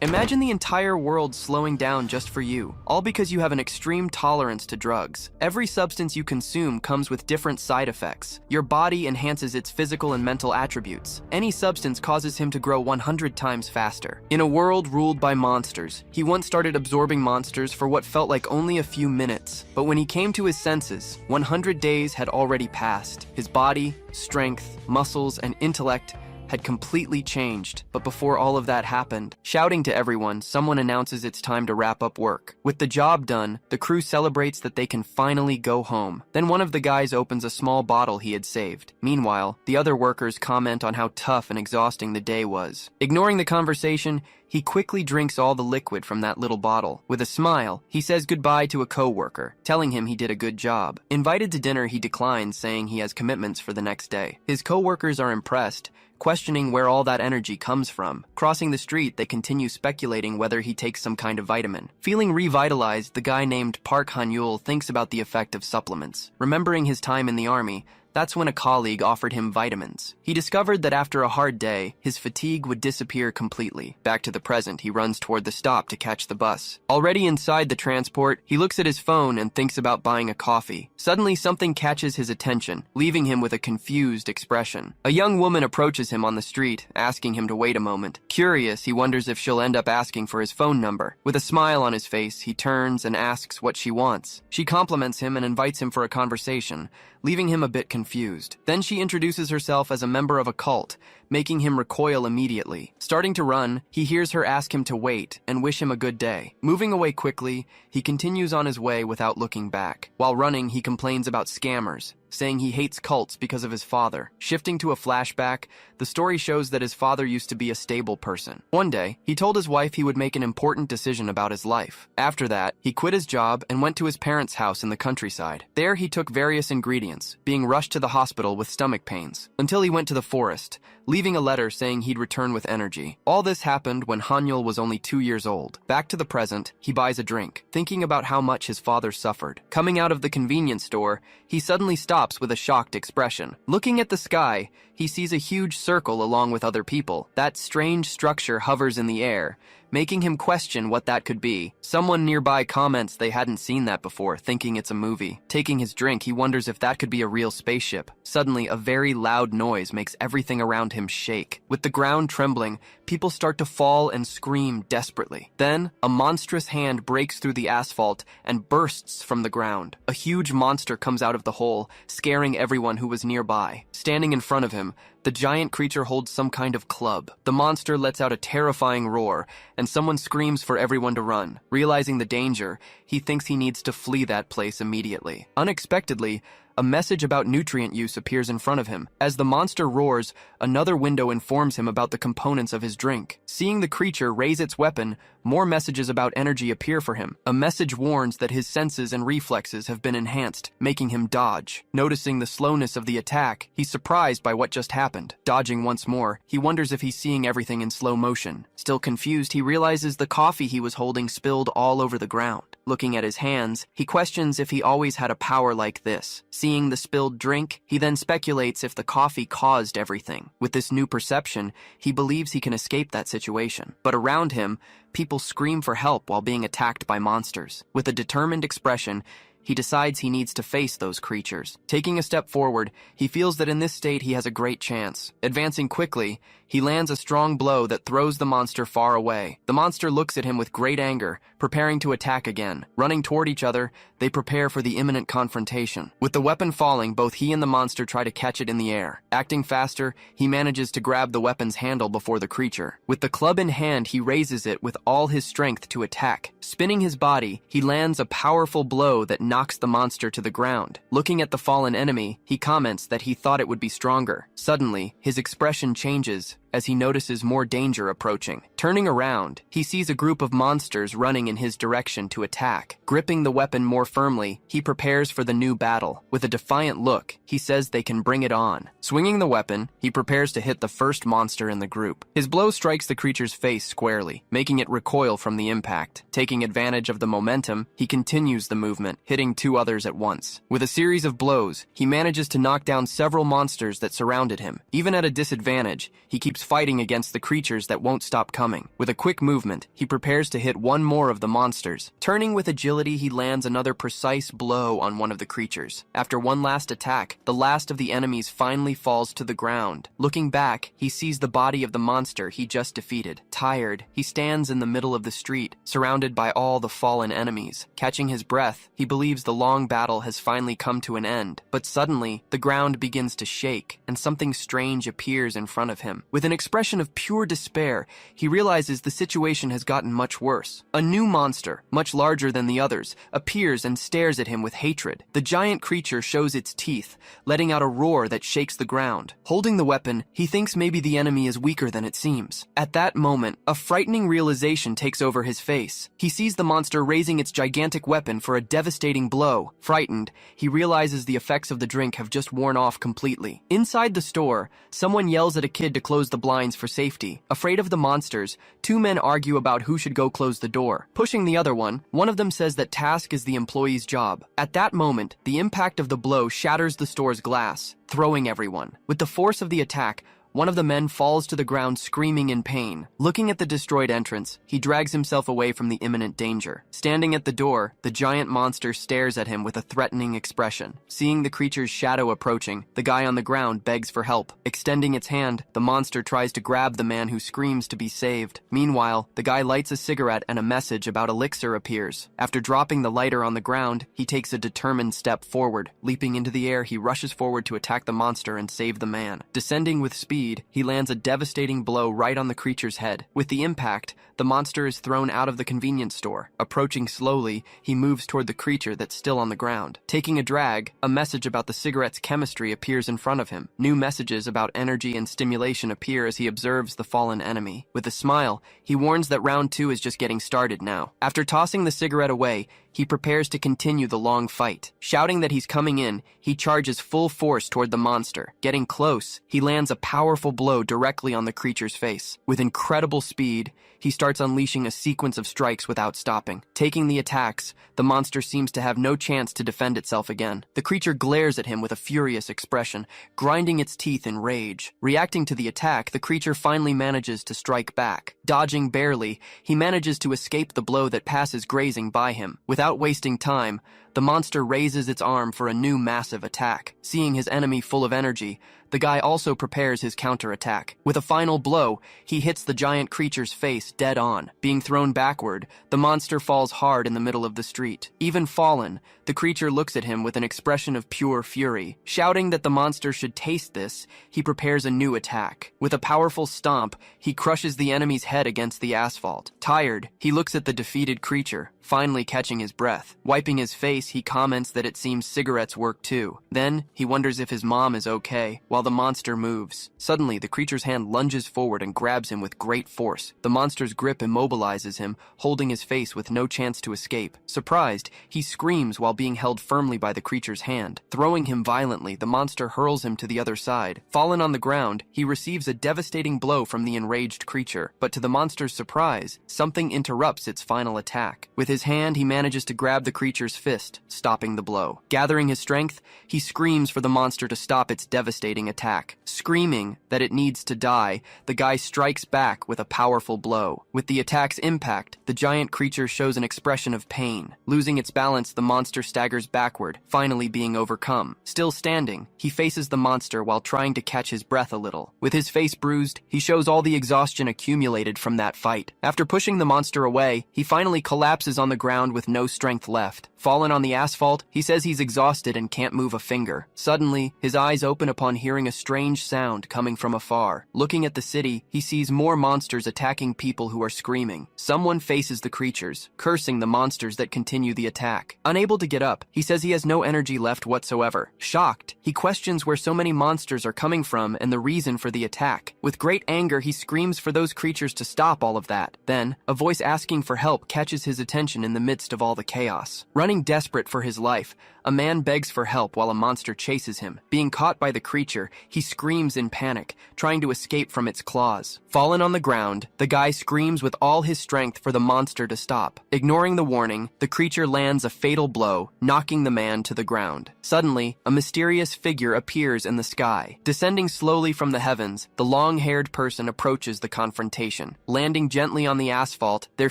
Imagine the entire world slowing down just for you, all because you have an extreme tolerance to drugs. Every substance you consume comes with different side effects. Your body enhances its physical and mental attributes. Any substance causes him to grow 100 times faster. In a world ruled by monsters, he once started absorbing monsters for what felt like only a few minutes. But when he came to his senses, 100 days had already passed. His body, strength, muscles, and intellect had completely changed. But before all of that happened, shouting to everyone, someone announces it's time to wrap up work. With the job done, the crew celebrates that they can finally go home. Then one of the guys opens a small bottle he had saved. Meanwhile, the other workers comment on how tough and exhausting the day was. Ignoring the conversation, he quickly drinks all the liquid from that little bottle. With a smile, he says goodbye to a co-worker, telling him he did a good job. Invited to dinner, he declines, saying he has commitments for the next day. His co-workers are impressed, questioning where all that energy comes from. Crossing the street, they continue speculating whether he takes some kind of vitamin. Feeling revitalized, the guy named Park Han-yul thinks about the effect of supplements. Remembering his time in the army, that's when a colleague offered him vitamins. He discovered that after a hard day, his fatigue would disappear completely. Back to the present, he runs toward the stop to catch the bus. Already inside the transport, he looks at his phone and thinks about buying a coffee. Suddenly, something catches his attention, leaving him with a confused expression. A young woman approaches him on the street, asking him to wait a moment. Curious, he wonders if she'll end up asking for his phone number. With a smile on his face, he turns and asks what she wants. She compliments him and invites him for a conversation, leaving him a bit confused. Then she introduces herself as a member of a cult, making him recoil immediately. Starting to run, he hears her ask him to wait and wish him a good day. Moving away quickly, he continues on his way without looking back. While running, he complains about scammers, saying he hates cults because of his father. Shifting to a flashback, the story shows that his father used to be a stable person. One day, he told his wife he would make an important decision about his life. After that, he quit his job and went to his parents' house in the countryside. There, he took various ingredients, being rushed to the hospital with stomach pains, until he went to the forest, leaving a letter saying he'd return with energy. All this happened when Han-yul was only 2 years old. Back to the present, he buys a drink, thinking about how much his father suffered. Coming out of the convenience store, he suddenly stops with a shocked expression. Looking at the sky, he sees a huge circle along with other people. That strange structure hovers in the air, making him question what that could be. Someone nearby comments they hadn't seen that before, thinking it's a movie. Taking his drink, he wonders if that could be a real spaceship. Suddenly, a very loud noise makes everything around him shake. With the ground trembling, people start to fall and scream desperately. Then, a monstrous hand breaks through the asphalt and bursts from the ground. A huge monster comes out of the hole, scaring everyone who was nearby. Standing in front of him, the giant creature holds some kind of club. The monster lets out a terrifying roar, and someone screams for everyone to run. Realizing the danger, he thinks he needs to flee that place immediately. Unexpectedly, a message about nutrient use appears in front of him. As the monster roars, another window informs him about the components of his drink. Seeing the creature raise its weapon, more messages about energy appear for him. A message warns that his senses and reflexes have been enhanced, making him dodge. Noticing the slowness of the attack, he's surprised by what just happened. Dodging once more, he wonders if he's seeing everything in slow motion. Still confused, he realizes the coffee he was holding spilled all over the ground. Looking at his hands, he questions if he always had a power like this. Seeing the spilled drink, he then speculates if the coffee caused everything. With this new perception, he believes he can escape that situation. But around him, people scream for help while being attacked by monsters. With a determined expression, he decides he needs to face those creatures. Taking a step forward, he feels that in this state he has a great chance. Advancing quickly, he lands a strong blow that throws the monster far away. The monster looks at him with great anger, preparing to attack again. Running toward each other, they prepare for the imminent confrontation. With the weapon falling, both he and the monster try to catch it in the air. Acting faster, he manages to grab the weapon's handle before the creature. With the club in hand, he raises it with all his strength to attack. Spinning his body, he lands a powerful blow that knocks the monster to the ground. Looking at the fallen enemy, he comments that he thought it would be stronger. Suddenly, his expression changes as he notices more danger approaching. Turning around, he sees a group of monsters running in his direction to attack. Gripping the weapon more firmly, he prepares for the new battle. With a defiant look, he says they can bring it on. Swinging the weapon, he prepares to hit the first monster in the group. His blow strikes the creature's face squarely, making it recoil from the impact. Taking advantage of the momentum, he continues the movement, hitting 2 others at once. With a series of blows, he manages to knock down several monsters that surrounded him. Even at a disadvantage, he keeps keeps fighting against the creatures that won't stop coming. With a quick movement, he prepares to hit one more of the monsters. Turning with agility, he lands another precise blow on one of the creatures. After one last attack, the last of the enemies finally falls to the ground. Looking back, he sees the body of the monster he just defeated. Tired, he stands in the middle of the street, surrounded by all the fallen enemies. Catching his breath, he believes the long battle has finally come to an end. But suddenly, the ground begins to shake, and something strange appears in front of him. With an expression of pure despair, he realizes the situation has gotten much worse. A new monster, much larger than the others, appears and stares at him with hatred. The giant creature shows its teeth, letting out a roar that shakes the ground. Holding the weapon, he thinks maybe the enemy is weaker than it seems. At that moment, a frightening realization takes over his face. He sees the monster raising its gigantic weapon for a devastating blow. Frightened, he realizes the effects of the drink have just worn off completely. Inside the store, someone yells at a kid to close the blinds for safety. Afraid of the monsters, two men argue about who should go close the door. Pushing the other one of them says that task is the employee's job. At that moment, the impact of the blow shatters the store's glass, throwing everyone. With the force of the attack, one of the men falls to the ground screaming in pain. Looking at the destroyed entrance, he drags himself away from the imminent danger. Standing at the door, the giant monster stares at him with a threatening expression. Seeing the creature's shadow approaching, the guy on the ground begs for help. Extending its hand, the monster tries to grab the man who screams to be saved. Meanwhile, the guy lights a cigarette and a message about elixir appears. After dropping the lighter on the ground, he takes a determined step forward. Leaping into the air, he rushes forward to attack the monster and save the man. Descending with speed, he lands a devastating blow right on the creature's head. With the impact, the monster is thrown out of the convenience store. Approaching slowly, he moves toward the creature that's still on the ground. Taking a drag, a message about the cigarette's chemistry appears in front of him. New messages about energy and stimulation appear as he observes the fallen enemy. With a smile, he warns that round 2 is just getting started now. After tossing the cigarette away, he prepares to continue the long fight. Shouting that he's coming in, he charges full force toward the monster. Getting close, he lands a powerful blow directly on the creature's face. With incredible speed, he starts unleashing a sequence of strikes without stopping. Taking the attacks, the monster seems to have no chance to defend itself again. The creature glares at him with a furious expression, grinding its teeth in rage. Reacting to the attack, the creature finally manages to strike back. Dodging barely, he manages to escape the blow that passes grazing by him. Without wasting time, the monster raises its arm for a new massive attack. Seeing his enemy full of energy, the guy also prepares his counterattack. With a final blow, he hits the giant creature's face dead on. Being thrown backward, the monster falls hard in the middle of the street. Even fallen, the creature looks at him with an expression of pure fury. Shouting that the monster should taste this, he prepares a new attack. With a powerful stomp, he crushes the enemy's head against the asphalt. Tired, he looks at the defeated creature, finally catching his breath. Wiping his face, he comments that it seems cigarettes work too. Then, he wonders if his mom is okay, while the monster moves. Suddenly, the creature's hand lunges forward and grabs him with great force. The monster's grip immobilizes him, holding his face with no chance to escape. Surprised, he screams while being held firmly by the creature's hand. Throwing him violently, the monster hurls him to the other side. Fallen on the ground, he receives a devastating blow from the enraged creature. But to the monster's surprise, something interrupts its final attack. With his hand, he manages to grab the creature's fist, stopping the blow. Gathering his strength, he screams for the monster to stop its devastating attack. Screaming that it needs to die, the guy strikes back with a powerful blow. With the attack's impact, the giant creature shows an expression of pain. Losing its balance, the monster staggers backward, finally being overcome. Still standing, he faces the monster while trying to catch his breath a little. With his face bruised, he shows all the exhaustion accumulated from that fight. After pushing the monster away, he finally collapses on the ground with no strength left. Fallen on the asphalt, he says he's exhausted and can't move a finger. Suddenly, his eyes open upon hearing a strange sound coming from afar. Looking at the city, he sees more monsters attacking people who are screaming. Someone faces the creatures, cursing the monsters that continue the attack. Unable to get up, he says he has no energy left whatsoever. Shocked, he questions where so many monsters are coming from and the reason for the attack. With great anger, he screams for those creatures to stop all of that. Then, a voice asking for help catches his attention in the midst of all the chaos. Running desperate for his life, A man begs for help while a monster chases him. Being caught by the creature, he screams in panic, trying to escape from its claws. Fallen on the ground, the guy screams with all his strength for the monster to stop. Ignoring the warning, the creature lands a fatal blow, knocking the man to the ground. Suddenly, a mysterious figure appears in the sky. Descending slowly from the heavens, the long-haired person approaches the confrontation. Landing gently on the asphalt, their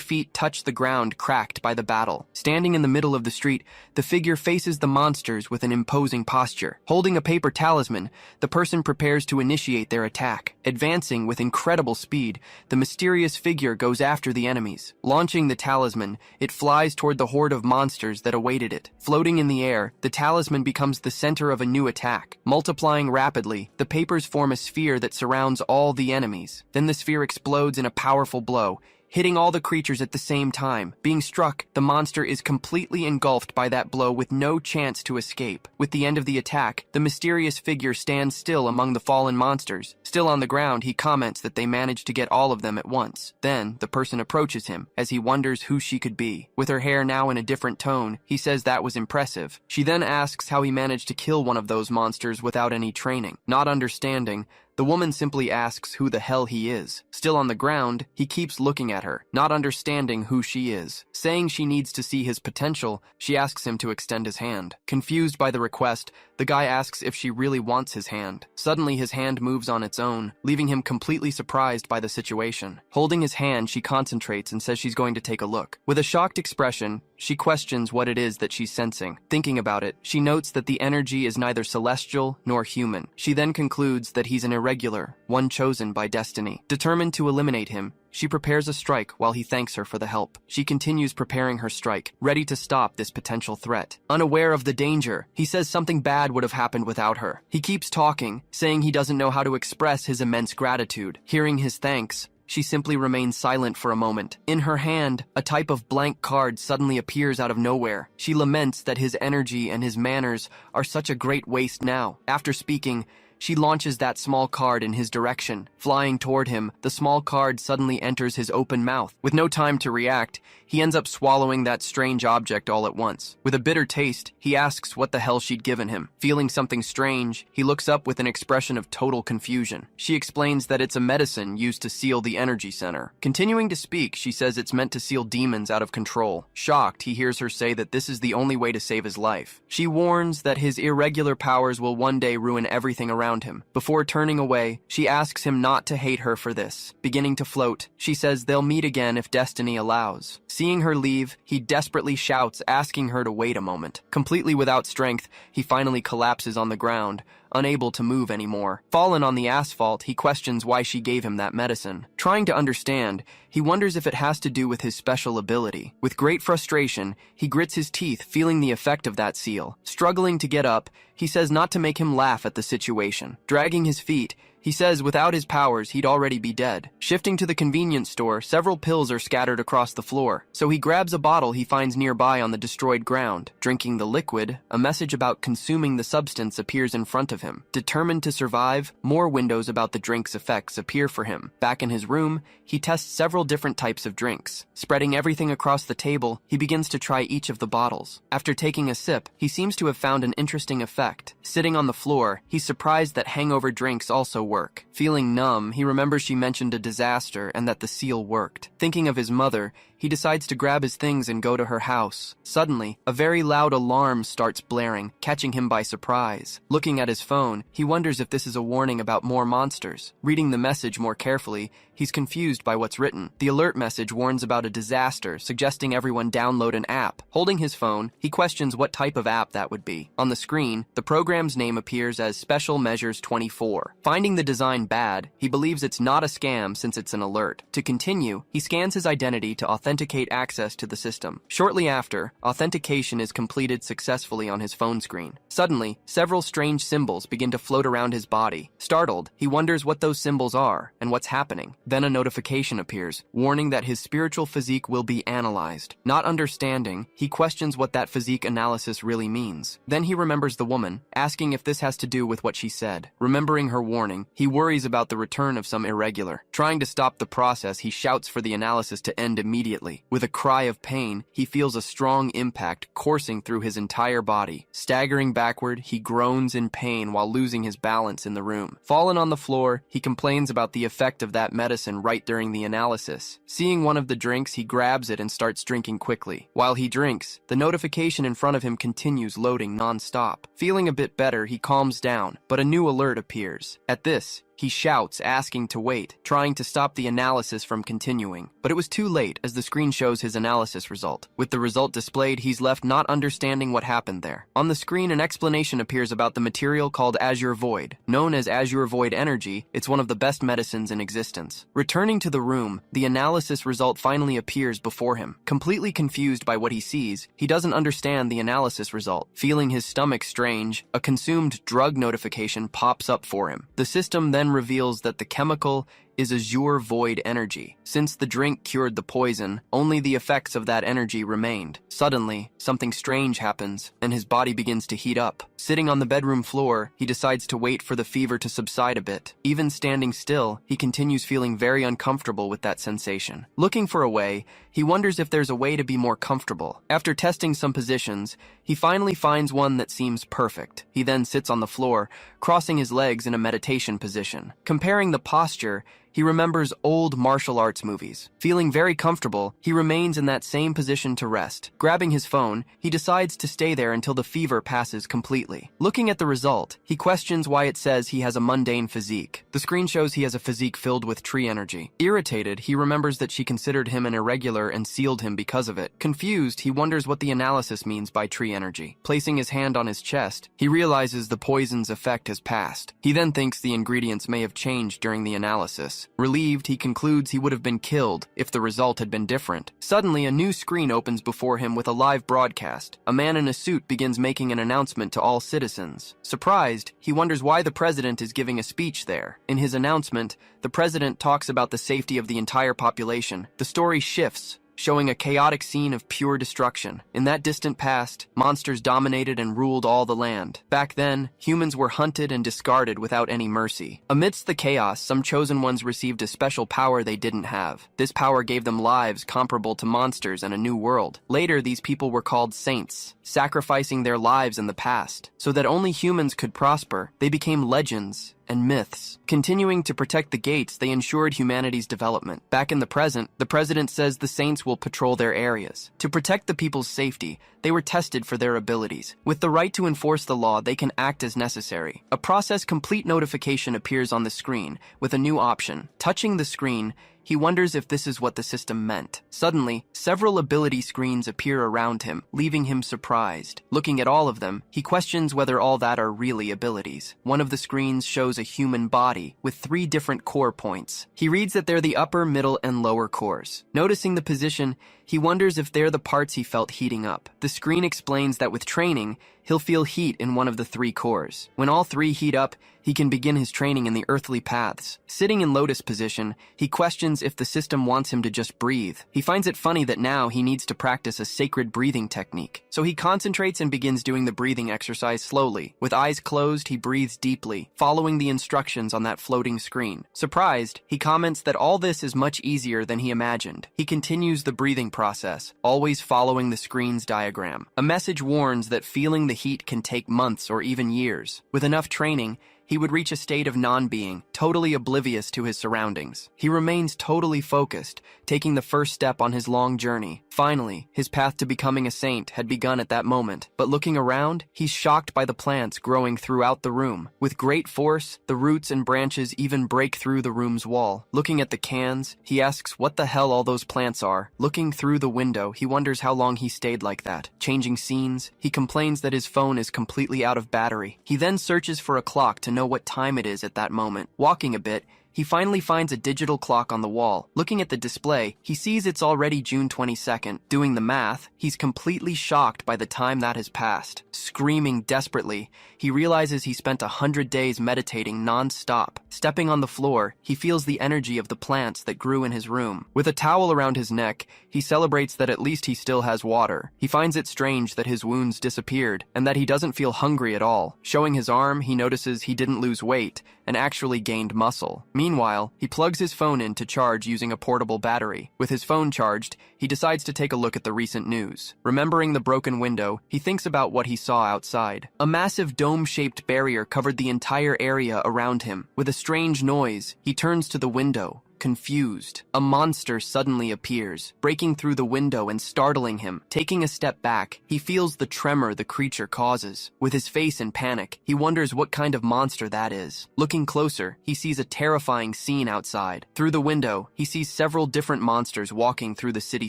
feet touch the ground cracked by the battle. Standing in the middle of the street, the figure faces the monsters with an imposing posture. Holding a paper talisman, the person prepares to initiate their attack. Advancing with incredible speed, the mysterious figure goes after the enemies. Launching the talisman, it flies toward the horde of monsters that awaited it. Floating in the air, the talisman becomes the center of a new attack. Multiplying rapidly, the papers form a sphere that surrounds all the enemies. Then the sphere explodes in a powerful blow, hitting all the creatures at the same time. Being struck, the monster is completely engulfed by that blow with no chance to escape. With the end of the attack, the mysterious figure stands still among the fallen monsters. Still on the ground, he comments that they managed to get all of them at once. Then, the person approaches him, as he wonders who she could be. With her hair now in a different tone, he says that was impressive. She then asks how he managed to kill one of those monsters without any training. Not understanding, the woman simply asks who the hell he is. Still on the ground, he keeps looking at her, not understanding who she is. Saying she needs to see his potential, she asks him to extend his hand. Confused by the request, the guy asks if she really wants his hand. Suddenly, his hand moves on its own, leaving him completely surprised by the situation. Holding his hand, she concentrates and says she's going to take a look. With a shocked expression, she questions what it is that she's sensing. Thinking about it, she notes that the energy is neither celestial nor human. She then concludes that he's an irregular, one chosen by destiny. Determined to eliminate him, she prepares a strike while he thanks her for the help. She continues preparing her strike, ready to stop this potential threat. Unaware of the danger, he says something bad would have happened without her. He keeps talking, saying he doesn't know how to express his immense gratitude. Hearing his thanks, she simply remains silent for a moment. In her hand, a type of blank card suddenly appears out of nowhere. She laments that his energy and his manners are such a great waste now. After speaking, she launches that small card in his direction. Flying toward him, the small card suddenly enters his open mouth. With no time to react, he ends up swallowing that strange object all at once. With a bitter taste, he asks what the hell she'd given him. Feeling something strange, he looks up with an expression of total confusion. She explains that it's a medicine used to seal the energy center. Continuing to speak, she says it's meant to seal demons out of control. Shocked, he hears her say that this is the only way to save his life. She warns that his irregular powers will one day ruin everything around him. Before turning away, she asks him not to hate her for this. Beginning to float, she says they'll meet again if destiny allows. Seeing her leave, he desperately shouts, asking her to wait a moment. Completely without strength, he finally collapses on the ground, unable to move anymore. Fallen on the asphalt, he questions why she gave him that medicine. Trying to understand, he wonders if it has to do with his special ability. With great frustration, he grits his teeth, feeling the effect of that seal. Struggling to get up, he says not to make him laugh at the situation. Dragging his feet, he says without his powers, he'd already be dead. Shifting to the convenience store, several pills are scattered across the floor, so he grabs a bottle he finds nearby on the destroyed ground. Drinking the liquid, a message about consuming the substance appears in front of him. Determined to survive, more windows about the drink's effects appear for him. Back in his room, he tests several different types of drinks. Spreading everything across the table, he begins to try each of the bottles. After taking a sip, he seems to have found an interesting effect. Sitting on the floor, he's surprised that hangover drinks also work. Feeling numb, he remembers she mentioned a disaster and that the seal worked. Thinking of his mother, he decides to grab his things and go to her house. Suddenly, a very loud alarm starts blaring, catching him by surprise. Looking at his phone, he wonders if this is a warning about more monsters. Reading the message more carefully, he's confused by what's written. The alert message warns about a disaster, suggesting everyone download an app. Holding his phone, he questions what type of app that would be. On the screen, the program's name appears as Special Measures 24. Finding the design bad, he believes it's not a scam since it's an alert. To continue, he scans his identity to authenticate access to the system. Shortly after, authentication is completed successfully on his phone screen. Suddenly, several strange symbols begin to float around his body. Startled, he wonders what those symbols are and what's happening. Then a notification appears, warning that his spiritual physique will be analyzed. Not understanding, he questions what that physique analysis really means. Then he remembers the woman, asking if this has to do with what she said. Remembering her warning, He worries about the return of some irregular. Trying to stop the process, he shouts for the analysis to end immediately. With a cry of pain, he feels a strong impact coursing through his entire body. Staggering backward, he groans in pain while losing his balance in the room. Fallen on the floor, he complains about the effect of that medicine right during the analysis. Seeing one of the drinks, he grabs it and starts drinking quickly. While he drinks, the notification in front of him continues loading non-stop. Feeling a bit better, he calms down, but a new alert appears. At this, he shouts, asking to wait, trying to stop the analysis from continuing. But it was too late, as the screen shows his analysis result. With the result displayed, he's left not understanding what happened there. On the screen, an explanation appears about the material called Azure Void. Known as Azure Void Energy, it's one of the best medicines in existence. Returning to the room, the analysis result finally appears before him. Completely confused by what he sees, he doesn't understand the analysis result. Feeling his stomach strange, a consumed drug notification pops up for him. The system then reveals that the chemical is Azure Void Energy. Since the drink cured the poison, only the effects of that energy remained. Suddenly, something strange happens, and his body begins to heat up. Sitting on the bedroom floor, he decides to wait for the fever to subside a bit. Even standing still, he continues feeling very uncomfortable with that sensation. Looking for a way, he wonders if there's a way to be more comfortable. After testing some positions, he finally finds one that seems perfect. He then sits on the floor, crossing his legs in a meditation position. Comparing the posture, he remembers old martial arts movies. Feeling very comfortable, he remains in that same position to rest. Grabbing his phone, he decides to stay there until the fever passes completely. Looking at the result, he questions why it says he has a mundane physique. The screen shows he has a physique filled with tree energy. Irritated, he remembers that she considered him an irregular and sealed him because of it. Confused, he wonders what the analysis means by tree energy. Placing his hand on his chest, he realizes the poison's effect has passed. He then thinks the ingredients may have changed during the analysis. Relieved, he concludes he would have been killed if the result had been different. Suddenly, a new screen opens before him with a live broadcast. A man in a suit begins making an announcement to all citizens. Surprised, he wonders why the president is giving a speech there. In his announcement, the president talks about the safety of the entire population. The story shifts, showing a chaotic scene of pure destruction. In that distant past, monsters dominated and ruled all the land. Back then, humans were hunted and discarded without any mercy. Amidst the chaos, some chosen ones received a special power they didn't have. This power gave them lives comparable to monsters and a new world. Later, these people were called saints, sacrificing their lives in the past. So that only humans could prosper, they became legends and myths. Continuing to protect the gates, they ensured humanity's development. Back in the present, the president says the saints will patrol their areas. To protect the people's safety, they were tested for their abilities. With the right to enforce the law, they can act as necessary. A process complete notification appears on the screen with a new option. Touching the screen, he wonders if this is what the system meant. Suddenly, several ability screens appear around him, leaving him surprised. Looking at all of them, he questions whether all that are really abilities. One of the screens shows a human body with 3 different core points. He reads that they're the upper, middle, and lower cores. Noticing the position, he wonders if they're the parts he felt heating up. The screen explains that with training, he'll feel heat in one of the 3 cores. When all 3 heat up, he can begin his training in the earthly paths. Sitting in lotus position, he questions if the system wants him to just breathe. He finds it funny that now he needs to practice a sacred breathing technique. So he concentrates and begins doing the breathing exercise slowly. With eyes closed, he breathes deeply, following the instructions on that floating screen. Surprised, he comments that all this is much easier than he imagined. He continues the breathing process, always following the screen's diagram. A message warns that feeling the heat can take months or even years. With enough training, he would reach a state of non-being, totally oblivious to his surroundings. He remains totally focused, taking the first step on his long journey. Finally, his path to becoming a saint had begun at that moment. But looking around, he's shocked by the plants growing throughout the room. With great force, the roots and branches even break through the room's wall. Looking at the cans, he asks what the hell all those plants are. Looking through the window, he wonders how long he stayed like that. Changing scenes, he complains that his phone is completely out of battery. He then searches for a clock to know what time it is at that moment. Walking a bit, he finally finds a digital clock on the wall. Looking at the display, he sees it's already June 22nd. Doing the math, he's completely shocked by the time that has passed. Screaming desperately, he realizes he spent 100 days meditating non-stop. Stepping on the floor, he feels the energy of the plants that grew in his room. With a towel around his neck, he celebrates that at least he still has water. He finds it strange that his wounds disappeared, and that he doesn't feel hungry at all. Showing his arm, he notices he didn't lose weight, and actually gained muscle. Meanwhile, he plugs his phone in to charge using a portable battery. With his phone charged, he decides to take a look at the recent news. Remembering the broken window, he thinks about what he saw outside. A massive dome-shaped barrier covered the entire area around him. With a strange noise, he turns to the window. Confused, a monster suddenly appears, breaking through the window and startling him. Taking a step back, he feels the tremor the creature causes. With his face in panic, he wonders what kind of monster that is. Looking closer, he sees a terrifying scene outside. Through the window, he sees several different monsters walking through the city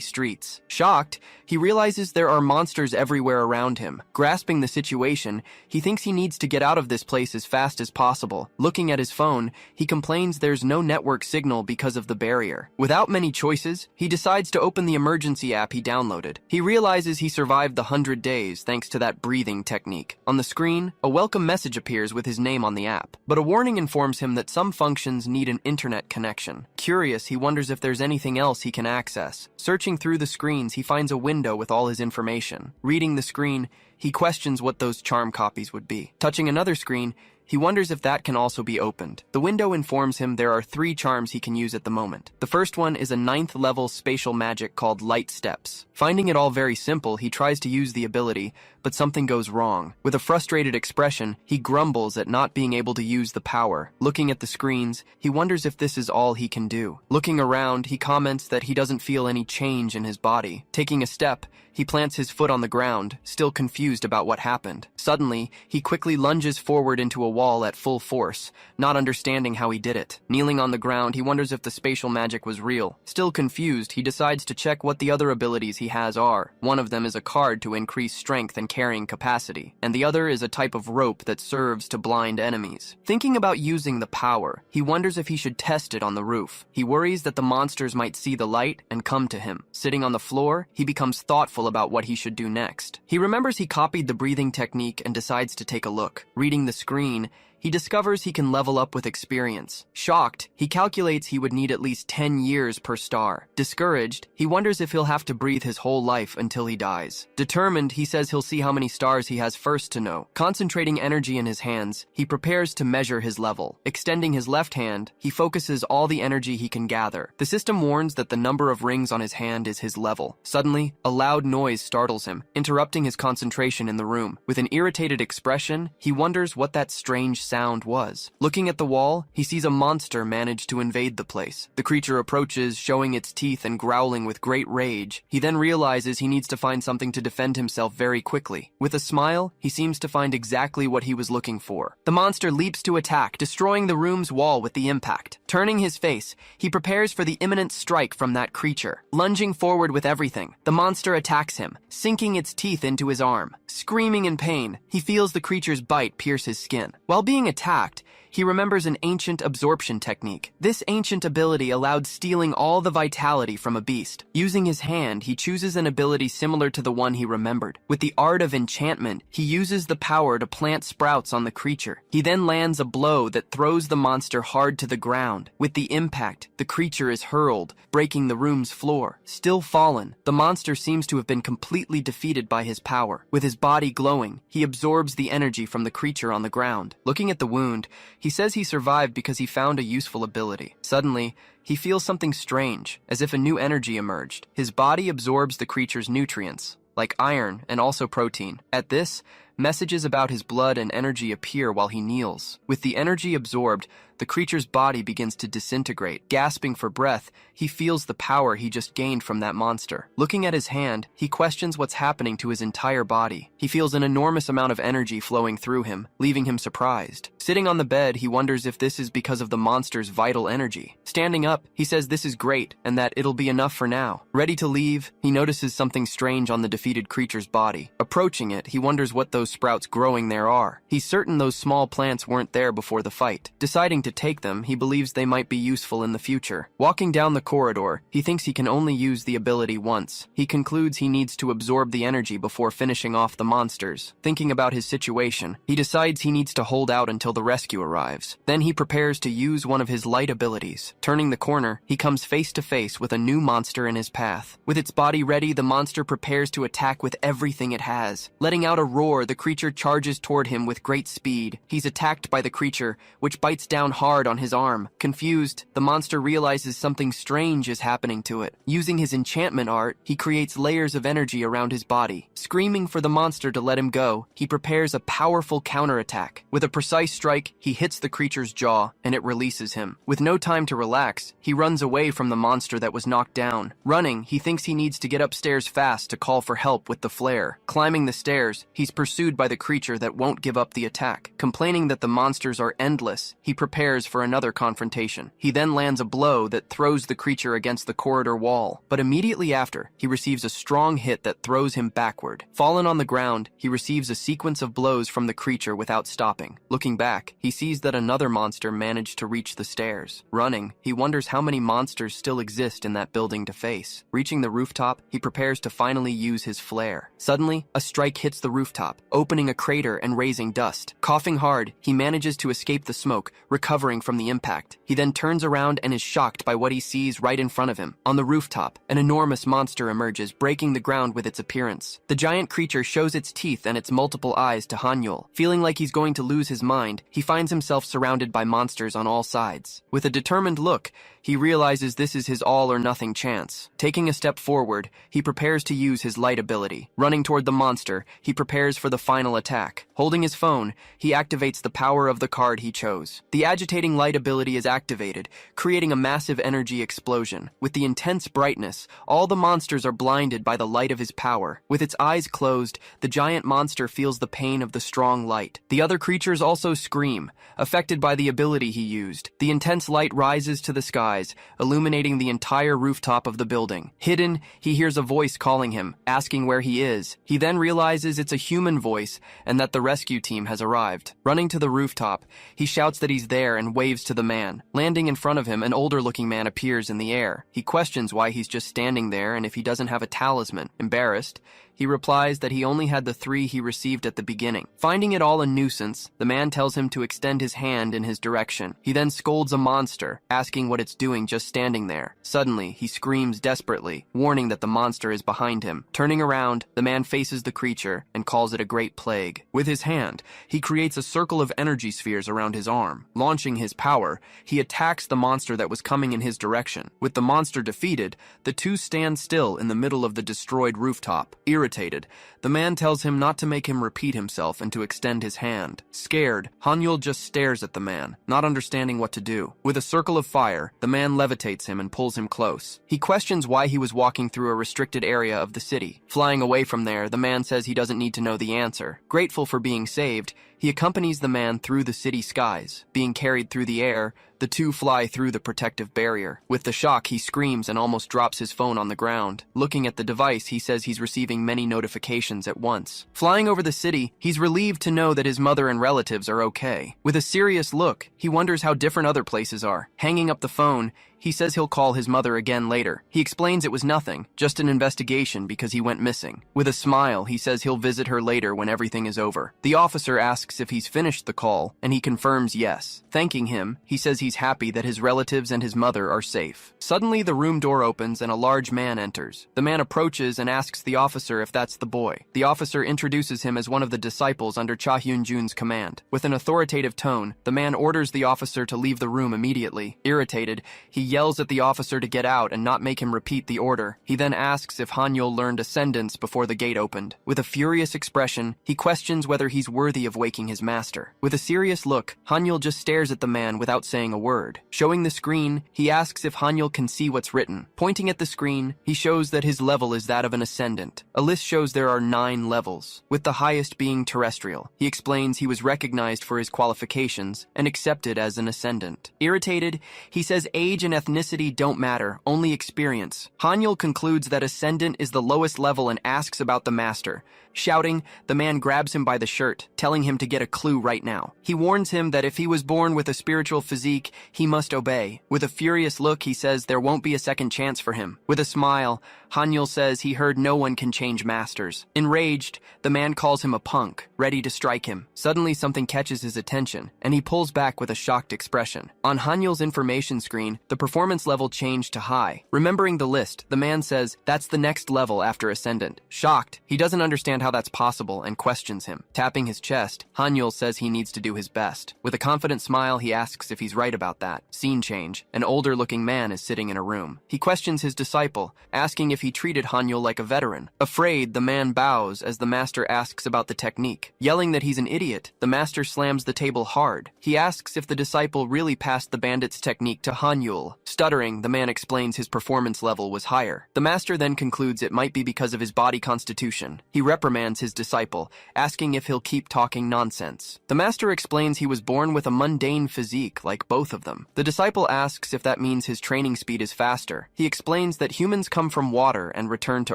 streets. Shocked, he realizes there are monsters everywhere around him. Grasping the situation, he thinks he needs to get out of this place as fast as possible. Looking at his phone, he complains there's no network signal because of the barrier. Without many choices, he decides to open the emergency app he downloaded. He realizes he survived the 100 days thanks to that breathing technique. On the screen, a welcome message appears with his name on the app, but a warning informs him that some functions need an internet connection. Curious, he wonders if there's anything else he can access. Searching through the screens, he finds a window with all his information. Reading the screen, he questions what those charm copies would be. Touching another screen, he wonders if that can also be opened. The window informs him there are 3 charms he can use at the moment. The first one is a 9th level spatial magic called Light Steps. Finding it all very simple, he tries to use the ability, but something goes wrong. With a frustrated expression, he grumbles at not being able to use the power. Looking at the screens, he wonders if this is all he can do. Looking around, he comments that he doesn't feel any change in his body. Taking a step, he plants his foot on the ground, still confused about what happened. Suddenly, he quickly lunges forward into a wall at full force, not understanding how he did it. Kneeling on the ground, he wonders if the spatial magic was real. Still confused, he decides to check what the other abilities he has are. One of them is a card to increase strength and carrying capacity, and the other is a type of rope that serves to blind enemies. Thinking about using the power, he wonders if he should test it on the roof. He worries that the monsters might see the light and come to him. Sitting on the floor, he becomes thoughtful about what he should do next. He remembers he copied the breathing technique and decides to take a look. Reading the screen, he discovers he can level up with experience. Shocked, he calculates he would need at least 10 years per star. Discouraged, he wonders if he'll have to breathe his whole life until he dies. Determined, he says he'll see how many stars he has first to know. Concentrating energy in his hands, he prepares to measure his level. Extending his left hand, he focuses all the energy he can gather. The system warns that the number of rings on his hand is his level. Suddenly, a loud noise startles him, interrupting his concentration in the room. With an irritated expression, he wonders what that strange sound was. Looking at the wall, he sees a monster manage to invade the place. The creature approaches, showing its teeth and growling with great rage. He then realizes he needs to find something to defend himself very quickly. With a smile, he seems to find exactly what he was looking for. The monster leaps to attack, destroying the room's wall with the impact. Turning his face, he prepares for the imminent strike from that creature. Lunging forward with everything, the monster attacks him, sinking its teeth into his arm. Screaming in pain, he feels the creature's bite pierce his skin. While being attacked, he remembers an ancient absorption technique. This ancient ability allowed stealing all the vitality from a beast. Using his hand, he chooses an ability similar to the one he remembered. With the art of enchantment, he uses the power to plant sprouts on the creature. He then lands a blow that throws the monster hard to the ground. With the impact, the creature is hurled, breaking the room's floor. Still fallen, the monster seems to have been completely defeated by his power. With his body glowing, he absorbs the energy from the creature on the ground. Looking at the wound, he says he survived because he found a useful ability. Suddenly, he feels something strange, as if a new energy emerged. His body absorbs the creature's nutrients, like iron and also protein. At this, messages about his blood and energy appear while he kneels. With the energy absorbed, the creature's body begins to disintegrate. Gasping for breath, he feels the power he just gained from that monster. Looking at his hand, he questions what's happening to his entire body. He feels an enormous amount of energy flowing through him, leaving him surprised. Sitting on the bed, he wonders if this is because of the monster's vital energy. Standing up, he says this is great and that it'll be enough for now. Ready to leave, he notices something strange on the defeated creature's body. Approaching it, he wonders what those sprouts growing there are. He's certain those small plants weren't there before the fight. Deciding to take them, he believes they might be useful in the future. Walking down the corridor, he thinks he can only use the ability once. He concludes he needs to absorb the energy before finishing off the monsters. Thinking about his situation, he decides he needs to hold out until the rescue arrives. Then he prepares to use one of his light abilities. Turning the corner, he comes face to face with a new monster in his path. With its body ready, the monster prepares to attack with everything it has. Letting out a roar, the the creature charges toward him with great speed. He's attacked by the creature, which bites down hard on his arm. Confused, the monster realizes something strange is happening to it. Using his enchantment art, he creates layers of energy around his body. Screaming for the monster to let him go, he prepares a powerful counterattack. With a precise strike, he hits the creature's jaw, and it releases him. With no time to relax, he runs away from the monster that was knocked down. Running, he thinks he needs to get upstairs fast to call for help with the flare. Climbing the stairs, he's pursued by the creature that won't give up the attack. Complaining that the monsters are endless, he prepares for another confrontation. He then lands a blow that throws the creature against the corridor wall, but immediately after, he receives a strong hit that throws him backward. Fallen on the ground, he receives a sequence of blows from the creature without stopping. Looking back, he sees that another monster managed to reach the stairs. Running, he wonders how many monsters still exist in that building to face. Reaching the rooftop, he prepares to finally use his flare. Suddenly, a strike hits the rooftop, opening a crater and raising dust. Coughing hard, he manages to escape the smoke, recovering from the impact. He then turns around and is shocked by what he sees right in front of him. On the rooftop, an enormous monster emerges, breaking the ground with its appearance. The giant creature shows its teeth and its multiple eyes to Hanyul. Feeling like he's going to lose his mind, he finds himself surrounded by monsters on all sides. With a determined look, he realizes this is his all-or-nothing chance. Taking a step forward, he prepares to use his light ability. Running toward the monster, he prepares for the final attack. Holding his phone, he activates the power of the card he chose. The agitating light ability is activated, creating a massive energy explosion. With the intense brightness, all the monsters are blinded by the light of his power. With its eyes closed, the giant monster feels the pain of the strong light. The other creatures also scream, affected by the ability he used. The intense light rises to the skies, illuminating the entire rooftop of the building. Hidden, he hears a voice calling him, asking where he is. He then realizes it's a human voice and that the rescue team has arrived. Running to the rooftop, he shouts that he's there and waves to the man. Landing in front of him, an older-looking man appears in the air. He questions why he's just standing there and if he doesn't have a talisman. Embarrassed, he replies that he only had the 3 he received at the beginning. Finding it all a nuisance, the man tells him to extend his hand in his direction. He then scolds a monster, asking what it's doing just standing there. Suddenly, he screams desperately, warning that the monster is behind him. Turning around, the man faces the creature and calls it a great plague. With his hand, he creates a circle of energy spheres around his arm. Launching his power, he attacks the monster that was coming in his direction. With the monster defeated, the two stand still in the middle of the destroyed rooftop. Irritated, the man tells him not to make him repeat himself and to extend his hand. Scared, Hanyul just stares at the man, not understanding what to do. With a circle of fire, the man levitates him and pulls him close. He questions why he was walking through a restricted area of the city. Flying away from there, the man says he doesn't need to know the answer. Grateful for being saved, he accompanies the man through the city skies. Being carried through the air, the two fly through the protective barrier. With the shock, he screams and almost drops his phone on the ground. Looking at the device, he says he's receiving many notifications at once. Flying over the city, he's relieved to know that his mother and relatives are okay. With a serious look, he wonders how different other places are. Hanging up the phone, he says he'll call his mother again later. He explains it was nothing, just an investigation because he went missing. With a smile, he says he'll visit her later when everything is over. The officer asks if he's finished the call, and he confirms yes. Thanking him, he says he's happy that his relatives and his mother are safe. Suddenly, the room door opens and a large man enters. The man approaches and asks the officer if that's the boy. The officer introduces him as one of the disciples under Cha Hyun-jun's command. With an authoritative tone, the man orders the officer to leave the room immediately. Irritated, he yells at the officer to get out and not make him repeat the order. He then asks if Hanyul learned ascendance before the gate opened. With a furious expression, he questions whether he's worthy of waking his master. With a serious look, Hanyul just stares at the man without saying a word. Showing the screen, he asks if Hanyul can see what's written. Pointing at the screen, he shows that his level is that of an ascendant. A list shows there are 9 levels, with the highest being terrestrial. He explains he was recognized for his qualifications and accepted as an ascendant. Irritated, he says age and ethnicity don't matter, only experience. Hanyul concludes that ascendant is the lowest level and asks about the master. Shouting, the man grabs him by the shirt, telling him to get a clue right now. He warns him that if he was born with a spiritual physique, he must obey. With a furious look, he says there won't be a second chance for him. With a smile, Hanyul says he heard no one can change masters. Enraged, the man calls him a punk, ready to strike him. Suddenly, something catches his attention, and he pulls back with a shocked expression. On Hanyul's information screen, the performance level changed to high. Remembering the list, the man says, "That's the next level after Ascendant." Shocked, he doesn't understand how that's possible and questions him. Tapping his chest, Hanyul says he needs to do his best. With a confident smile, he asks if he's right about that. Scene change. An older-looking man is sitting in a room. He questions his disciple, asking if he treated Hanyul like a veteran. Afraid, the man bows as the master asks about the technique. Yelling that he's an idiot, the master slams the table hard. He asks if the disciple really passed the bandit's technique to Hanyul. Stuttering, the man explains his performance level was higher. The master then concludes it might be because of his body constitution. He reprimands his disciple, asking if he'll keep talking nonsense. The master explains he was born with a mundane physique like both of them. The disciple asks if that means his training speed is faster. He explains that humans come from water and return to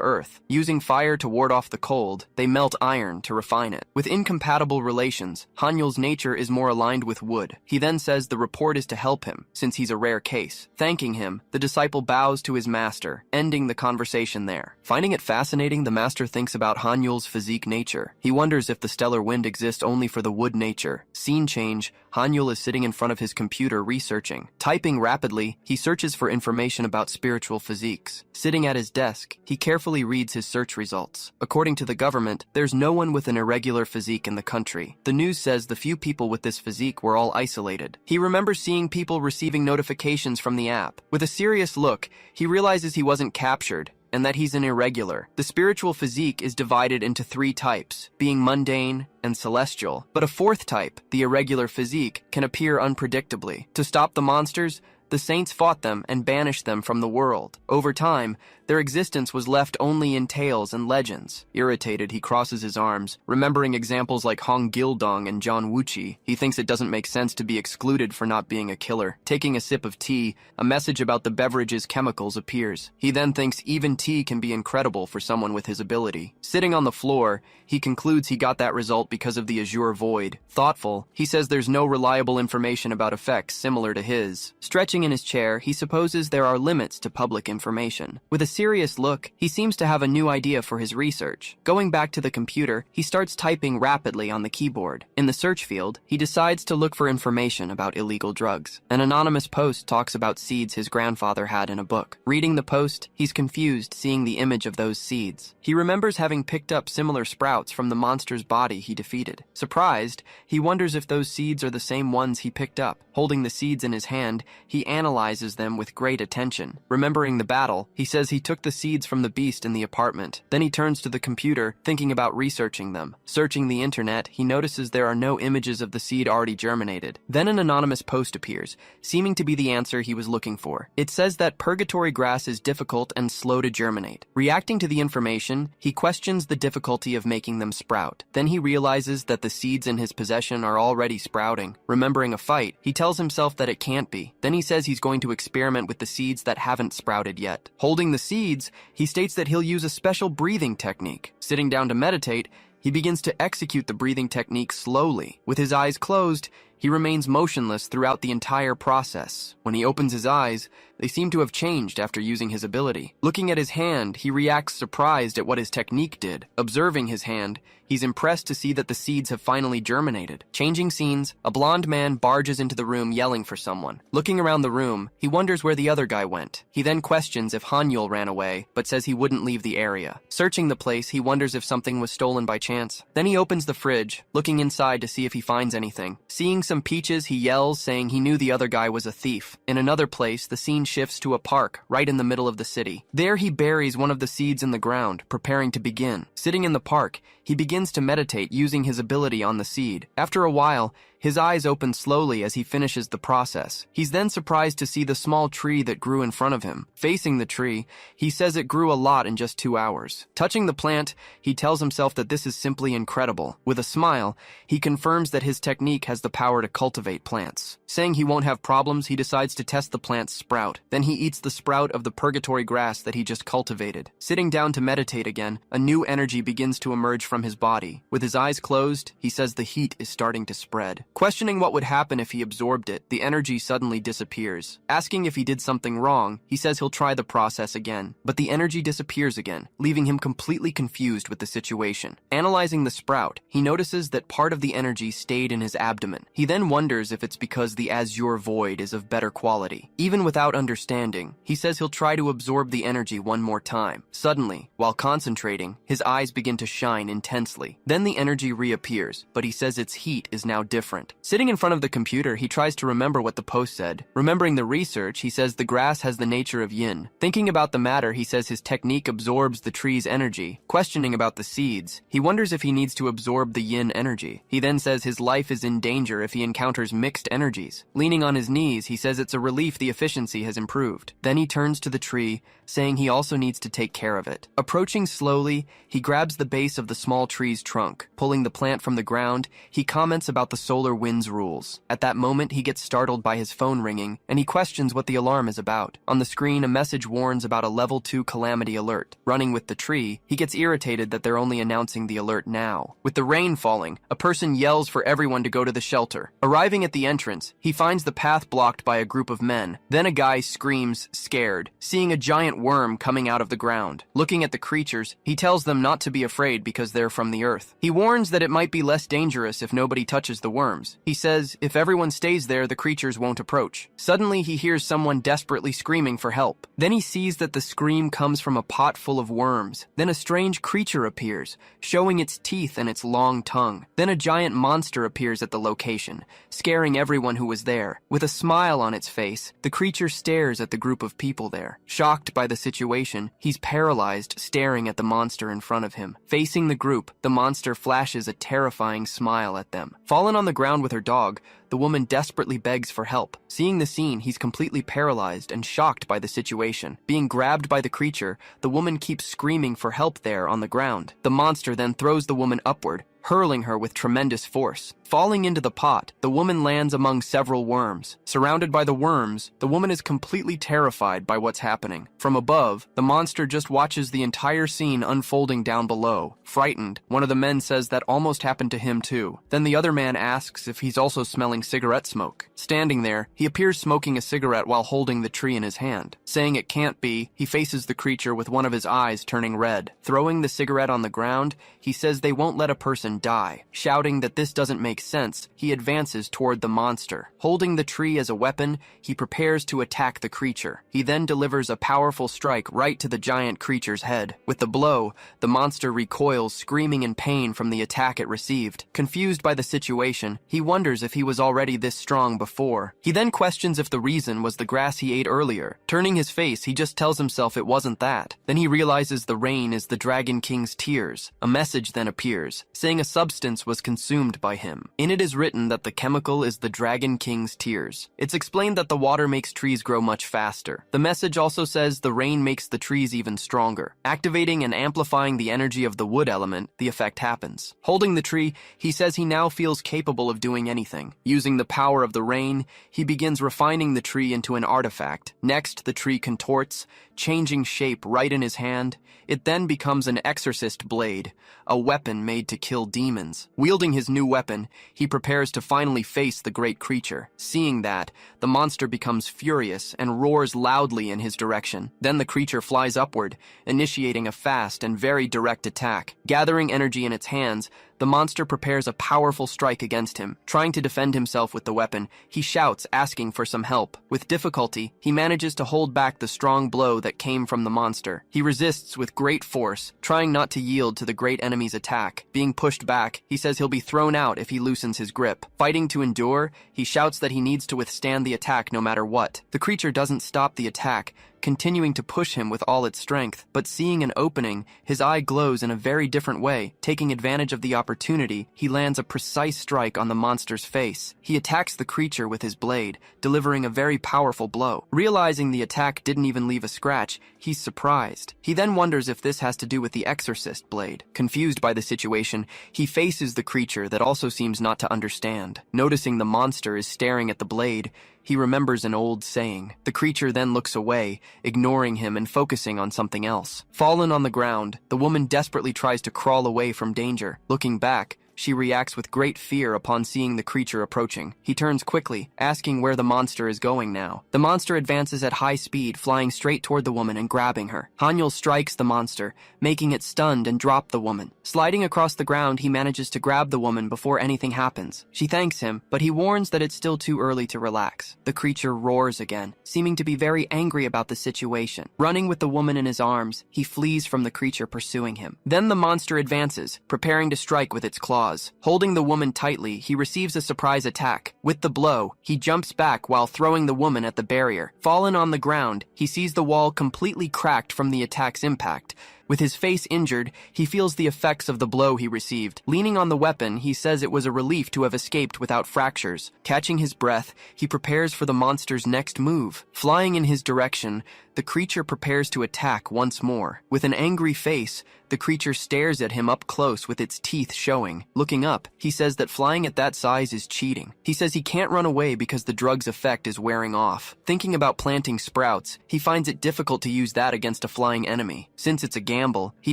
earth. Using fire to ward off the cold, they melt iron to refine it. With incompatible relations, Hanyul's nature is more aligned with wood. He then says the report is to help him, since he's a rare case. Thanking him, the disciple bows to his master, ending the conversation there. Finding it fascinating, the master thinks about Hanyul's physique nature. He wonders if the stellar wind exists only for the wood nature. Scene change, Hanyul is sitting in front of his computer researching. Typing rapidly, he searches for information about spiritual physiques. Sitting at his desk, he carefully reads his search results. According to the government, there's no one with an irregular physique in the country. The news says the few people with this physique were all isolated. He remembers seeing people receiving notifications from the app. With a serious look, he realizes he wasn't captured, and that he's an irregular. The spiritual physique is divided into 3 types, being mundane and celestial. But a 4th type, the irregular physique, can appear unpredictably. To stop the monsters, the saints fought them and banished them from the world. Over time, their existence was left only in tales and legends. Irritated, he crosses his arms. Remembering examples like Hong Gildong and John Wuchi, he thinks it doesn't make sense to be excluded for not being a killer. Taking a sip of tea, a message about the beverage's chemicals appears. He then thinks even tea can be incredible for someone with his ability. Sitting on the floor, he concludes he got that result because of the azure void. Thoughtful, he says there's no reliable information about effects similar to his. Stretching in his chair, he supposes there are limits to public information. With a serious look, he seems to have a new idea for his research. Going back to the computer, he starts typing rapidly on the keyboard. In the search field, he decides to look for information about illegal drugs. An anonymous post talks about seeds his grandfather had in a book. Reading the post, he's confused seeing the image of those seeds. He remembers having picked up similar sprouts from the monster's body he defeated. Surprised, he wonders if those seeds are the same ones he picked up. Holding the seeds in his hand, he analyzes them with great attention. Remembering the battle, he says he took the seeds from the beast in the apartment. Then he turns to the computer, thinking about researching them. Searching the internet, he notices there are no images of the seed already germinated. Then an anonymous post appears, seeming to be the answer he was looking for. It says that purgatory grass is difficult and slow to germinate. Reacting to the information, he questions the difficulty of making them sprout. Then he realizes that the seeds in his possession are already sprouting. Remembering a fight, he tells himself that it can't be. Then he says he's going to experiment with the seeds that haven't sprouted yet. Holding the seeds, he states that he'll use a special breathing technique. Sitting down to meditate, he begins to execute the breathing technique slowly. With his eyes closed, he remains motionless throughout the entire process. When he opens his eyes, they seem to have changed after using his ability. Looking at his hand, he reacts surprised at what his technique did. Observing his hand, he's impressed to see that the seeds have finally germinated. Changing scenes, a blonde man barges into the room yelling for someone. Looking around the room, he wonders where the other guy went. He then questions if Hanyul ran away, but says he wouldn't leave the area. Searching the place, he wonders if something was stolen by chance. Then he opens the fridge, looking inside to see if he finds anything. Seeing some peaches, he yells, saying he knew the other guy was a thief. In another place, the scene shifts to a park right in the middle of the city. There he buries one of the seeds in the ground, preparing to begin. Sitting in the park, he begins to meditate using his ability on the seed. After a while, his eyes open slowly as he finishes the process. He's then surprised to see the small tree that grew in front of him. Facing the tree, he says it grew a lot in just 2 hours. Touching the plant, he tells himself that this is simply incredible. With a smile, he confirms that his technique has the power power to cultivate plants. Saying he won't have problems, he decides to test the plant's sprout. Then he eats the sprout of the purgatory grass that he just cultivated. Sitting down to meditate again, a new energy begins to emerge from his body. With his eyes closed, he says the heat is starting to spread. Questioning what would happen if he absorbed it, the energy suddenly disappears. Asking if he did something wrong, he says he'll try the process again. But the energy disappears again, leaving him completely confused with the situation. Analyzing the sprout, he notices that part of the energy stayed in his abdomen. He then wonders if it's because the azure void is of better quality. Even without understanding, he says he'll try to absorb the energy one more time. Suddenly, while concentrating, his eyes begin to shine intensely. Then the energy reappears, but he says its heat is now different. Sitting in front of the computer, he tries to remember what the post said. Remembering the research, he says the grass has the nature of yin. Thinking about the matter, he says his technique absorbs the tree's energy. Questioning about the seeds, he wonders if he needs to absorb the yin energy. He then says his life is in danger if he encounters mixed energies. Leaning on his knees, he says it's a relief the efficiency has improved. Then he turns to the tree, saying he also needs to take care of it. Approaching slowly, he grabs the base of the small tree's trunk. Pulling the plant from the ground, he comments about the solar wind's rules. At that moment, he gets startled by his phone ringing, and he questions what the alarm is about. On the screen, a message warns about a level 2 calamity alert. Running with the tree, he gets irritated that they're only announcing the alert now. With the rain falling, a person yells for everyone to go to the shelter. Arriving at the entrance, he finds the path blocked by a group of men. Then a guy screams, scared, seeing a giant worm coming out of the ground. Looking at the creatures, he tells them not to be afraid because they're from the earth. He warns that it might be less dangerous if nobody touches the worms. He says if everyone stays there, the creatures won't approach. Suddenly, he hears someone desperately screaming for help. Then he sees that the scream comes from a pot full of worms. Then a strange creature appears, showing its teeth and its long tongue. Then a giant monster appears at the location, scaring everyone who was there. With a smile on its face, the creature stares at the group of people there. Shocked by the situation, he's paralyzed, staring at the monster in front of him. Facing the group, the monster flashes a terrifying smile at them. Fallen on the ground with her dog, the woman desperately begs for help. Seeing the scene, he's completely paralyzed and shocked by the situation. Being grabbed by the creature, the woman keeps screaming for help there on the ground. The monster then throws the woman upward, hurling her with tremendous force. Falling into the pot, the woman lands among several worms. Surrounded by the worms, the woman is completely terrified by what's happening. From above, the monster just watches the entire scene unfolding down below. Frightened, one of the men says that almost happened to him too. Then the other man asks if he's also smelling cigarette smoke. Standing there, he appears smoking a cigarette while holding the tree in his hand. Saying it can't be, he faces the creature with one of his eyes turning red. Throwing the cigarette on the ground, he says they won't let a person die. Shouting that this doesn't make sense, he advances toward the monster. Holding the tree as a weapon, he prepares to attack the creature. He then delivers a powerful strike right to the giant creature's head. With the blow, the monster recoils, screaming in pain from the attack it received. Confused by the situation, he wonders if he was already this strong before. He then questions if the reason was the grass he ate earlier. Turning his face, he just tells himself it wasn't that. Then he realizes the rain is the Dragon King's tears. A message then appears, saying a substance was consumed by him. In it is written that the chemical is the Dragon King's tears. It's explained that the water makes trees grow much faster. The message also says the rain makes the trees even stronger. Activating and amplifying the energy of the wood element, the effect happens. Holding the tree, he says he now feels capable of doing anything. Using the power of the rain, he begins refining the tree into an artifact. Next, the tree contorts, changing shape right in his hand. It then becomes an exorcist blade, a weapon made to kill demons. Wielding his new weapon, he prepares to finally face the great creature. Seeing that, the monster becomes furious and roars loudly in his direction. Then the creature flies upward, initiating a fast and very direct attack. Gathering energy in its hands, the monster prepares a powerful strike against him. Trying to defend himself with the weapon, he shouts, asking for some help. With difficulty, he manages to hold back the strong blow that came from the monster. He resists with great force, trying not to yield to the great enemy's attack. Being pushed back, he says he'll be thrown out if he loosens his grip. Fighting to endure, he shouts that he needs to withstand the attack no matter what. The creature doesn't stop the attack, continuing to push him with all its strength. But seeing an opening, his eye glows in a very different way. Taking advantage of the opportunity, he lands a precise strike on the monster's face. He attacks the creature with his blade, delivering a very powerful blow. Realizing the attack didn't even leave a scratch, he's surprised. He then wonders if this has to do with the exorcist blade. Confused by the situation, he faces the creature that also seems not to understand. Noticing the monster is staring at the blade, he remembers an old saying. The creature then looks away, ignoring him and focusing on something else. Fallen on the ground, the woman desperately tries to crawl away from danger. Looking back, she reacts with great fear upon seeing the creature approaching. He turns quickly, asking where the monster is going now. The monster advances at high speed, flying straight toward the woman and grabbing her. Hanyul strikes the monster, making it stunned and drop the woman. Sliding across the ground, he manages to grab the woman before anything happens. She thanks him, but he warns that it's still too early to relax. The creature roars again, seeming to be very angry about the situation. Running with the woman in his arms, he flees from the creature pursuing him. Then the monster advances, preparing to strike with its claws. Holding the woman tightly, he receives a surprise attack. With the blow, he jumps back while throwing the woman at the barrier. Fallen on the ground, he sees the wall completely cracked from the attack's impact. With his face injured, he feels the effects of the blow he received. Leaning on the weapon, he says it was a relief to have escaped without fractures. Catching his breath, he prepares for the monster's next move. Flying in his direction, the creature prepares to attack once more. With an angry face, the creature stares at him up close with its teeth showing. Looking up, he says that flying at that size is cheating. He says he can't run away because the drug's effect is wearing off. Thinking about planting sprouts, he finds it difficult to use that against a flying enemy. Since it's a gamble, he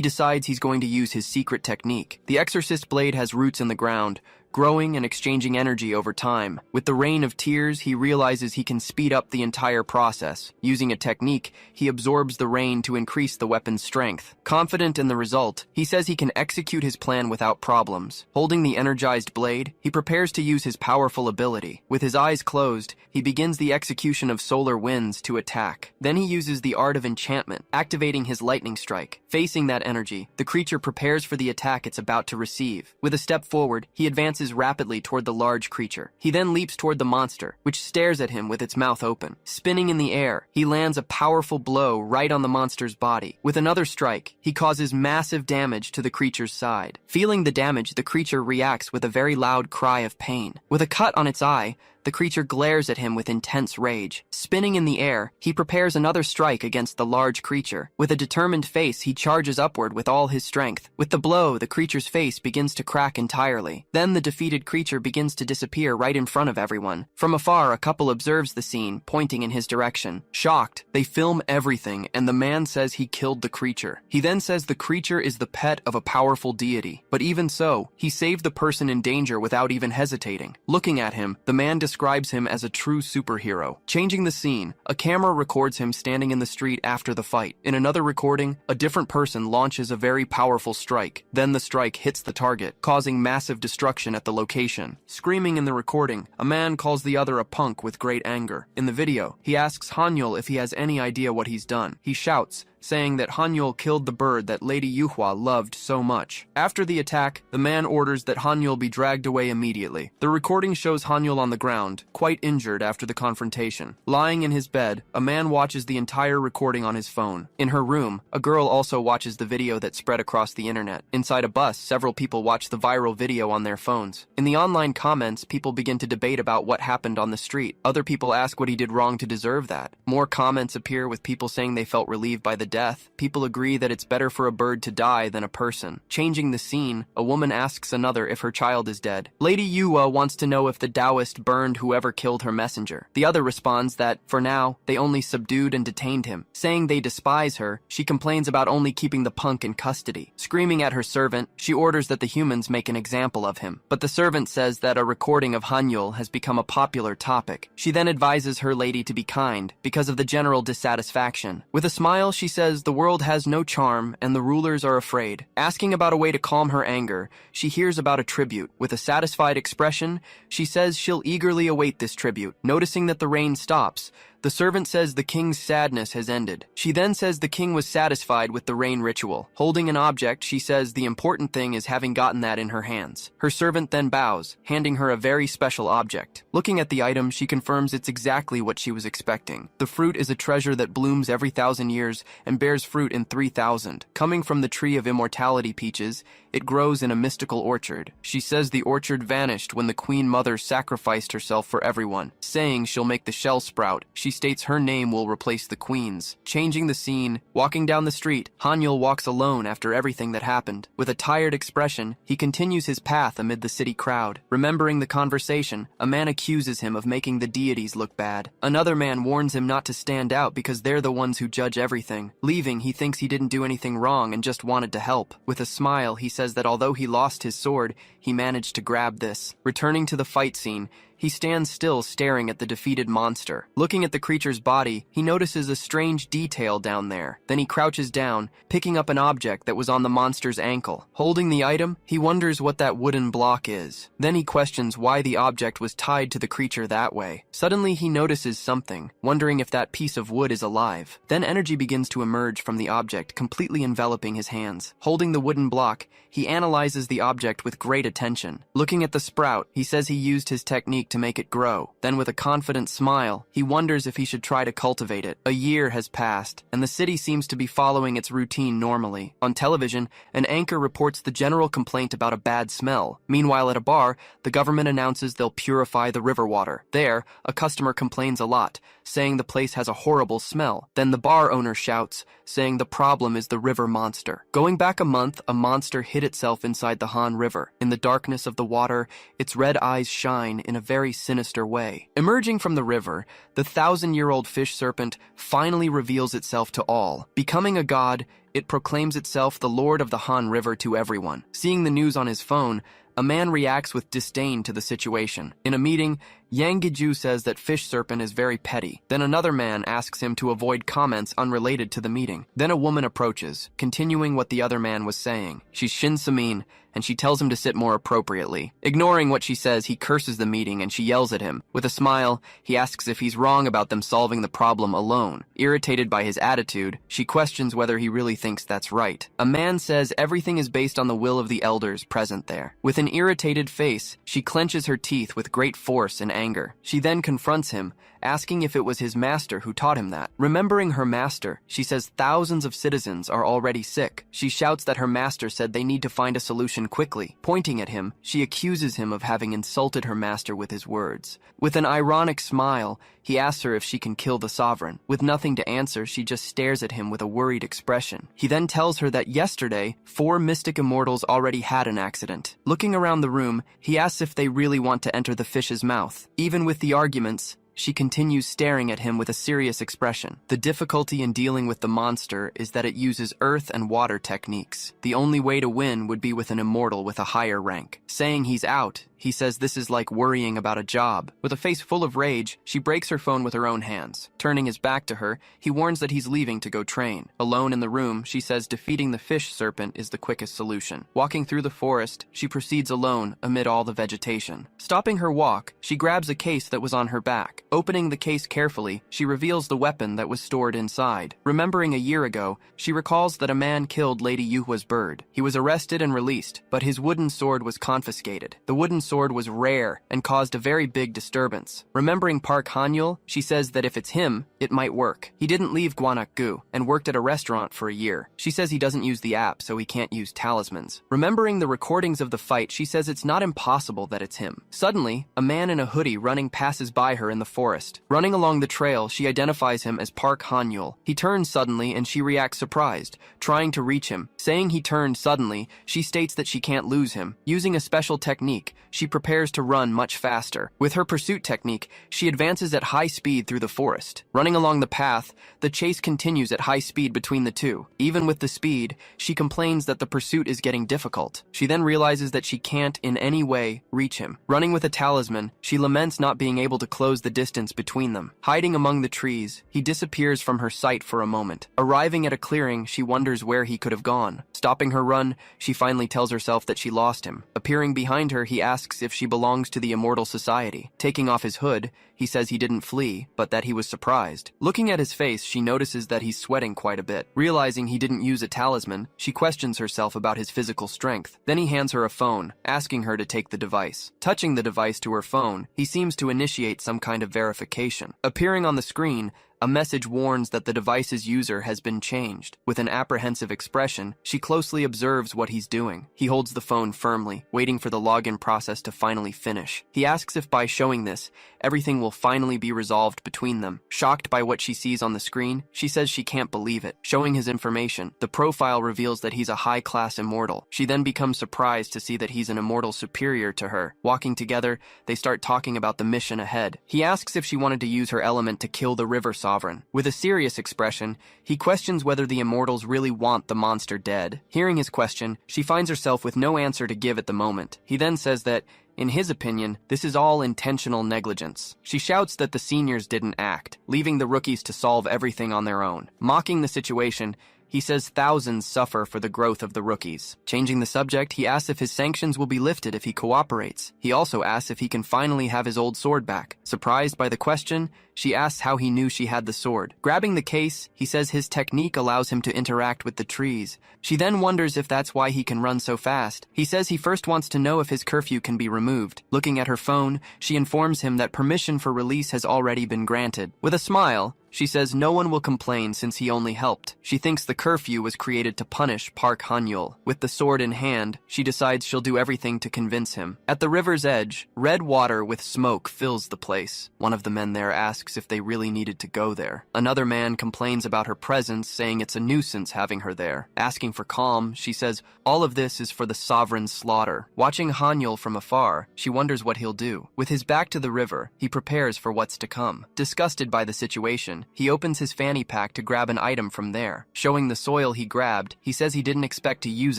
decides he's going to use his secret technique. The exorcist blade has roots in the ground, growing and exchanging energy over time. With the rain of tears, he realizes he can speed up the entire process. Using a technique, he absorbs the rain to increase the weapon's strength. Confident in the result, he says he can execute his plan without problems. Holding the energized blade, he prepares to use his powerful ability. With his eyes closed, he begins the execution of solar winds to attack. Then he uses the art of enchantment, activating his lightning strike. Facing that energy, the creature prepares for the attack it's about to receive. With a step forward, he advances rapidly toward the large creature. He then leaps toward the monster, which stares at him with its mouth open. Spinning in the air, he lands a powerful blow right on the monster's body. With another strike, he causes massive damage to the creature's side. Feeling the damage, the creature reacts with a very loud cry of pain. With a cut on its eye, the creature glares at him with intense rage. Spinning in the air, he prepares another strike against the large creature. With a determined face, he charges upward with all his strength. With the blow, the creature's face begins to crack entirely. Then the defeated creature begins to disappear right in front of everyone. From afar, a couple observes the scene, pointing in his direction. Shocked, they film everything, and the man says he killed the creature. He then says the creature is the pet of a powerful deity. But even so, he saved the person in danger without even hesitating. Looking at him, the man describes him as a true superhero. Changing the scene, a camera records him standing in the street after the fight. In another recording, a different person launches a very powerful strike. Then the strike hits the target, causing massive destruction at the location. Screaming in the recording, a man calls the other a punk with great anger. In the video, he asks Hanyul if he has any idea what he's done. He shouts, saying that Hanyul killed the bird that Lady Yuhua loved so much. After the attack, the man orders that Hanyul be dragged away immediately. The recording shows Hanyul on the ground, quite injured after the confrontation. Lying in his bed, a man watches the entire recording on his phone. In her room, a girl also watches the video that spread across the internet. Inside a bus, several people watch the viral video on their phones. In the online comments, people begin to debate about what happened on the street. Other people ask what he did wrong to deserve that. More comments appear with people saying they felt relieved by the death. People agree that it's better for a bird to die than a person. Changing the scene, a woman asks another if her child is dead. Lady Yuhua wants to know if the Taoist burned whoever killed her messenger. The other responds that, for now, they only subdued and detained him. Saying they despise her, she complains about only keeping the punk in custody. Screaming at her servant, she orders that the humans make an example of him. But the servant says that a recording of Hanyul has become a popular topic. She then advises her lady to be kind, because of the general dissatisfaction. With a smile, she says the world has no charm and the rulers are afraid. Asking about a way to calm her anger, she hears about a tribute. With a satisfied expression, she says she'll eagerly await this tribute. Noticing that the rain stops, The servant says the king's sadness has ended. She then says the king was satisfied with the rain ritual. Holding an object, she says the important thing is having gotten that in her hands. Her servant then bows, handing her a very special object. Looking at the item, she confirms it's exactly what she was expecting. The fruit is a treasure that blooms every 1,000 years and bears fruit in 3,000. Coming from the tree of immortality peaches, it grows in a mystical orchard. She says the orchard vanished when the queen mother sacrificed herself for everyone, saying she'll make the shell sprout. She states her name will replace the queen's. Changing the scene, walking down the street, Hanyul walks alone after everything that happened. With a tired expression, he continues his path amid the city crowd. Remembering the conversation, a man accuses him of making the deities look bad. Another man warns him not to stand out because they're the ones who judge everything. Leaving, he thinks he didn't do anything wrong and just wanted to help. With a smile, he says that although he lost his sword, he managed to grab this. Returning to the fight scene, he stands still staring at the defeated monster. Looking at the creature's body, he notices a strange detail down there. Then he crouches down, picking up an object that was on the monster's ankle. Holding the item, he wonders what that wooden block is. Then he questions why the object was tied to the creature that way. Suddenly he notices something, wondering if that piece of wood is alive. Then energy begins to emerge from the object, completely enveloping his hands. Holding the wooden block, he analyzes the object with great attention. Looking at the sprout, he says he used his technique to make it grow. Then with a confident smile, he wonders if he should try to cultivate it. A year has passed, and the city seems to be following its routine normally. On television, an anchor reports the general complaint about a bad smell. Meanwhile, at a bar, the government announces they'll purify the river water. There, a customer complains a lot, saying the place has a horrible smell. Then the bar owner shouts, saying the problem is the river monster. Going back a month, a monster hid itself inside the Han River. In the darkness of the water, its red eyes shine in a very sinister way. Emerging from the river, the 1,000-year-old fish serpent finally reveals itself to all. Becoming a god, it proclaims itself the Lord of the Han River to everyone. Seeing the news on his phone, a man reacts with disdain to the situation. In a meeting, Yang Giju says that Fish Serpent is very petty. Then another man asks him to avoid comments unrelated to the meeting. Then a woman approaches, continuing what the other man was saying. She's Shin Samin, and she tells him to sit more appropriately. Ignoring what she says, he curses the meeting and she yells at him. With a smile, he asks if he's wrong about them solving the problem alone. Irritated by his attitude, she questions whether he really thinks that's right. A man says everything is based on the will of the elders present there. With an irritated face, she clenches her teeth with great force and anger. She then confronts him, asking if it was his master who taught him that. Remembering her master, she says thousands of citizens are already sick. She shouts that her master said they need to find a solution quickly. Pointing at him, she accuses him of having insulted her master with his words. With an ironic smile, he asks her if she can kill the sovereign. With nothing to answer, she just stares at him with a worried expression. He then tells her that yesterday, 4 mystic immortals already had an accident. Looking around the room, he asks if they really want to enter the fish's mouth. Even with the arguments, she continues staring at him with a serious expression. The difficulty in dealing with the monster is that it uses earth and water techniques. The only way to win would be with an immortal with a higher rank. Saying he's out, he says this is like worrying about a job. With a face full of rage, she breaks her phone with her own hands. Turning his back to her, he warns that he's leaving to go train. Alone in the room, she says defeating the fish serpent is the quickest solution. Walking through the forest, she proceeds alone amid all the vegetation. Stopping her walk, she grabs a case that was on her back. Opening the case carefully, she reveals the weapon that was stored inside. Remembering a year ago, she recalls that a man killed Lady Yuhua's bird. He was arrested and released, but his wooden sword was confiscated. The wooden sword was rare and caused a very big disturbance. Remembering Park Hanyul, she says that if it's him, it might work. He didn't leave Gwanak-gu and worked at a restaurant for a year. She says he doesn't use the app, so he can't use talismans. Remembering the recordings of the fight, she says it's not impossible that it's him. Suddenly, a man in a hoodie running passes by her in the forest. Running along the trail, she identifies him as Park Hanyul. He turns suddenly and she reacts surprised, trying to reach him. Saying he turned suddenly, she states that she can't lose him. Using a special technique, she prepares to run much faster. With her pursuit technique, she advances at high speed through the forest. Running along the path, the chase continues at high speed between the two. Even with the speed, she complains that the pursuit is getting difficult. She then realizes that she can't in any way reach him. Running with a talisman, she laments not being able to close the distance between them. Hiding among the trees, he disappears from her sight for a moment. Arriving at a clearing, she wonders where he could have gone. Stopping her run, she finally tells herself that she lost him. Appearing behind her, he asks asks if she belongs to the Immortal Society. Taking off his hood, he says he didn't flee, but that he was surprised. Looking at his face, she notices that he's sweating quite a bit. Realizing he didn't use a talisman, she questions herself about his physical strength. Then he hands her a phone, asking her to take the device. Touching the device to her phone, he seems to initiate some kind of verification. Appearing on the screen, a message warns that the device's user has been changed. With an apprehensive expression, she closely observes what he's doing. He holds the phone firmly, waiting for the login process to finally finish. He asks if by showing this, everything will finally be resolved between them. Shocked by what she sees on the screen, she says she can't believe it. Showing his information, the profile reveals that he's a high-class immortal. She then becomes surprised to see that he's an immortal superior to her. Walking together, they start talking about the mission ahead. He asks if she wanted to use her element to kill the river sovereign. With a serious expression, he questions whether the immortals really want the monster dead. Hearing his question, she finds herself with no answer to give at the moment. He then says that, in his opinion, this is all intentional negligence. She shouts that the seniors didn't act, leaving the rookies to solve everything on their own. Mocking the situation, he says thousands suffer for the growth of the rookies. Changing the subject, he asks if his sanctions will be lifted if he cooperates. He also asks if he can finally have his old sword back. Surprised by the question, she asks how he knew she had the sword. Grabbing the case, he says his technique allows him to interact with the trees. She then wonders if that's why he can run so fast. He says he first wants to know if his curfew can be removed. Looking at her phone, she informs him that permission for release has already been granted. With a smile, she says no one will complain since he only helped. She thinks the curfew was created to punish Park Han-yul. With the sword in hand, she decides she'll do everything to convince him. At the river's edge, red water with smoke fills the place. One of the men there asks if they really needed to go there. Another man complains about her presence, saying it's a nuisance having her there. Asking for calm, she says all of this is for the sovereign's slaughter. Watching Han-yul from afar, she wonders what he'll do. With his back to the river, he prepares for what's to come. Disgusted by the situation, he opens his fanny pack to grab an item from there. Showing the soil he grabbed, he says he didn't expect to use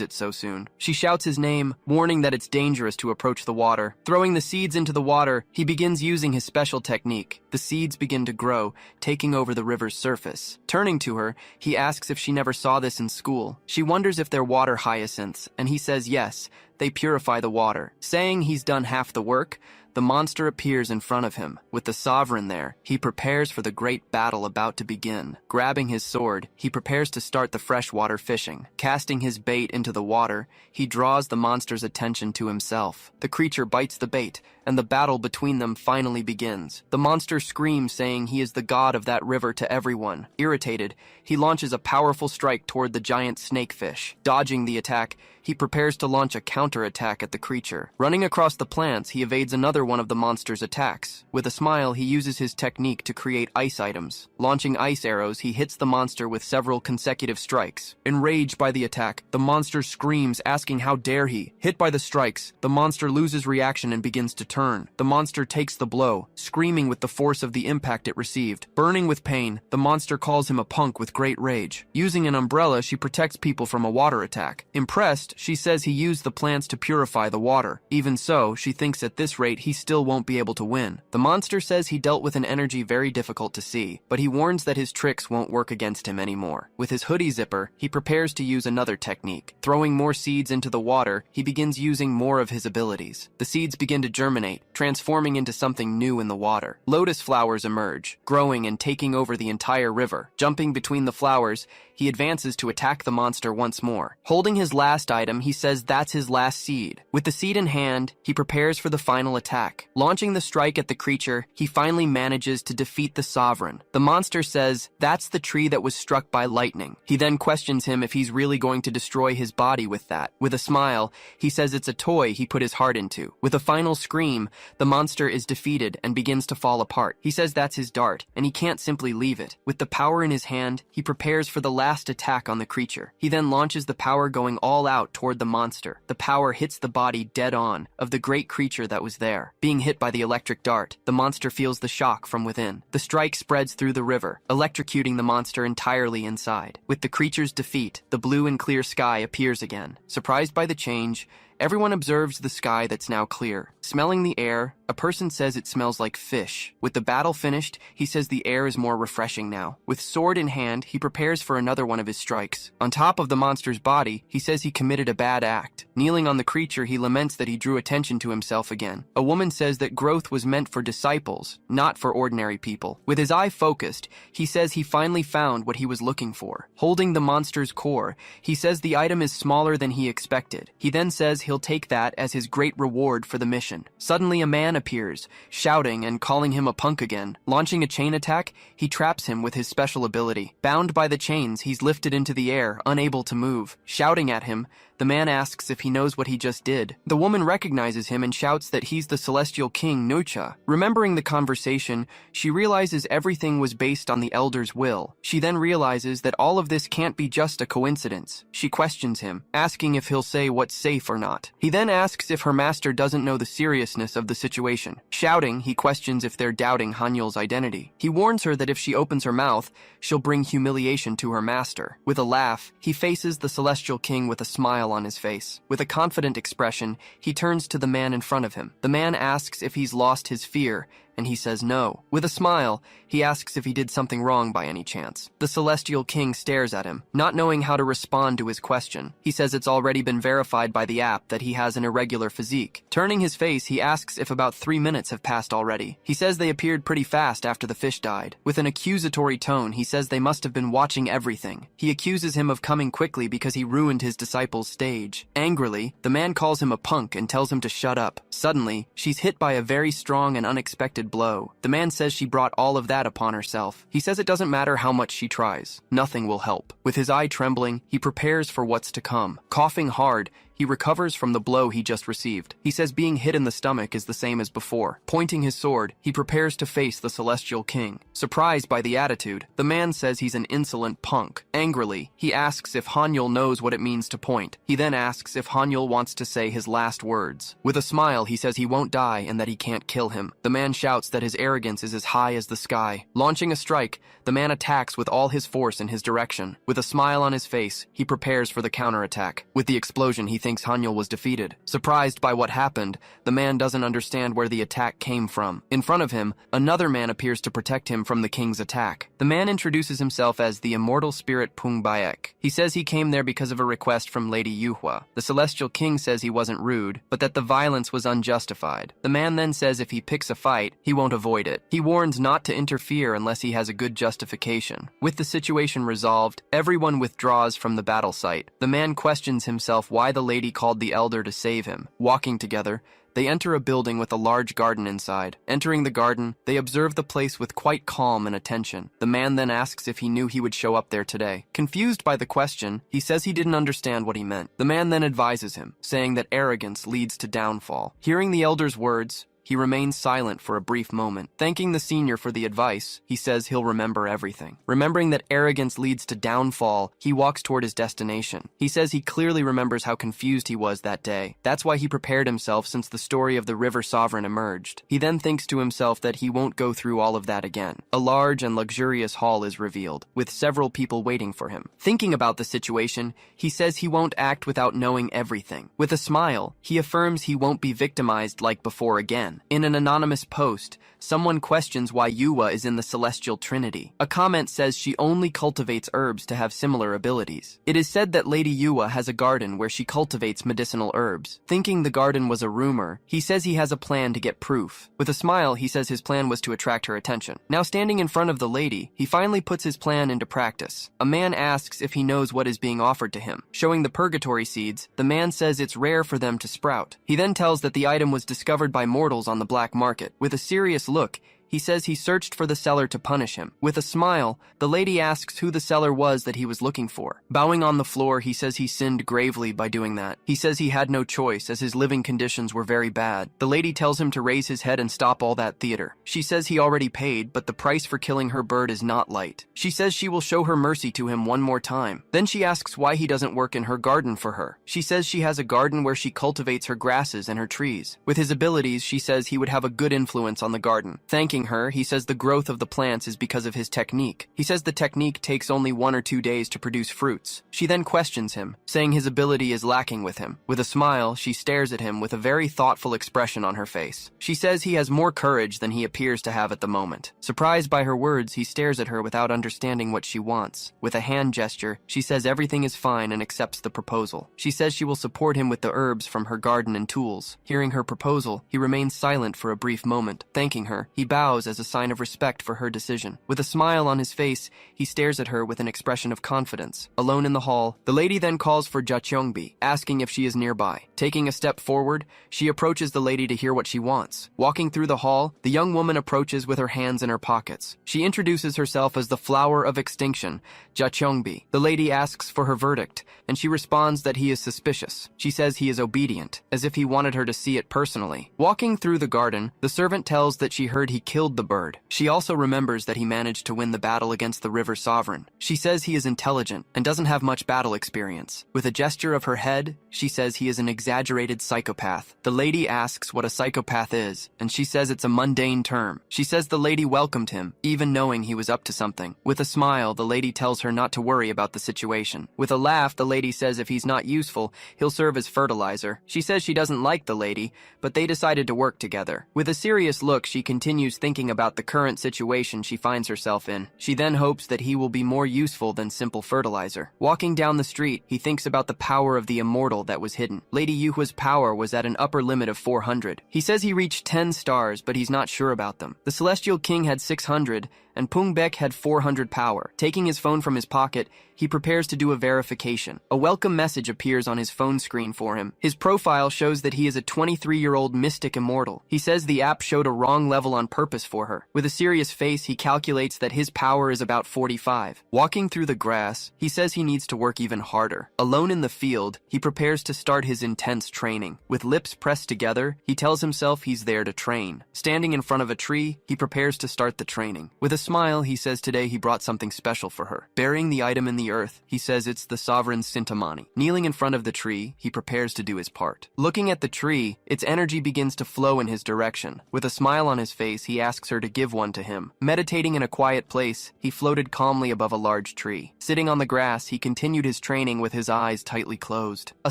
it so soon. She shouts his name, warning that it's dangerous to approach the water. Throwing the seeds into the water, he begins using his special technique. The seeds begin to grow, taking over the river's surface. Turning to her, he asks if she never saw this in school. She wonders if they're water hyacinths, and he says yes, they purify the water. Saying he's done half the work, the monster appears in front of him. With the sovereign there, he prepares for the great battle about to begin. Grabbing his sword, he prepares to start the freshwater fishing. Casting his bait into the water, he draws the monster's attention to himself. The creature bites the bait, and the battle between them finally begins. The monster screams, saying he is the god of that river to everyone. Irritated, he launches a powerful strike toward the giant snakefish. Dodging the attack, he prepares to launch a counterattack at the creature. Running across the plants, he evades another one of the monster's attacks. With a smile, he uses his technique to create ice items. Launching ice arrows, he hits the monster with several consecutive strikes. Enraged by the attack, the monster screams, asking how dare he. Hit by the strikes, the monster loses reaction and begins to turn. The monster takes the blow, screaming with the force of the impact it received. Burning with pain, the monster calls him a punk with great rage. Using an umbrella, she protects people from a water attack. Impressed, she says he used the plants to purify the water. Even so, she thinks at this rate he still won't be able to win. The monster says he dealt with an energy very difficult to see, but he warns that his tricks won't work against him anymore. With his hoodie zipper, he prepares to use another technique. Throwing more seeds into the water, he begins using more of his abilities. The seeds begin to germinate, transforming into something new in the water. Lotus flowers emerge, growing and taking over the entire river. Jumping between the flowers, he advances to attack the monster once more. Holding his last item, he says that's his last seed. With the seed in hand, he prepares for the final attack. Launching the strike at the creature, he finally manages to defeat the sovereign. The monster says that's the tree that was struck by lightning. He then questions him if he's really going to destroy his body with that. With a smile, he says it's a toy he put his heart into. With a final scream, the monster is defeated and begins to fall apart. He says that's his dart, and he can't simply leave it. With the power in his hand, he prepares for the last attack on the creature. He then launches the power going all out toward the monster. The power hits the body dead on of the great creature that was there. Being hit by the electric dart, the monster feels the shock from within. The strike spreads through the river, electrocuting the monster entirely inside. With the creature's defeat, the blue and clear sky appears again. Surprised by the change, everyone observes the sky that's now clear. Smelling the air, a person says it smells like fish. With the battle finished, he says the air is more refreshing now. With sword in hand, he prepares for another another one of his strikes. On top of the monster's body, he says he committed a bad act. Kneeling on the creature, he laments that he drew attention to himself again. A woman says that growth was meant for disciples, not for ordinary people. With his eye focused, he says he finally found what he was looking for. Holding the monster's core, he says the item is smaller than he expected. He then says he'll take that as his great reward for the mission. Suddenly, a man appears, shouting and calling him a punk again. Launching a chain attack, he traps him with his special ability. Bound by the chains, he's lifted into the air, unable to move. Shouting at him, the man asks if he knows what he just did. The woman recognizes him and shouts that he's the celestial king Nucha. Remembering the conversation, she realizes everything was based on the elder's will. She then realizes that all of this can't be just a coincidence. She questions him, asking if he'll say what's safe or not. He then asks if her master doesn't know the seriousness of the situation. Shouting, he questions if they're doubting Hanyul's identity. He warns her that if she opens her mouth, she'll bring humiliation to her master. With a laugh, he faces the celestial king with a smile on his face. With a confident expression, he turns to the man in front of him. The man asks if he's lost his fear, and he says no. With a smile, he asks if he did something wrong by any chance. The celestial king stares at him, not knowing how to respond to his question. He says it's already been verified by the app that he has an irregular physique. Turning his face, he asks if about 3 minutes have passed already. He says they appeared pretty fast after the fish died. With an accusatory tone, he says they must have been watching everything. He accuses him of coming quickly because he ruined his disciple's stage. Angrily, the man calls him a punk and tells him to shut up. Suddenly, she's hit by a very strong and unexpected blow. The man says she brought all of that upon herself. He says it doesn't matter how much she tries. Nothing will help. With his eye trembling, he prepares for what's to come. Coughing hard, he recovers from the blow he just received. He says being hit in the stomach is the same as before. Pointing his sword, he prepares to face the celestial king. Surprised by the attitude, the man says he's an insolent punk. Angrily, he asks if Hanyul knows what it means to point. He then asks if Hanyul wants to say his last words. With a smile, he says he won't die and that he can't kill him. The man shouts that his arrogance is as high as the sky. Launching a strike, the man attacks with all his force in his direction. With a smile on his face, he prepares for the counterattack. With the explosion, he thinks Hanyul was defeated. Surprised by what happened, the man doesn't understand where the attack came from. In front of him, another man appears to protect him from the king's attack. The man introduces himself as the immortal spirit Pung Baek. He says he came there because of a request from Lady Yuhua. The celestial king says he wasn't rude, but that the violence was unjustified. The man then says if he picks a fight, he won't avoid it. He warns not to interfere unless he has a good justification. With the situation resolved, everyone withdraws from the battle site. The man questions himself why the lady called the elder to save him. Walking together, they enter a building with a large garden inside. Entering the garden, they observe the place with quite calm and attention. The man then asks if he knew he would show up there today. Confused by the question, he says he didn't understand what he meant. The man then advises him, saying that arrogance leads to downfall. Hearing the elder's words, he remains silent for a brief moment. Thanking the senior for the advice, he says he'll remember everything. Remembering that arrogance leads to downfall, he walks toward his destination. He says he clearly remembers how confused he was that day. That's why he prepared himself since the story of the River Sovereign emerged. He then thinks to himself that he won't go through all of that again. A large and luxurious hall is revealed, with several people waiting for him. Thinking about the situation, he says he won't act without knowing everything. With a smile, he affirms he won't be victimized like before again. In an anonymous post, someone questions why Yuwa is in the Celestial Trinity. A comment says she only cultivates herbs to have similar abilities. It is said that Lady Yuwa has a garden where she cultivates medicinal herbs. Thinking the garden was a rumor, he says he has a plan to get proof. With a smile, he says his plan was to attract her attention. Now standing in front of the lady, he finally puts his plan into practice. A man asks if he knows what is being offered to him. Showing the purgatory seeds, the man says it's rare for them to sprout. He then tells that the item was discovered by mortals on the black market. With a serious look, he says he searched for the seller to punish him. With a smile, the lady asks who the seller was that he was looking for. Bowing on the floor, he says he sinned gravely by doing that. He says he had no choice as his living conditions were very bad. The lady tells him to raise his head and stop all that theater. She says he already paid, but the price for killing her bird is not light. She says she will show her mercy to him one more time. Then she asks why he doesn't work in her garden for her. She says she has a garden where she cultivates her grasses and her trees. With his abilities, she says he would have a good influence on the garden. Thanking Thanking her, he says the growth of the plants is because of his technique. He says the technique takes only 1 or 2 days to produce fruits. She then questions him, saying his ability is lacking with him. With a smile, she stares at him with a very thoughtful expression on her face. She says he has more courage than he appears to have at the moment. Surprised by her words, he stares at her without understanding what she wants. With a hand gesture, she says everything is fine and accepts the proposal. She says she will support him with the herbs from her garden and tools. Hearing her proposal, he remains silent for a brief moment. Thanking her, he bows as a sign of respect for her decision. With a smile on his face, he stares at her with an expression of confidence. Alone in the hall, the lady then calls for Ja Cheongbi, asking if she is nearby. Taking a step forward, she approaches the lady to hear what she wants. Walking through the hall, the young woman approaches with her hands in her pockets. She introduces herself as the flower of extinction, Ja Cheongbi. The lady asks for her verdict, and she responds that he is suspicious. She says he is obedient, as if he wanted her to see it personally. Walking through the garden, the servant tells that she heard he killed the bird. She also remembers that he managed to win the battle against the river sovereign. She says he is intelligent and doesn't have much battle experience. With a gesture of her head, she says he is an exaggerated psychopath. The lady asks what a psychopath is, and she says it's a mundane term. She says the lady welcomed him, even knowing he was up to something. With a smile, the lady tells her not to worry about the situation. With a laugh, the lady says if he's not useful, he'll serve as fertilizer. She says she doesn't like the lady, but they decided to work together. With a serious look, she continues thinking about the current situation she finds herself in. She then hopes that he will be more useful than simple fertilizer. Walking down the street, he thinks about the power of the immortal that was hidden. Lady Yuhua's power was at an upper limit of 400. He says he reached 10 stars, but he's not sure about them. The Celestial King had 600, and Pung Bek had 400 power. Taking his phone from his pocket, he prepares to do a verification. A welcome message appears on his phone screen for him. His profile shows that he is a 23-year-old mystic immortal. He says the app showed a wrong level on purpose for her. With a serious face, he calculates that his power is about 45. Walking through the grass, he says he needs to work even harder. Alone in the field, he prepares to start his intense training. With lips pressed together, he tells himself he's there to train. Standing in front of a tree, he prepares to start the training. With a smile, he says today he brought something special for her. Burying the item in the earth, he says it's the sovereign Sintamani. Kneeling in front of the tree, he prepares to do his part. Looking at the tree, its energy begins to flow in his direction. With a smile on his face, he asks her to give one to him. Meditating in a quiet place, he floated calmly above a large tree. Sitting on the grass, he continued his training with his eyes tightly closed. A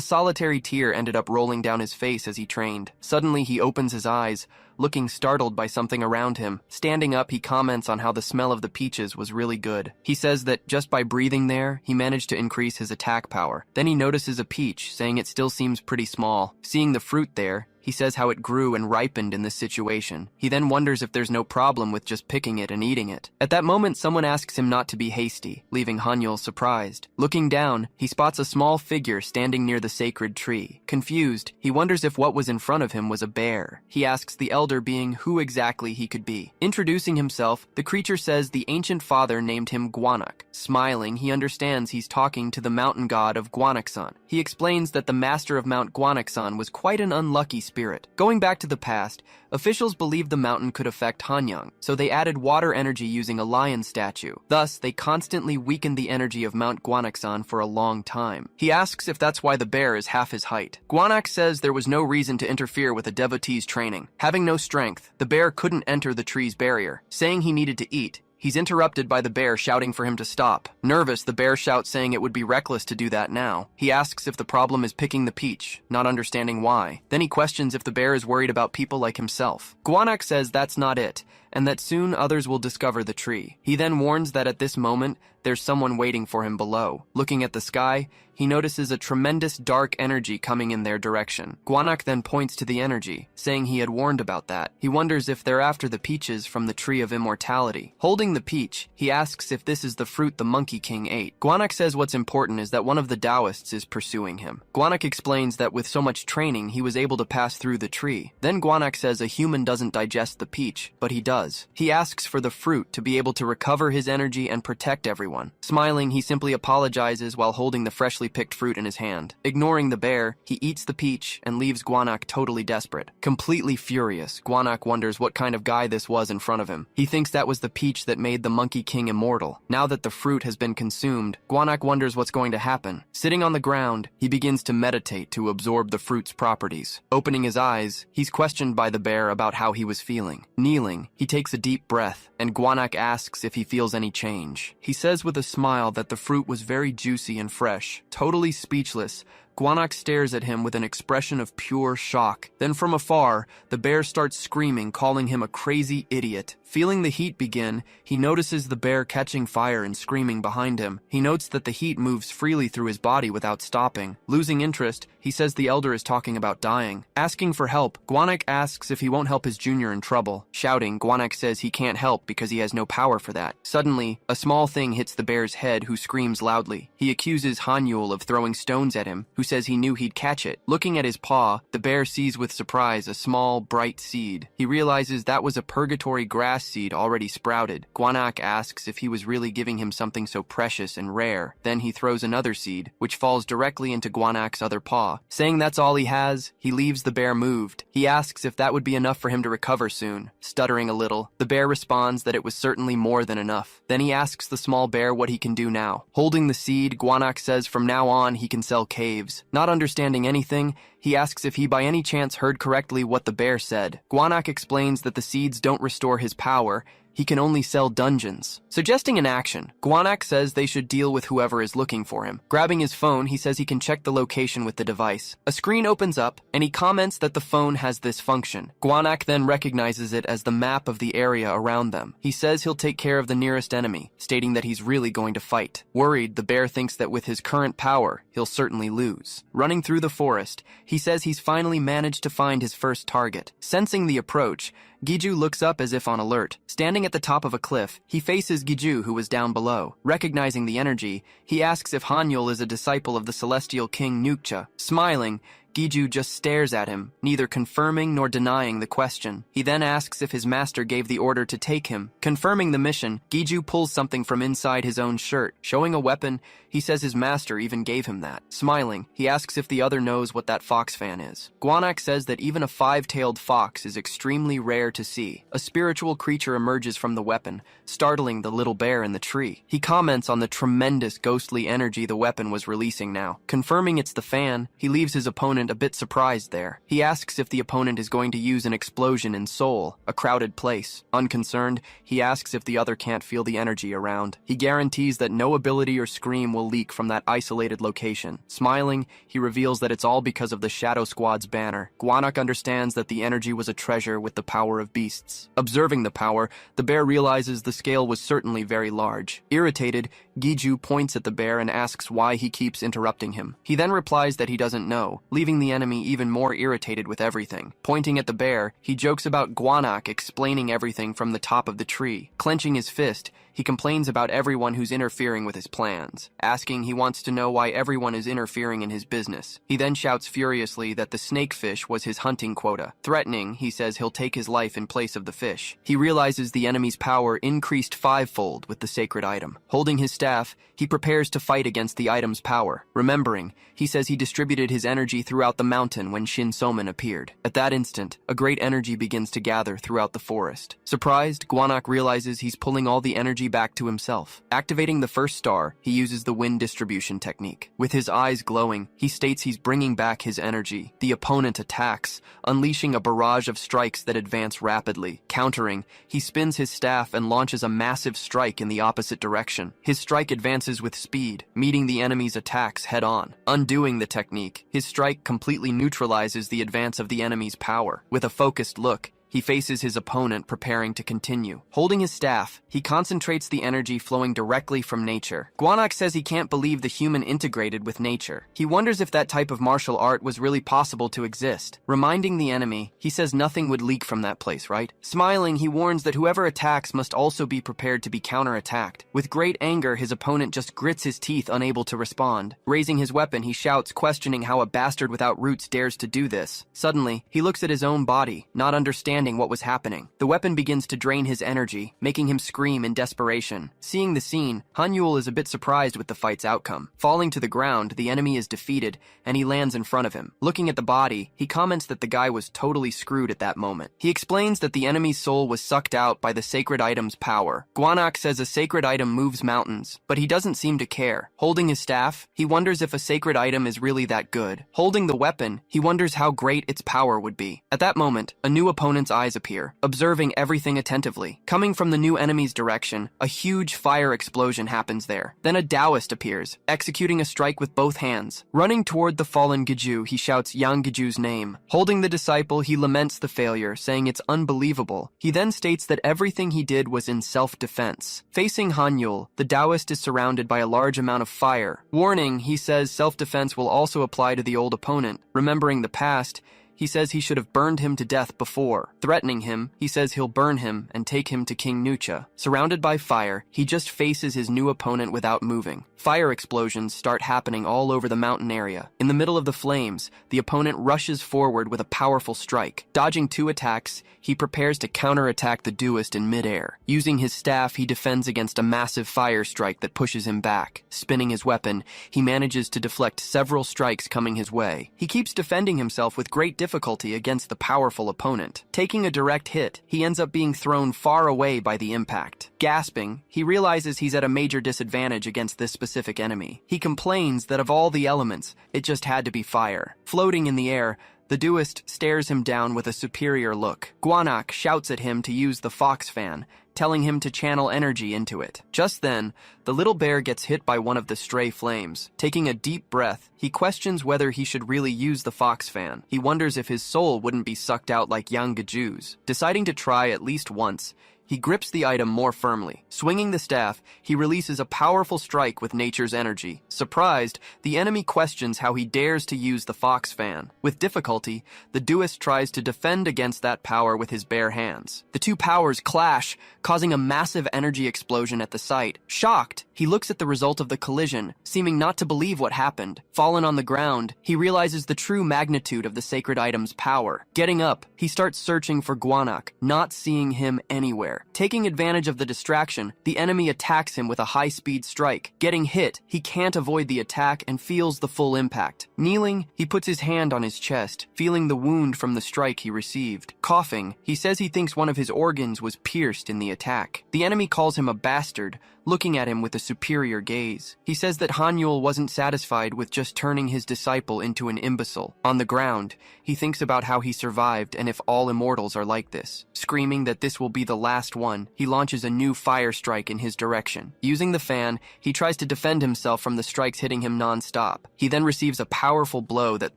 solitary tear ended up rolling down his face as he trained. Suddenly, he opens his eyes, looking startled by something around him. Standing up, he comments on how the smell of the peaches was really good. He says that just by breathing there, he managed to increase his attack power. Then he notices a peach, saying it still seems pretty small. Seeing the fruit there, he says how it grew and ripened in this situation. He then wonders if there's no problem with just picking it and eating it. At that moment, someone asks him not to be hasty, leaving Hanyul surprised. Looking down, he spots a small figure standing near the sacred tree. Confused, he wonders if what was in front of him was a bear. He asks the elder being who exactly he could be. Introducing himself, the creature says the ancient father named him Gwanak. Smiling, he understands he's talking to the mountain god of Gwanaksan. He explains that the master of Mount Gwanaksan was quite an unlucky spirit. Going back to the past, officials believed the mountain could affect Hanyang, so they added water energy using a lion statue. Thus, they constantly weakened the energy of Mount Gwanaksan for a long time. He asks if that's why the bear is half his height. Gwanak says there was no reason to interfere with a devotee's training. Having no strength, the bear couldn't enter the tree's barrier. Saying he needed to eat, he's interrupted by the bear shouting for him to stop. Nervous, the bear shouts saying it would be reckless to do that now. He asks if the problem is picking the peach, not understanding why. Then he questions if the bear is worried about people like himself. Gwanak says that's not it, and that soon others will discover the tree. He then warns that at this moment, there's someone waiting for him below. Looking at the sky, he notices a tremendous dark energy coming in their direction. Gwanak then points to the energy, saying he had warned about that. He wonders if they're after the peaches from the Tree of Immortality. Holding the peach, he asks if this is the fruit the Monkey King ate. Gwanak says what's important is that one of the Taoists is pursuing him. Gwanak explains that with so much training, he was able to pass through the tree. Then Gwanak says a human doesn't digest the peach, but he does. He asks for the fruit to be able to recover his energy and protect everyone. Smiling, he simply apologizes while holding the freshly picked fruit in his hand. Ignoring the bear, he eats the peach and leaves Gwanak totally desperate. Completely furious, Gwanak wonders what kind of guy this was in front of him. He thinks that was the peach that made the Monkey King immortal. Now that the fruit has been consumed, Gwanak wonders what's going to happen. Sitting on the ground, he begins to meditate to absorb the fruit's properties. Opening his eyes, he's questioned by the bear about how he was feeling. Kneeling, he takes a deep breath, and Gwanak asks if he feels any change. He says with a smile that the fruit was very juicy and fresh. Totally speechless, Gwanak stares at him with an expression of pure shock. Then from afar, the bear starts screaming, calling him a crazy idiot. Feeling the heat begin, he notices the bear catching fire and screaming behind him. He notes that the heat moves freely through his body without stopping. Losing interest, he says the elder is talking about dying. Asking for help, Gwanak asks if he won't help his junior in trouble. Shouting, Gwanak says he can't help because he has no power for that. Suddenly, a small thing hits the bear's head, who screams loudly. He accuses Hanyul of throwing stones at him, who says he knew he'd catch it. Looking at his paw, the bear sees with surprise a small, bright seed. He realizes that was a purgatory grass seed already sprouted. Gwanak asks if he was really giving him something so precious and rare. Then he throws another seed, which falls directly into Gwanak's other paw. Saying that's all he has, he leaves the bear moved. He asks if that would be enough for him to recover soon. Stuttering a little, the bear responds that it was certainly more than enough. Then he asks the small bear what he can do now. Holding the seed, Gwanak says from now on he can sell caves. Not understanding anything, he asks if he by any chance heard correctly what the bear said. Gwanak explains that the seeds don't restore his power, he can only sell dungeons. Suggesting an action, Gwanak says they should deal with whoever is looking for him. Grabbing his phone, he says he can check the location with the device. A screen opens up, and he comments that the phone has this function. Gwanak then recognizes it as the map of the area around them. He says he'll take care of the nearest enemy, stating that he's really going to fight. Worried, the bear thinks that with his current power, he'll certainly lose. Running through the forest, he says he's finally managed to find his first target. Sensing the approach, Giju looks up as if on alert. Standing at the top of a cliff, he faces Giju, who was down below. Recognizing the energy, he asks if Hanyul is a disciple of the celestial king Nukcha. Smiling, Giju just stares at him, neither confirming nor denying the question. He then asks if his master gave the order to take him. Confirming the mission, Giju pulls something from inside his own shirt. Showing a weapon, he says his master even gave him that. Smiling, he asks if the other knows what that fox fan is. Gwanak says that even a five-tailed fox is extremely rare to see. A spiritual creature emerges from the weapon, startling the little bear in the tree. He comments on the tremendous ghostly energy the weapon was releasing now. Confirming it's the fan, he leaves his opponent a bit surprised there. He asks if the opponent is going to use an explosion in Seoul, a crowded place. Unconcerned, he asks if the other can't feel the energy around. He guarantees that no ability or scream will leak from that isolated location. Smiling, he reveals that it's all because of the Shadow Squad's banner. Gwanak understands that the energy was a treasure with the power of beasts. Observing the power, the bear realizes the scale was certainly very large. Irritated, Giju points at the bear and asks why he keeps interrupting him. He then replies that he doesn't know, leaving the enemy even more irritated with everything. Pointing at the bear, he jokes about Gwanak explaining everything from the top of the tree. Clenching his fist, he complains about everyone who's interfering with his plans, asking he wants to know why everyone is interfering in his business. He then shouts furiously that the snakefish was his hunting quota. Threatening, he says he'll take his life in place of the fish. He realizes the enemy's power increased fivefold with the sacred item. Holding his staff, he prepares to fight against the item's power. Remembering, he says he distributed his energy throughout the mountain when Shin Soman appeared. At that instant, a great energy begins to gather throughout the forest. Surprised, Gwanak realizes he's pulling all the energy back to himself. Activating the first star, he uses the wind distribution technique. With his eyes glowing, he states he's bringing back his energy. The opponent attacks, unleashing a barrage of strikes that advance rapidly. Countering, he spins his staff and launches a massive strike in the opposite direction. His strike advances with speed, meeting the enemy's attacks head-on. Undoing the technique, his strike completely neutralizes the advance of the enemy's power. With a focused look, he faces his opponent, preparing to continue. Holding his staff, he concentrates the energy flowing directly from nature. Gwanak says he can't believe the human integrated with nature. He wonders if that type of martial art was really possible to exist. Reminding the enemy, he says nothing would leak from that place, right? Smiling, he warns that whoever attacks must also be prepared to be counterattacked. With great anger, his opponent just grits his teeth, unable to respond. Raising his weapon, he shouts, questioning how a bastard without roots dares to do this. Suddenly, he looks at his own body, not understanding what was happening. The weapon begins to drain his energy, making him scream in desperation. Seeing the scene, Hanyul is a bit surprised with the fight's outcome. Falling to the ground, the enemy is defeated, and he lands in front of him. Looking at the body, he comments that the guy was totally screwed at that moment. He explains that the enemy's soul was sucked out by the sacred item's power. Gwanak says a sacred item moves mountains, but he doesn't seem to care. Holding his staff, he wonders if a sacred item is really that good. Holding the weapon, he wonders how great its power would be. At that moment, a new opponent's opponent's eyes appear, observing everything attentively. Coming from the new enemy's direction, a huge fire explosion happens there. Then a Taoist appears, executing a strike with both hands. Running toward the fallen Giju, he shouts Yang Giju's name. Holding the disciple, he laments the failure, saying it's unbelievable. He then states that everything he did was in self-defense. Facing Hanyul, the Taoist is surrounded by a large amount of fire. Warning, he says self-defense will also apply to the old opponent. Remembering the past, he says he should have burned him to death before. Threatening him, he says he'll burn him and take him to King Nucha. Surrounded by fire, he just faces his new opponent without moving. Fire explosions start happening all over the mountain area. In the middle of the flames, the opponent rushes forward with a powerful strike. Dodging 2 attacks, he prepares to counterattack the Taoist in midair. Using his staff, he defends against a massive fire strike that pushes him back. Spinning his weapon, he manages to deflect several strikes coming his way. He keeps defending himself with great difficulty against the powerful opponent. Taking a direct hit, he ends up being thrown far away by the impact. Gasping, he realizes he's at a major disadvantage against this specific enemy. He complains that of all the elements, it just had to be fire. Floating in the air, the Taoist stares him down with a superior look. Guanak shouts at him to use the fox fan, telling him to channel energy into it. Just then, the little bear gets hit by one of the stray flames. Taking a deep breath, he questions whether he should really use the fox fan. He wonders if his soul wouldn't be sucked out like Yang Gaju's. Deciding to try at least once, he grips the item more firmly. Swinging the staff, he releases a powerful strike with nature's energy. Surprised, the enemy questions how he dares to use the fox fan. With difficulty, the Taoist tries to defend against that power with his bare hands. The 2 powers clash, causing a massive energy explosion at the site. Shocked, he looks at the result of the collision, seeming not to believe what happened. Fallen on the ground, he realizes the true magnitude of the sacred item's power. Getting up, he starts searching for Guanak, not seeing him anywhere. Taking advantage of the distraction, the enemy attacks him with a high-speed strike. Getting hit, he can't avoid the attack and feels the full impact. Kneeling, he puts his hand on his chest, feeling the wound from the strike he received. Coughing, he says he thinks one of his organs was pierced in the attack. The enemy calls him a bastard, looking at him with a superior gaze. He says that Hanyul wasn't satisfied with just turning his disciple into an imbecile. On the ground, he thinks about how he survived and if all immortals are like this. Screaming that this will be the last one, he launches a new fire strike in his direction. Using the fan, he tries to defend himself from the strikes hitting him non-stop. He then receives a powerful blow that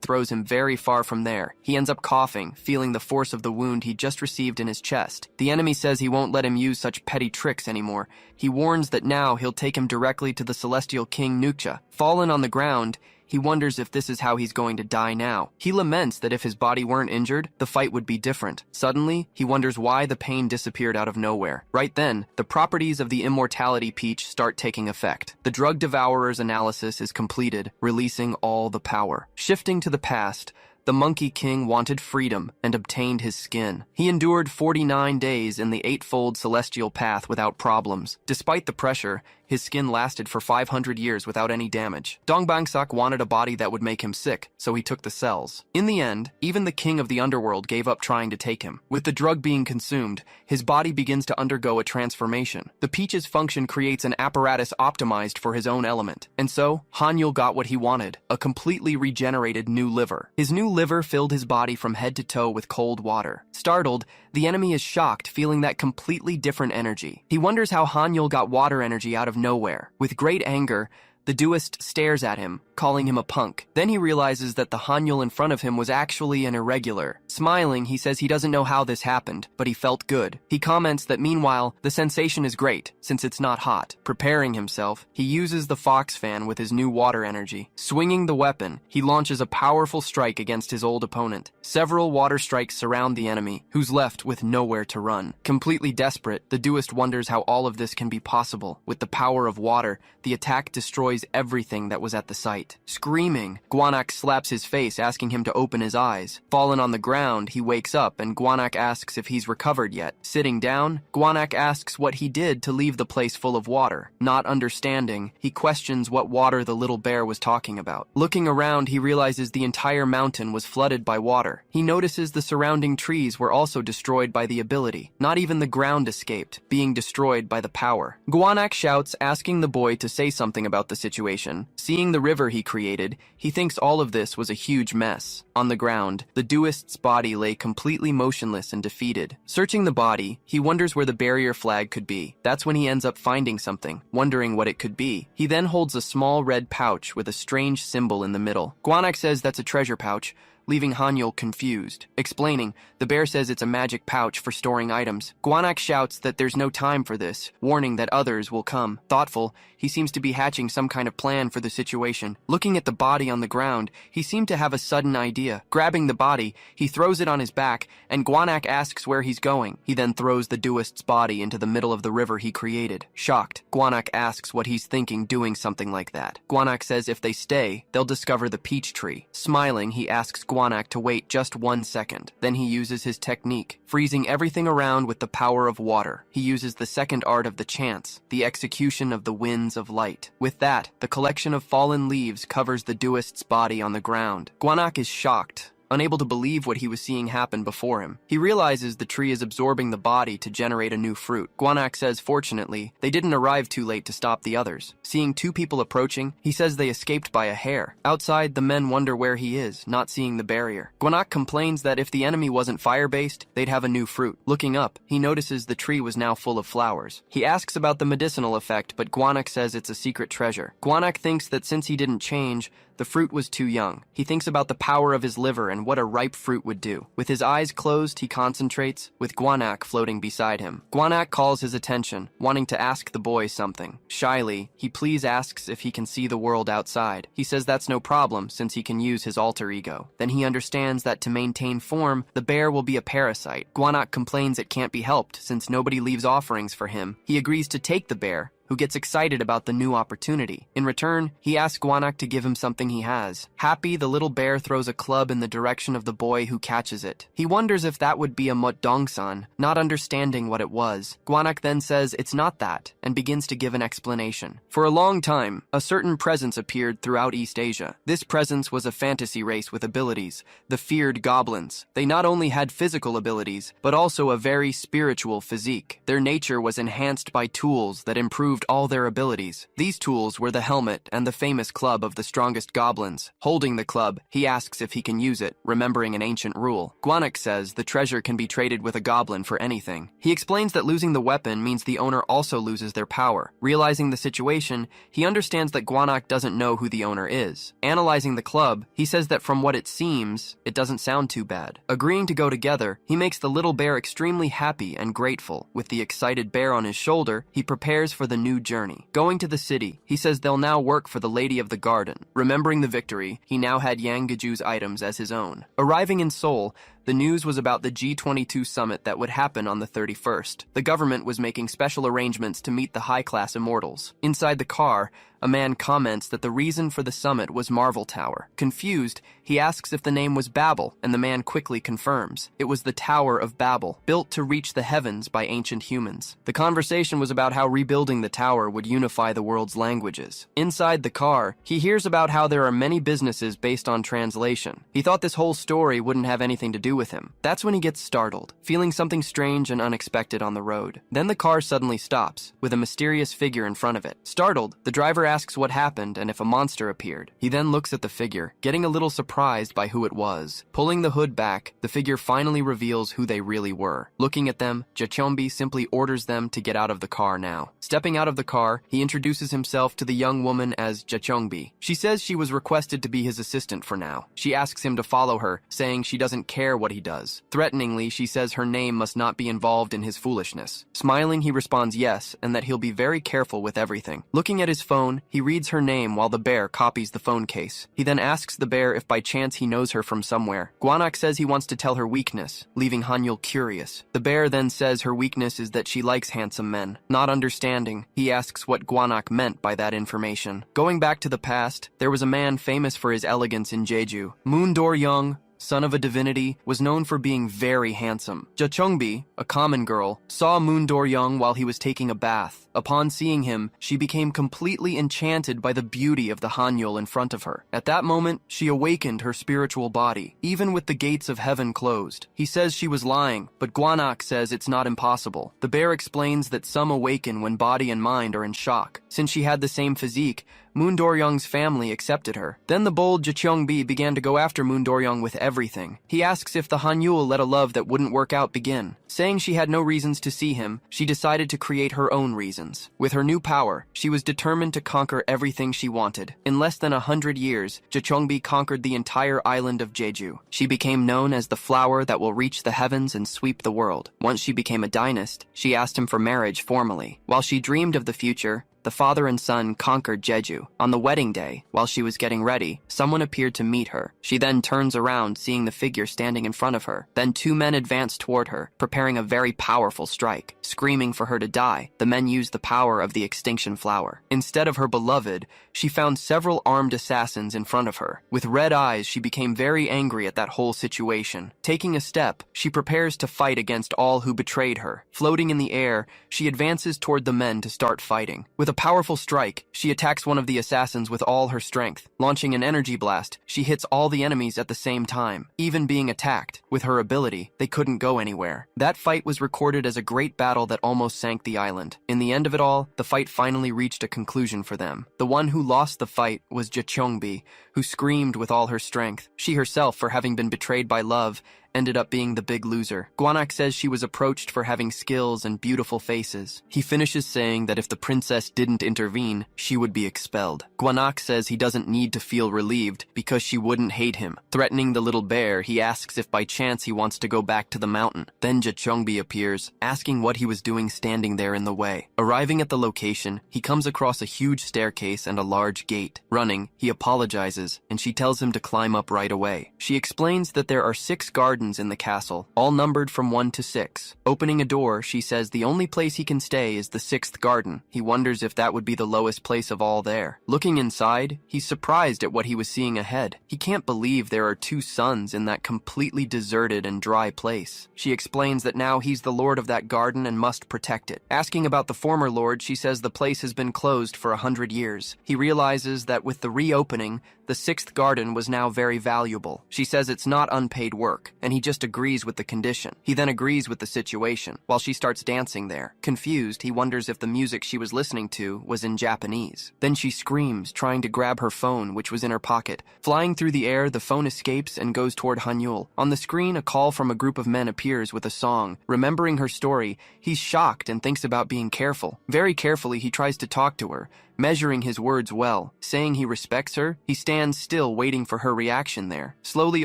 throws him very far from there. He ends up coughing, feeling the force of the wound he just received in his chest. The enemy says he won't let him use such petty tricks anymore. He warns that now he'll take him directly to the celestial king Nucha. Fallen on the ground, he wonders if this is how he's going to die now. He laments that if his body weren't injured, the fight would be different. Suddenly, he wonders why the pain disappeared out of nowhere. Right then, the properties of the immortality peach start taking effect. The drug devourer's analysis is completed, releasing all the power. Shifting to the past, the Monkey King wanted freedom and obtained his skin. He endured 49 days in the eightfold celestial path without problems. Despite the pressure, his skin lasted for 500 years without any damage. Dongbangsak wanted a body that would make him sick, so he took the cells. In the end, even the king of the underworld gave up trying to take him. With the drug being consumed, his body begins to undergo a transformation. The peach's function creates an apparatus optimized for his own element. And so, Hanyul got what he wanted, a completely regenerated new liver. His new liver filled his body from head to toe with cold water. Startled, the enemy is shocked, feeling that completely different energy. He wonders how Hanyul got water energy out of nowhere. With great anger, the Taoist stares at him, calling him a punk. Then he realizes that the Hanyul in front of him was actually an irregular. Smiling, he says he doesn't know how this happened, but he felt good. He comments that meanwhile, the sensation is great, since it's not hot. Preparing himself, he uses the fox fan with his new water energy. Swinging the weapon, he launches a powerful strike against his old opponent. Several water strikes surround the enemy, who's left with nowhere to run. Completely desperate, the Taoist wonders how all of this can be possible. With the power of water, the attack destroys everything that was at the site. Screaming, Guanak slaps his face, asking him to open his eyes. Fallen on the ground, he wakes up and Guanak asks if he's recovered yet. Sitting down, Guanak asks what he did to leave the place full of water. Not understanding, he questions what water the little bear was talking about. Looking around, he realizes the entire mountain was flooded by water. He notices the surrounding trees were also destroyed by the ability. Not even the ground escaped, being destroyed by the power. Guanak shouts, asking the boy to say something about the situation. Seeing the river he created, he thinks all of this was a huge mess. On the ground, the duist's body lay completely motionless and defeated. Searching the body, he wonders where the barrier flag could be. That's when he ends up finding something, wondering what it could be. He then holds a small red pouch with a strange symbol in the middle. Gwanak says that's a treasure pouch, leaving Hanyul confused. Explaining, the bear says it's a magic pouch for storing items. Gwanak shouts that there's no time for this, warning that others will come. Thoughtful, he seems to be hatching some kind of plan for the situation. Looking at the body on the ground, he seemed to have a sudden idea. Grabbing the body, he throws it on his back, and Gwanak asks where he's going. He then throws the duist's body into the middle of the river he created. Shocked, Gwanak asks what he's thinking doing something like that. Gwanak says if they stay, they'll discover the peach tree. Smiling, he asks Gwanak to wait just 1 second. Then he uses his technique, freezing everything around with the power of water. He uses the second art of the chance, the execution of the winds of light. With that, the collection of fallen leaves covers the duist's body on the ground. Gwanak is shocked, unable to believe what he was seeing happen before him. He realizes the tree is absorbing the body to generate a new fruit. Gwanak says fortunately, they didn't arrive too late to stop the others. Seeing 2 people approaching, he says they escaped by a hair. Outside, the men wonder where he is, not seeing the barrier. Gwanak complains that if the enemy wasn't fire-based, they'd have a new fruit. Looking up, he notices the tree was now full of flowers. He asks about the medicinal effect, but Gwanak says it's a secret treasure. Gwanak thinks that since he didn't change, the fruit was too young. He thinks about the power of his liver and what a ripe fruit would do. With his eyes closed, he concentrates, with Gwanak floating beside him. Gwanak calls his attention, wanting to ask the boy something. Shyly, he please asks if he can see the world outside. He says that's no problem, since he can use his alter ego. Then he understands that to maintain form, the bear will be a parasite. Gwanak complains it can't be helped, since nobody leaves offerings for him. He agrees to take the bear, who gets excited about the new opportunity. In return, he asks Gwanak to give him something he has. Happy, the little bear throws a club in the direction of the boy who catches it. He wonders if that would be a motdongsan, not understanding what it was. Gwanak then says it's not that, and begins to give an explanation. For a long time, a certain presence appeared throughout East Asia. This presence was a fantasy race with abilities, the feared goblins. They not only had physical abilities, but also a very spiritual physique. Their nature was enhanced by tools that improved all their abilities. These tools were the helmet and the famous club of the strongest goblins. Holding the club, he asks if he can use it, remembering an ancient rule. Gwanak says the treasure can be traded with a goblin for anything. He explains that losing the weapon means the owner also loses their power. Realizing the situation, he understands that Gwanak doesn't know who the owner is. Analyzing the club, he says that from what it seems, it doesn't sound too bad. Agreeing to go together, he makes the little bear extremely happy and grateful. With the excited bear on his shoulder, he prepares for the new journey. Going to the city, he says they'll now work for the Lady of the Garden. Remembering the victory, he now had Yang Gaju's items as his own. Arriving in Seoul, the news was about the G22 summit that would happen on the 31st. The government was making special arrangements to meet the high-class immortals. Inside the car, a man comments that the reason for the summit was Marvel Tower. Confused, he asks if the name was Babel, and the man quickly confirms. It was the Tower of Babel, built to reach the heavens by ancient humans. The conversation was about how rebuilding the tower would unify the world's languages. Inside the car, he hears about how there are many businesses based on translation. He thought this whole story wouldn't have anything to do with him. That's when he gets startled, feeling something strange and unexpected on the road. Then the car suddenly stops, with a mysterious figure in front of it. Startled, the driver asks what happened and if a monster appeared. He then looks at the figure, getting a little surprised by who it was. Pulling the hood back, the figure finally reveals who they really were. Looking at them, Jachombi simply orders them to get out of the car now. Stepping out of the car, he introduces himself to the young woman as Jachombi. She says she was requested to be his assistant for now. She asks him to follow her, saying she doesn't care what he does. Threateningly, she says her name must not be involved in his foolishness. Smiling, he responds yes, and that he'll be very careful with everything. Looking at his phone, he reads her name while the bear copies the phone case. He then asks the bear if by chance he knows her from somewhere. Gwanak says he wants to tell her weakness, leaving Hanyul curious. The bear then says her weakness is that she likes handsome men. Not understanding, he asks what Gwanak meant by that information. Going back to the past, there was a man famous for his elegance in Jeju. Moon Dor-young, son of a divinity, was known for being very handsome. Jachongbi, a common girl, saw Moon Dor-young while he was taking a bath. Upon seeing him, she became completely enchanted by the beauty of the Hanyul in front of her. At that moment, she awakened her spiritual body, even with the gates of heaven closed. He says she was lying, but Gwanak says it's not impossible. The bear explains that some awaken when body and mind are in shock. Since she had the same physique, Moon Do-ryung's family accepted her. Then the bold Ja Cheong-bi began to go after Moon Do-ryung with everything. He asks if the Hanyul let a love that wouldn't work out begin. Saying she had no reasons to see him, she decided to create her own reasons. With her new power, she was determined to conquer everything she wanted. In less than 100 years, Ja Cheong-bi conquered the entire island of Jeju. She became known as the flower that will reach the heavens and sweep the world. Once she became a dynast, she asked him for marriage formally. While she dreamed of the future, the father and son conquered Jeju. On the wedding day, while she was getting ready, someone appeared to meet her. She then turns around, seeing the figure standing in front of her. Then 2 men advance toward her, preparing a very powerful strike. Screaming for her to die, the men used the power of the extinction flower. Instead of her beloved, she found several armed assassins in front of her. With red eyes, she became very angry at that whole situation. Taking a step, she prepares to fight against all who betrayed her. Floating in the air, she advances toward the men to start fighting. With a powerful strike, she attacks one of the assassins with all her strength. Launching an energy blast, she hits all the enemies at the same time. Even being attacked, with her ability, they couldn't go anywhere. That fight was recorded as a great battle that almost sank the island. In the end of it all, the fight finally reached a conclusion for them. The one who lost the fight was Ja Cheong-bi, who screamed with all her strength. She herself, for having been betrayed by love, ended up being the big loser. Gwanak says she was approached for having skills and beautiful faces. He finishes saying that if the princess didn't intervene, she would be expelled. Gwanak says he doesn't need to feel relieved because she wouldn't hate him. Threatening the little bear, he asks if by chance he wants to go back to the mountain. Then Ja Cheong-bi appears, asking what he was doing standing there in the way. Arriving at the location, he comes across a huge staircase and a large gate. Running, he apologizes, and she tells him to climb up right away. She explains that there are 6 gardens in the castle, all numbered from 1 to 6. Opening a door, she says the only place he can stay is the 6th garden. He wonders if that would be the lowest place of all there. Looking inside, he's surprised at what he was seeing ahead. He can't believe there are 2 suns in that completely deserted and dry place. She explains that now he's the lord of that garden and must protect it. Asking about the former lord, she says the place has been closed for 100 years. He realizes that with the reopening, the 6th garden was now very valuable. She says it's not unpaid work, and he just agrees with the condition. He then agrees with the situation, while she starts dancing there. Confused, he wonders if the music she was listening to was in Japanese. Then she screams, trying to grab her phone, which was in her pocket. Flying through the air, the phone escapes and goes toward Hanyul. On the screen, a call from a group of men appears with a song. Remembering her story, he's shocked and thinks about being careful. Very carefully, he tries to talk to her, measuring his words well. Saying he respects her, he stands still waiting for her reaction there. Slowly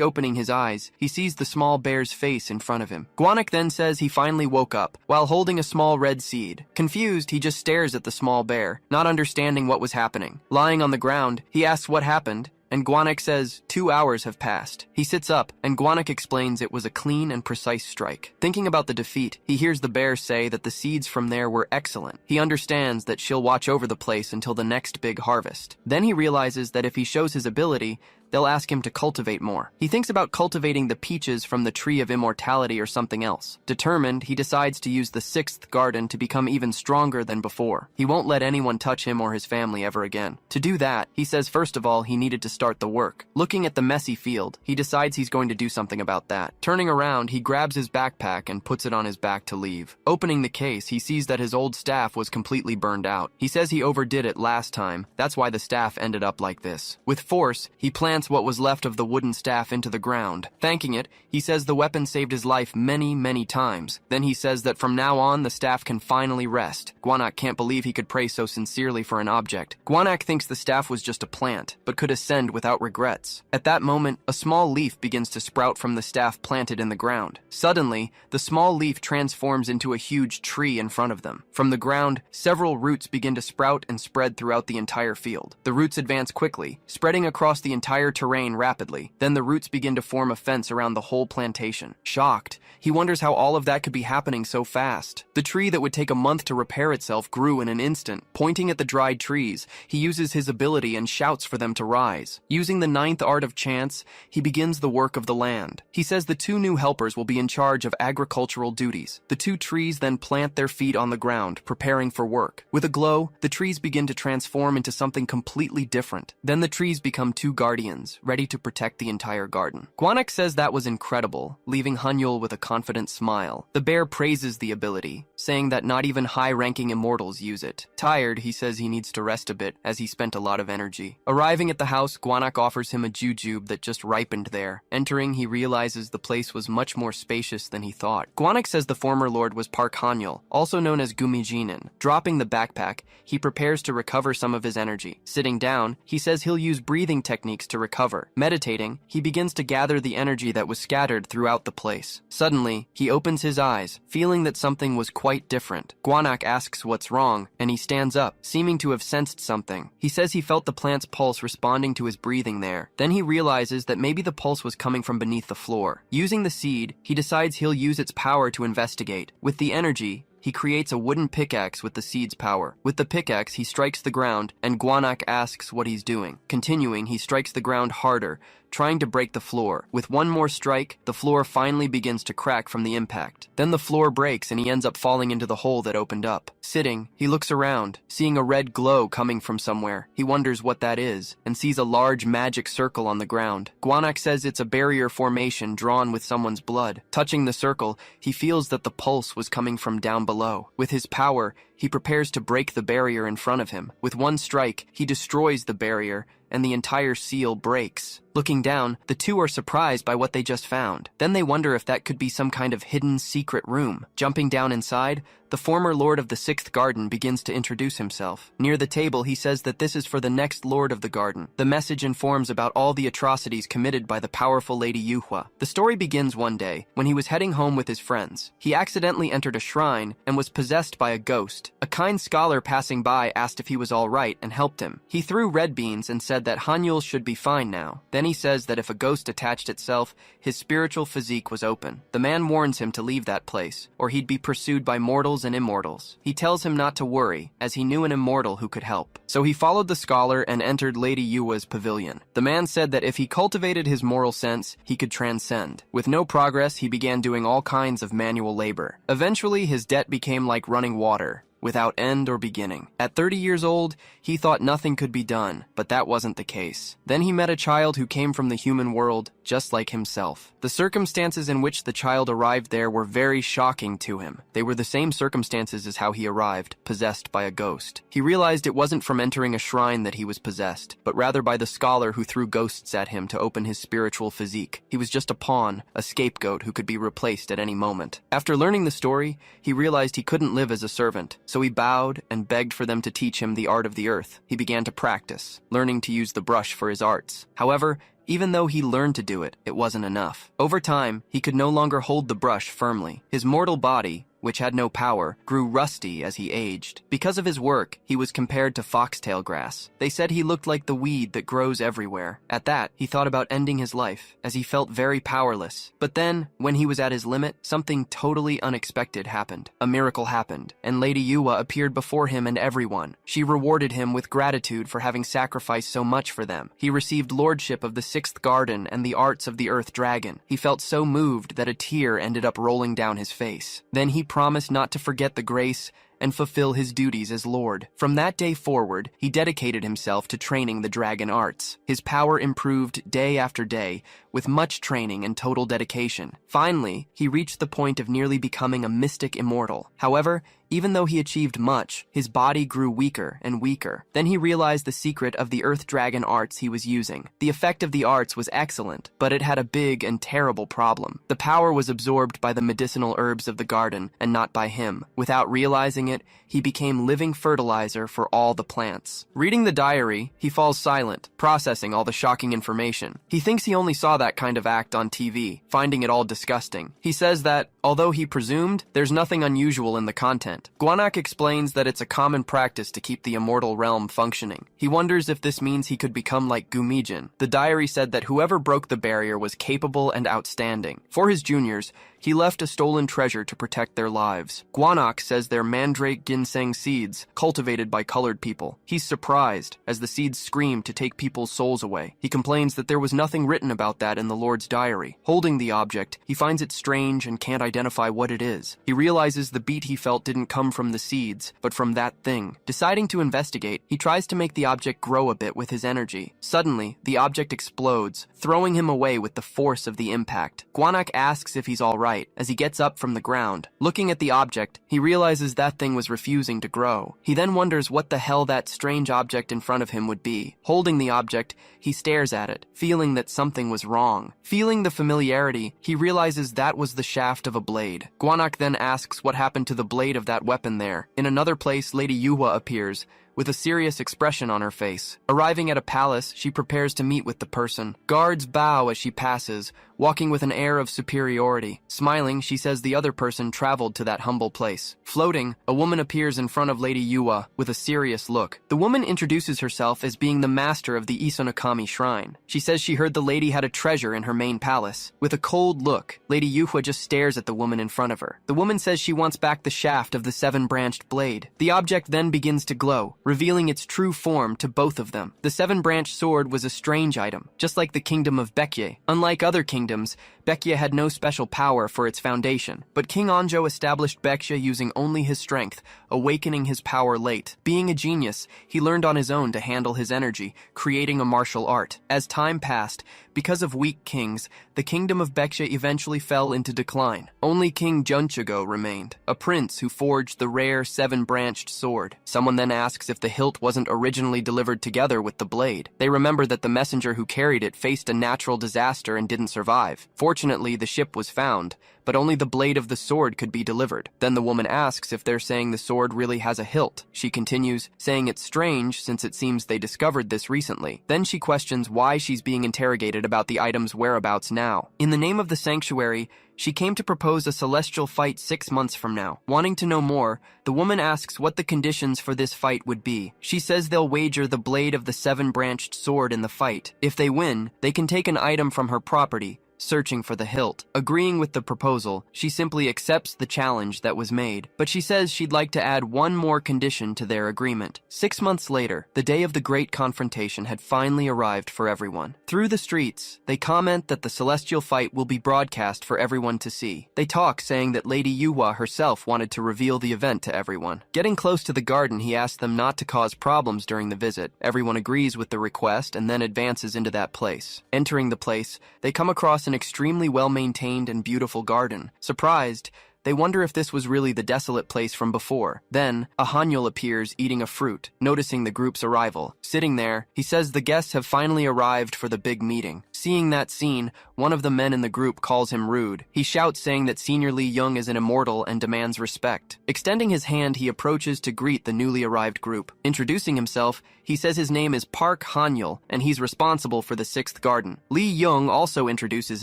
opening his eyes, he sees the small bear's face in front of him. Gwanak then says he finally woke up, while holding a small red seed. Confused, he just stares at the small bear, not understanding what was happening. Lying on the ground, he asks what happened, and Gwanak says 2 hours have passed. He sits up, and Gwanak explains it was a clean and precise strike. Thinking about the defeat, he hears the bear say that the seeds from there were excellent. He understands that she'll watch over the place until the next big harvest. Then he realizes that if he shows his ability, they'll ask him to cultivate more. He thinks about cultivating the peaches from the tree of immortality or something else. Determined, he decides to use the 6th garden to become even stronger than before. He won't let anyone touch him or his family ever again. To do that, he says first of all he needed to start the work. Looking at the messy field, he decides he's going to do something about that. Turning around, he grabs his backpack and puts it on his back to leave. Opening the case, he sees that his old staff was completely burned out. He says he overdid it last time. That's why the staff ended up like this. With force, he plans what was left of the wooden staff into the ground. Thanking it, he says the weapon saved his life many, many times. Then he says that from now on, the staff can finally rest. Gwanak can't believe he could pray so sincerely for an object. Gwanak thinks the staff was just a plant, but could ascend without regrets. At that moment, a small leaf begins to sprout from the staff planted in the ground. Suddenly, the small leaf transforms into a huge tree in front of them. From the ground, several roots begin to sprout and spread throughout the entire field. The roots advance quickly, spreading across the entire terrain rapidly. Then the roots begin to form a fence around the whole plantation. Shocked, he wonders how all of that could be happening so fast. The tree that would take a month to repair itself grew in an instant. Pointing at the dried trees, he uses his ability and shouts for them to rise. Using the 9th art of chance, he begins the work of the land. He says the 2 new helpers will be in charge of agricultural duties. The 2 trees then plant their feet on the ground, preparing for work. With a glow, the trees begin to transform into something completely different. Then the trees become 2 guardians, ready to protect the entire garden. Gwanak says that was incredible, leaving Hanyul with a confident smile. The bear praises the ability, saying that not even high-ranking immortals use it. Tired, he says he needs to rest a bit, as he spent a lot of energy. Arriving at the house, Gwanak offers him a jujube that just ripened there. Entering, he realizes the place was much more spacious than he thought. Gwanak says the former lord was Park Hanyul, also known as Gumijinin. Dropping the backpack, he prepares to recover some of his energy. Sitting down, he says he'll use breathing techniques to recover. Meditating, he begins to gather the energy that was scattered throughout the place. Suddenly, he opens his eyes, feeling that something was quite different. Gwanak asks what's wrong, and he stands up, seeming to have sensed something. He says he felt the plant's pulse responding to his breathing there. Then he realizes that maybe the pulse was coming from beneath the floor. Using the seed, he decides he'll use its power to investigate. With the energy, he creates a wooden pickaxe with the seed's power. With the pickaxe, he strikes the ground, and Gwanak asks what he's doing. Continuing, he strikes the ground harder, trying to break the floor. With one more strike, the floor finally begins to crack from the impact. Then the floor breaks and he ends up falling into the hole that opened up. Sitting, he looks around, seeing a red glow coming from somewhere. He wonders what that is, and sees a large magic circle on the ground. Gwanak says it's a barrier formation drawn with someone's blood. Touching the circle, he feels that the pulse was coming from down below. With his power, he prepares to break the barrier in front of him. With one strike, he destroys the barrier, and the entire seal breaks. Looking down, the two are surprised by what they just found. Then they wonder if that could be some kind of hidden secret room. Jumping down inside, the former lord of the sixth garden begins to introduce himself. Near the table, he says that this is for the next lord of the garden. The message informs about all the atrocities committed by the powerful Lady Yuhua. The story begins one day, when he was heading home with his friends. He accidentally entered a shrine and was possessed by a ghost. A kind scholar passing by asked if he was all right and helped him. He threw red beans and said that Hanyul should be fine now. Then he says that if a ghost attached itself, his spiritual physique was open. The man warns him to leave that place, or he'd be pursued by mortals and immortals. He tells him not to worry, as he knew an immortal who could help. So he followed the scholar and entered Lady Yua's pavilion. The man said that if he cultivated his moral sense, he could transcend. With no progress, he began doing all kinds of manual labor. Eventually, his debt became like running water, without end or beginning. At 30 years old, he thought nothing could be done, but that wasn't the case. Then he met a child who came from the human world, just like himself. The circumstances in which the child arrived there were very shocking to him. They were the same circumstances as how he arrived, possessed by a ghost. He realized it wasn't from entering a shrine that he was possessed, but rather by the scholar who threw ghosts at him to open his spiritual physique. He was just a pawn, a scapegoat who could be replaced at any moment. After learning the story, he realized he couldn't live as a servant. So he bowed and begged for them to teach him the art of the earth. He began to practice, learning to use the brush for his arts. However, even though he learned to do it, it wasn't enough. Over time, he could no longer hold the brush firmly. His mortal body, which had no power, grew rusty as he aged. Because of his work, he was compared to foxtail grass. They said he looked like the weed that grows everywhere. At that, he thought about ending his life, as he felt very powerless. But then, when he was at his limit, something totally unexpected happened. A miracle happened, and Lady Yuwa appeared before him and everyone. She rewarded him with gratitude for having sacrificed so much for them. He received lordship of the sixth garden and the arts of the earth dragon. He felt so moved that a tear ended up rolling down his face. Then he promised not to forget the grace and fulfill his duties as Lord. From that day forward, he dedicated himself to training the dragon arts. His power improved day after day, with much training and total dedication. Finally, he reached the point of nearly becoming a mystic immortal. However, even though he achieved much, his body grew weaker and weaker. Then he realized the secret of the earth dragon arts he was using. The effect of the arts was excellent, but it had a big and terrible problem. The power was absorbed by the medicinal herbs of the garden, and not by him. Without realizing it, he became living fertilizer for all the plants. Reading the diary, he falls silent, processing all the shocking information. He thinks he only saw that kind of act on TV, finding it all disgusting. He says that, although he presumed, there's nothing unusual in the content. Gwanak explains that it's a common practice to keep the immortal realm functioning. He wonders if this means he could become like Gumijin. The diary said that whoever broke the barrier was capable and outstanding. For his juniors, he left a stolen treasure to protect their lives. Gwanak says they're mandrake ginseng seeds, cultivated by colored people. He's surprised, as the seeds scream to take people's souls away. He complains that there was nothing written about that in the Lord's diary. Holding the object, he finds it strange and can't identify what it is. He realizes the beat he felt didn't come from the seeds, but from that thing. Deciding to investigate, he tries to make the object grow a bit with his energy. Suddenly, the object explodes, throwing him away with the force of the impact. Gwanak asks if he's alright, right as he gets up from the ground. Looking at the object, he realizes that thing was refusing to grow. He then wonders what the hell that strange object in front of him would be. Holding the object, he stares at it, feeling that something was wrong. Feeling the familiarity, he realizes that was the shaft of a blade. Gwanak then asks what happened to the blade of that weapon there. In another place, Lady Yuhua appears, with a serious expression on her face. Arriving at a palace, she prepares to meet with the person. Guards bow as she passes, walking with an air of superiority. Smiling, she says the other person traveled to that humble place. Floating, a woman appears in front of Lady Yuhua with a serious look. The woman introduces herself as being the master of the Isonokami shrine. She says she heard the lady had a treasure in her main palace. With a cold look, Lady Yuhua just stares at the woman in front of her. The woman says she wants back the shaft of the 7-branched blade. The object then begins to glow, revealing its true form to both of them. The 7-branched sword was a strange item, just like the kingdom of Baekje. Unlike other kingdoms, Baekje had no special power for its foundation, but King Anjo established Baekje using only his strength, awakening his power late. Being a genius, he learned on his own to handle his energy, creating a martial art. As time passed, because of weak kings, the kingdom of Baekje eventually fell into decline. Only King Junchigo remained, a prince who forged the rare 7-branched sword. Someone then asks if the hilt wasn't originally delivered together with the blade. They remember that the messenger who carried it faced a natural disaster and didn't survive. Fortunately, the ship was found, but only the blade of the sword could be delivered. Then the woman asks if they're saying the sword really has a hilt. She continues, saying it's strange since it seems they discovered this recently. Then she questions why she's being interrogated about the item's whereabouts now. In the name of the sanctuary, she came to propose a celestial fight 6 months from now. Wanting to know more, the woman asks what the conditions for this fight would be. She says they'll wager the blade of the 7-branched sword in the fight. If they win, they can take an item from her property, searching for the hilt. Agreeing with the proposal, she simply accepts the challenge that was made, but she says she'd like to add one more condition to their agreement. 6 months later, the day of the great confrontation had finally arrived for everyone. Through the streets, they comment that the celestial fight will be broadcast for everyone to see. They talk, saying that Lady Yuhua herself wanted to reveal the event to everyone. Getting close to the garden, he asks them not to cause problems during the visit. Everyone agrees with the request and then advances into that place. Entering the place, they come across an extremely well-maintained and beautiful garden. Surprised, they wonder if this was really the desolate place from before. Then, a Hanyul appears eating a fruit, noticing the group's arrival. Sitting there, he says the guests have finally arrived for the big meeting. Seeing that scene, one of the men in the group calls him rude. He shouts, saying that Senior Lee Young is an immortal and demands respect. Extending his hand, he approaches to greet the newly arrived group. Introducing himself, he says his name is Park Hanyul, and he's responsible for the 6th garden. Lee Young also introduces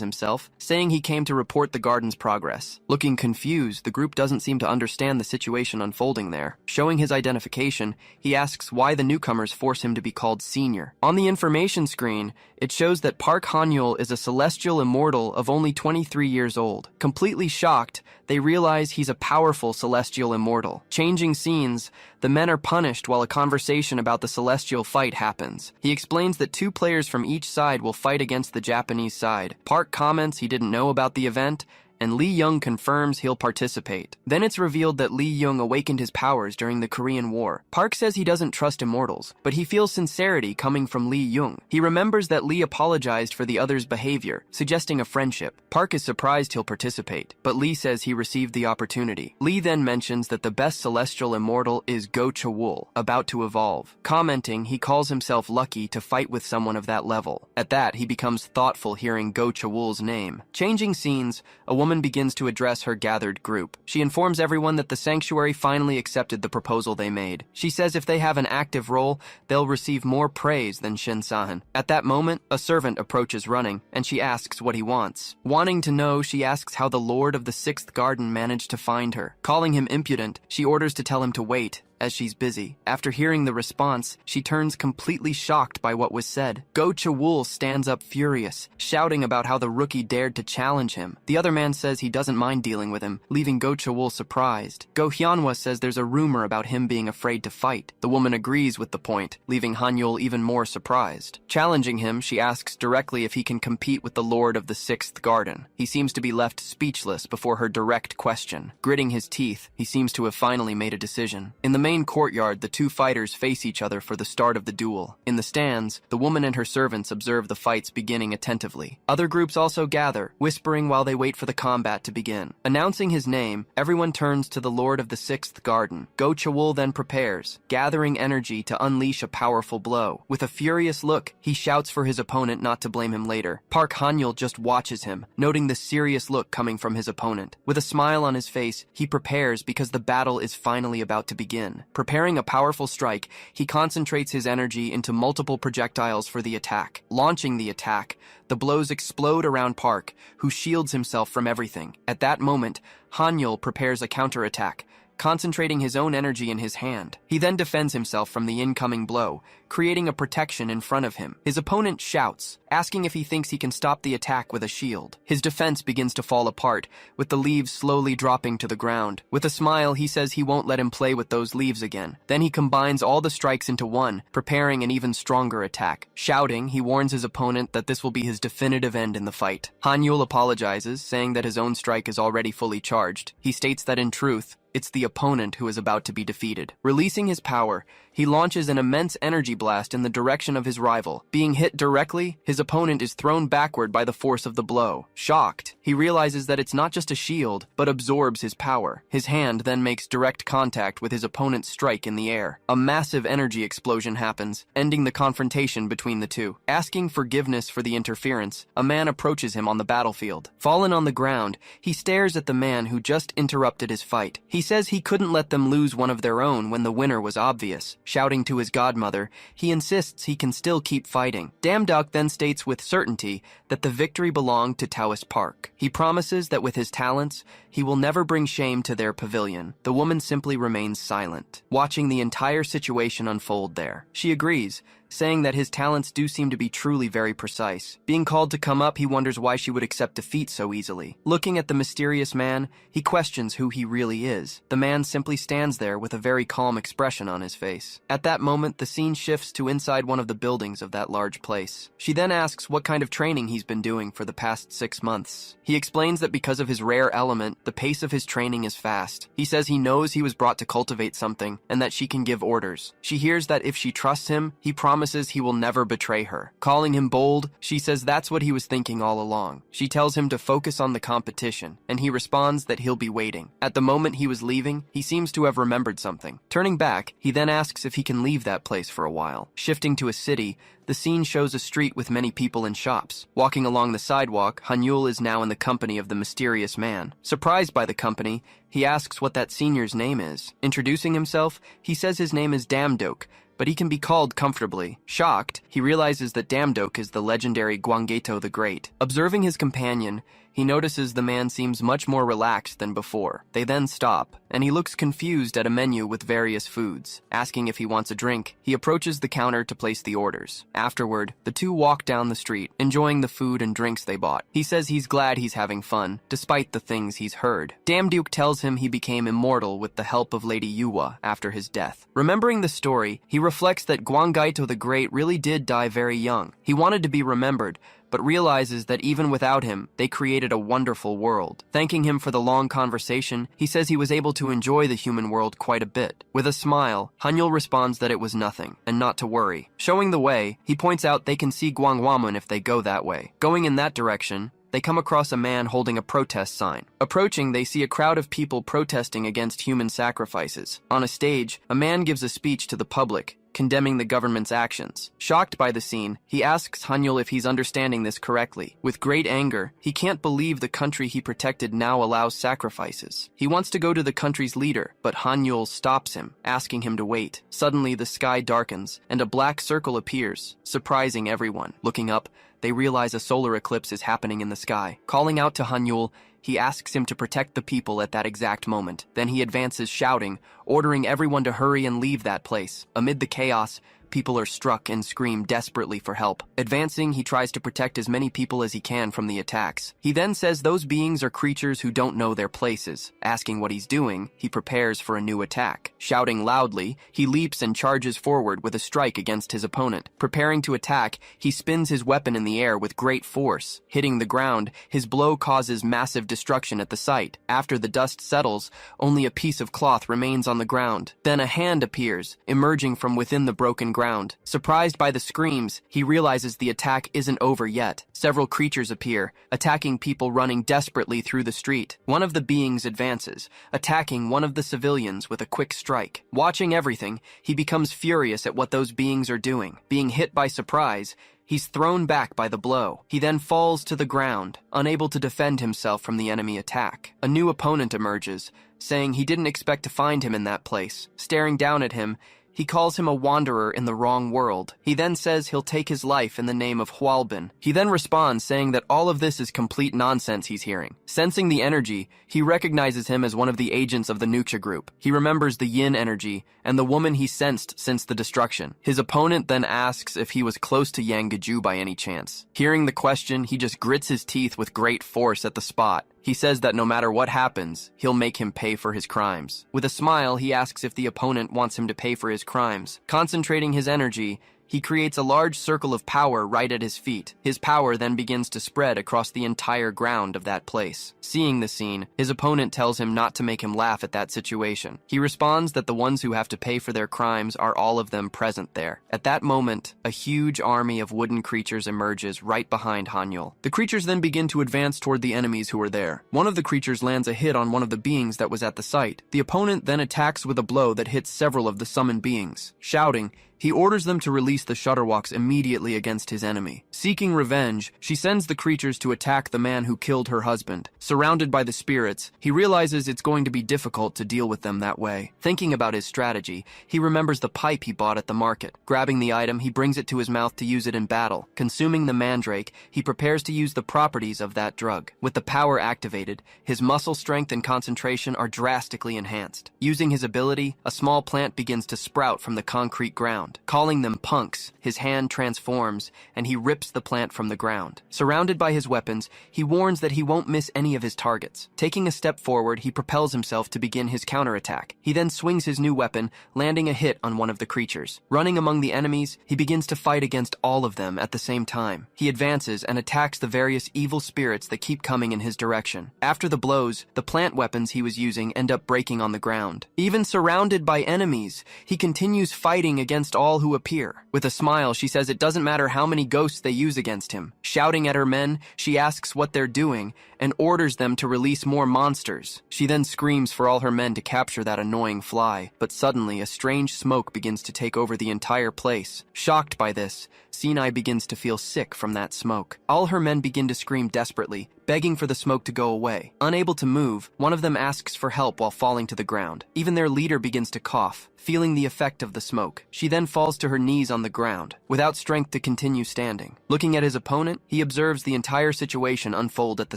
himself, saying he came to report the garden's progress. Looking confused, the group doesn't seem to understand the situation unfolding there. Showing his identification, he asks why the newcomers force him to be called Senior. On the information screen, it shows that Park Hanyul is a celestial immortal of only 23 years old. Completely shocked, they realize he's a powerful celestial immortal. Changing scenes, the men are punished while a conversation about the celestial fight happens. He explains that 2 players from each side will fight against the Japanese side. Park comments he didn't know about the event, and Lee Young confirms he'll participate. Then it's revealed that Lee Young awakened his powers during the Korean War. Park says he doesn't trust immortals, but he feels sincerity coming from Lee Young. He remembers that Lee apologized for the other's behavior, suggesting a friendship. Park is surprised he'll participate, but Lee says he received the opportunity. Lee then mentions that the best celestial immortal is Go Chawul, about to evolve. Commenting, he calls himself lucky to fight with someone of that level. At that, he becomes thoughtful hearing Go Chawul's name. Changing scenes, a woman begins to address her gathered group. She informs everyone that the sanctuary finally accepted the proposal they made. She says if they have an active role, they'll receive more praise than Shin-san. At that moment, a servant approaches running, and she asks what he wants. Wanting to know, she asks how the Lord of the 6th Garden managed to find her. Calling him impudent, she orders to tell him to wait, as she's busy. After hearing the response, she turns completely shocked by what was said. Go Chawul stands up furious, shouting about how the rookie dared to challenge him. The other man says he doesn't mind dealing with him, leaving Go Chawul surprised. Go Hyunhwa says there's a rumor about him being afraid to fight. The woman agrees with the point, leaving Hanyul even more surprised. Challenging him, she asks directly if he can compete with the Lord of the 6th Garden. He seems to be left speechless before her direct question. Gritting his teeth, he seems to have finally made a decision. In the main courtyard, the two fighters face each other for the start of the duel. In the stands, the woman and her servants observe the fights beginning attentively. Other groups also gather, whispering while they wait for the combat to begin. Announcing his name, everyone turns to the Lord of the Sixth Garden. Go Chawul then prepares, gathering energy to unleash a powerful blow. With a furious look, he shouts for his opponent not to blame him later. Park Han-yul just watches him, noting the serious look coming from his opponent. With a smile on his face, he prepares because the battle is finally about to begin. Preparing a powerful strike, he concentrates his energy into multiple projectiles for the attack. Launching the attack, the blows explode around Park, who shields himself from everything. At that moment, Han-yul prepares a counterattack, concentrating his own energy in his hand. He then defends himself from the incoming blow, creating a protection in front of him. His opponent shouts, asking if he thinks he can stop the attack with a shield. His defense begins to fall apart, with the leaves slowly dropping to the ground. With a smile, he says he won't let him play with those leaves again. Then he combines all the strikes into one, preparing an even stronger attack. Shouting, he warns his opponent that this will be his definitive end in the fight. Han-yul apologizes, saying that his own strike is already fully charged. He states that in truth, it's the opponent who is about to be defeated. Releasing his power, he launches an immense energy blast in the direction of his rival. Being hit directly, his opponent is thrown backward by the force of the blow. Shocked, he realizes that it's not just a shield, but absorbs his power. His hand then makes direct contact with his opponent's strike in the air. A massive energy explosion happens, ending the confrontation between the two. Asking forgiveness for the interference, a man approaches him on the battlefield. Fallen on the ground, he stares at the man who just interrupted his fight. He says he couldn't let them lose one of their own when the winner was obvious. Shouting to his godmother, he insists he can still keep fighting. Damduk then states with certainty that the victory belonged to Taoist Park. He promises that with his talents, he will never bring shame to their pavilion. The woman simply remains silent, watching the entire situation unfold there. She agrees, saying that his talents do seem to be truly very precise. Being called to come up, he wonders why she would accept defeat so easily. Looking at the mysterious man, he questions who he really is. The man simply stands there with a very calm expression on his face. At that moment, the scene shifts to inside one of the buildings of that large place. She then asks what kind of training he's been doing for the past 6 months. He explains that because of his rare element, the pace of his training is fast. He says he knows he was brought to cultivate something and that she can give orders. She hears that if she trusts him, he promises he will never betray her. Calling him bold, she says that's what he was thinking all along. She tells him to focus on the competition, and he responds that he'll be waiting. At the moment he was leaving, he seems to have remembered something. Turning back, he then asks if he can leave that place for a while. Shifting to a city, the scene shows a street with many people and shops. Walking along the sidewalk, Han-yul is now in the company of the mysterious man. Surprised by the company, he asks what that senior's name is. Introducing himself, he says his name is Damdok, but he can be called comfortably. Shocked, he realizes that Damdok is the legendary Gwanggaeto the Great. Observing his companion, he notices the man seems much more relaxed than before. They then stop, and he looks confused at a menu with various foods. Asking if he wants a drink, he approaches the counter to place the orders. Afterward, the two walk down the street, enjoying the food and drinks they bought. He says he's glad he's having fun, despite the things he's heard. Damduk tells him he became immortal with the help of Lady Yuwa after his death. Remembering the story, he reflects that Gwanggaeto the Great really did die very young. He wanted to be remembered, but realizes that even without him, they created a wonderful world. Thanking him for the long conversation, he says he was able to enjoy the human world quite a bit. With a smile, Han-yul responds that it was nothing, and not to worry. Showing the way, he points out they can see Gwangwamun if they go that way. Going in that direction, they come across a man holding a protest sign. Approaching, they see a crowd of people protesting against human sacrifices. On a stage, a man gives a speech to the public, condemning the government's actions. Shocked by the scene, he asks Han-yul if he's understanding this correctly. With great anger, he can't believe the country he protected now allows sacrifices. He wants to go to the country's leader, but Han-yul stops him, asking him to wait. Suddenly, the sky darkens, and a black circle appears, surprising everyone. Looking up, they realize a solar eclipse is happening in the sky. Calling out to Han-yul, he asks him to protect the people at that exact moment. Then he advances shouting, ordering everyone to hurry and leave that place. Amid the chaos, people are struck and scream desperately for help. Advancing, he tries to protect as many people as he can from the attacks. He then says those beings are creatures who don't know their places. Asking what he's doing, he prepares for a new attack. Shouting loudly, he leaps and charges forward with a strike against his opponent. Preparing to attack, he spins his weapon in the air with great force. Hitting the ground, his blow causes massive destruction at the site. After the dust settles, only a piece of cloth remains on the ground. Then a hand appears, emerging from within the broken ground. Surprised by the screams, he realizes the attack isn't over yet. Several creatures appear, attacking people running desperately through the street. One of the beings advances, attacking one of the civilians with a quick strike. Watching everything, he becomes furious at what those beings are doing. Being hit by surprise, he's thrown back by the blow. He then falls to the ground, unable to defend himself from the enemy attack. A new opponent emerges, saying he didn't expect to find him in that place. Staring down at him, he calls him a wanderer in the wrong world. He then says he'll take his life in the name of Hwalbin. He then responds saying that all of this is complete nonsense he's hearing. Sensing the energy, he recognizes him as one of the agents of the Nucha group. He remembers the yin energy and the woman he sensed since the destruction. His opponent then asks if he was close to Yang Gaju by any chance. Hearing the question, he just grits his teeth with great force at the spot. He says that no matter what happens, he'll make him pay for his crimes. With a smile, he asks if the opponent wants him to pay for his crimes. Concentrating his energy, he creates a large circle of power right at his feet. His power then begins to spread across the entire ground of that place. Seeing the scene, his opponent tells him not to make him laugh at that situation. He responds that the ones who have to pay for their crimes are all of them present there. At that moment, a huge army of wooden creatures emerges right behind Hanyul. The creatures then begin to advance toward the enemies who are there. One of the creatures lands a hit on one of the beings that was at the site. The opponent then attacks with a blow that hits several of the summoned beings. Shouting, he orders them to release the Shutterwalks immediately against his enemy. Seeking revenge, she sends the creatures to attack the man who killed her husband. Surrounded by the spirits, he realizes it's going to be difficult to deal with them that way. Thinking about his strategy, he remembers the pipe he bought at the market. Grabbing the item, he brings it to his mouth to use it in battle. Consuming the mandrake, he prepares to use the properties of that drug. With the power activated, his muscle strength and concentration are drastically enhanced. Using his ability, a small plant begins to sprout from the concrete ground. Calling them punks, his hand transforms, and he rips the plant from the ground. Surrounded by his weapons, he warns that he won't miss any of his targets. Taking a step forward, he propels himself to begin his counterattack. He then swings his new weapon, landing a hit on one of the creatures. Running among the enemies, he begins to fight against all of them at the same time. He advances and attacks the various evil spirits that keep coming in his direction. After the blows, the plant weapons he was using end up breaking on the ground. Even surrounded by enemies, he continues fighting against all who appear. With a smile, she says it doesn't matter how many ghosts they use against him. Shouting at her men, she asks what they're doing and orders them to release more monsters. She then screams for all her men to capture that annoying fly, but suddenly a strange smoke begins to take over the entire place. Shocked by this, Sinai begins to feel sick from that smoke. All her men begin to scream desperately, begging for the smoke to go away. Unable to move, one of them asks for help while falling to the ground. Even their leader begins to cough, feeling the effect of the smoke. She then falls to her knees on the ground, without strength to continue standing. Looking at his opponent, he observes the entire situation unfold at the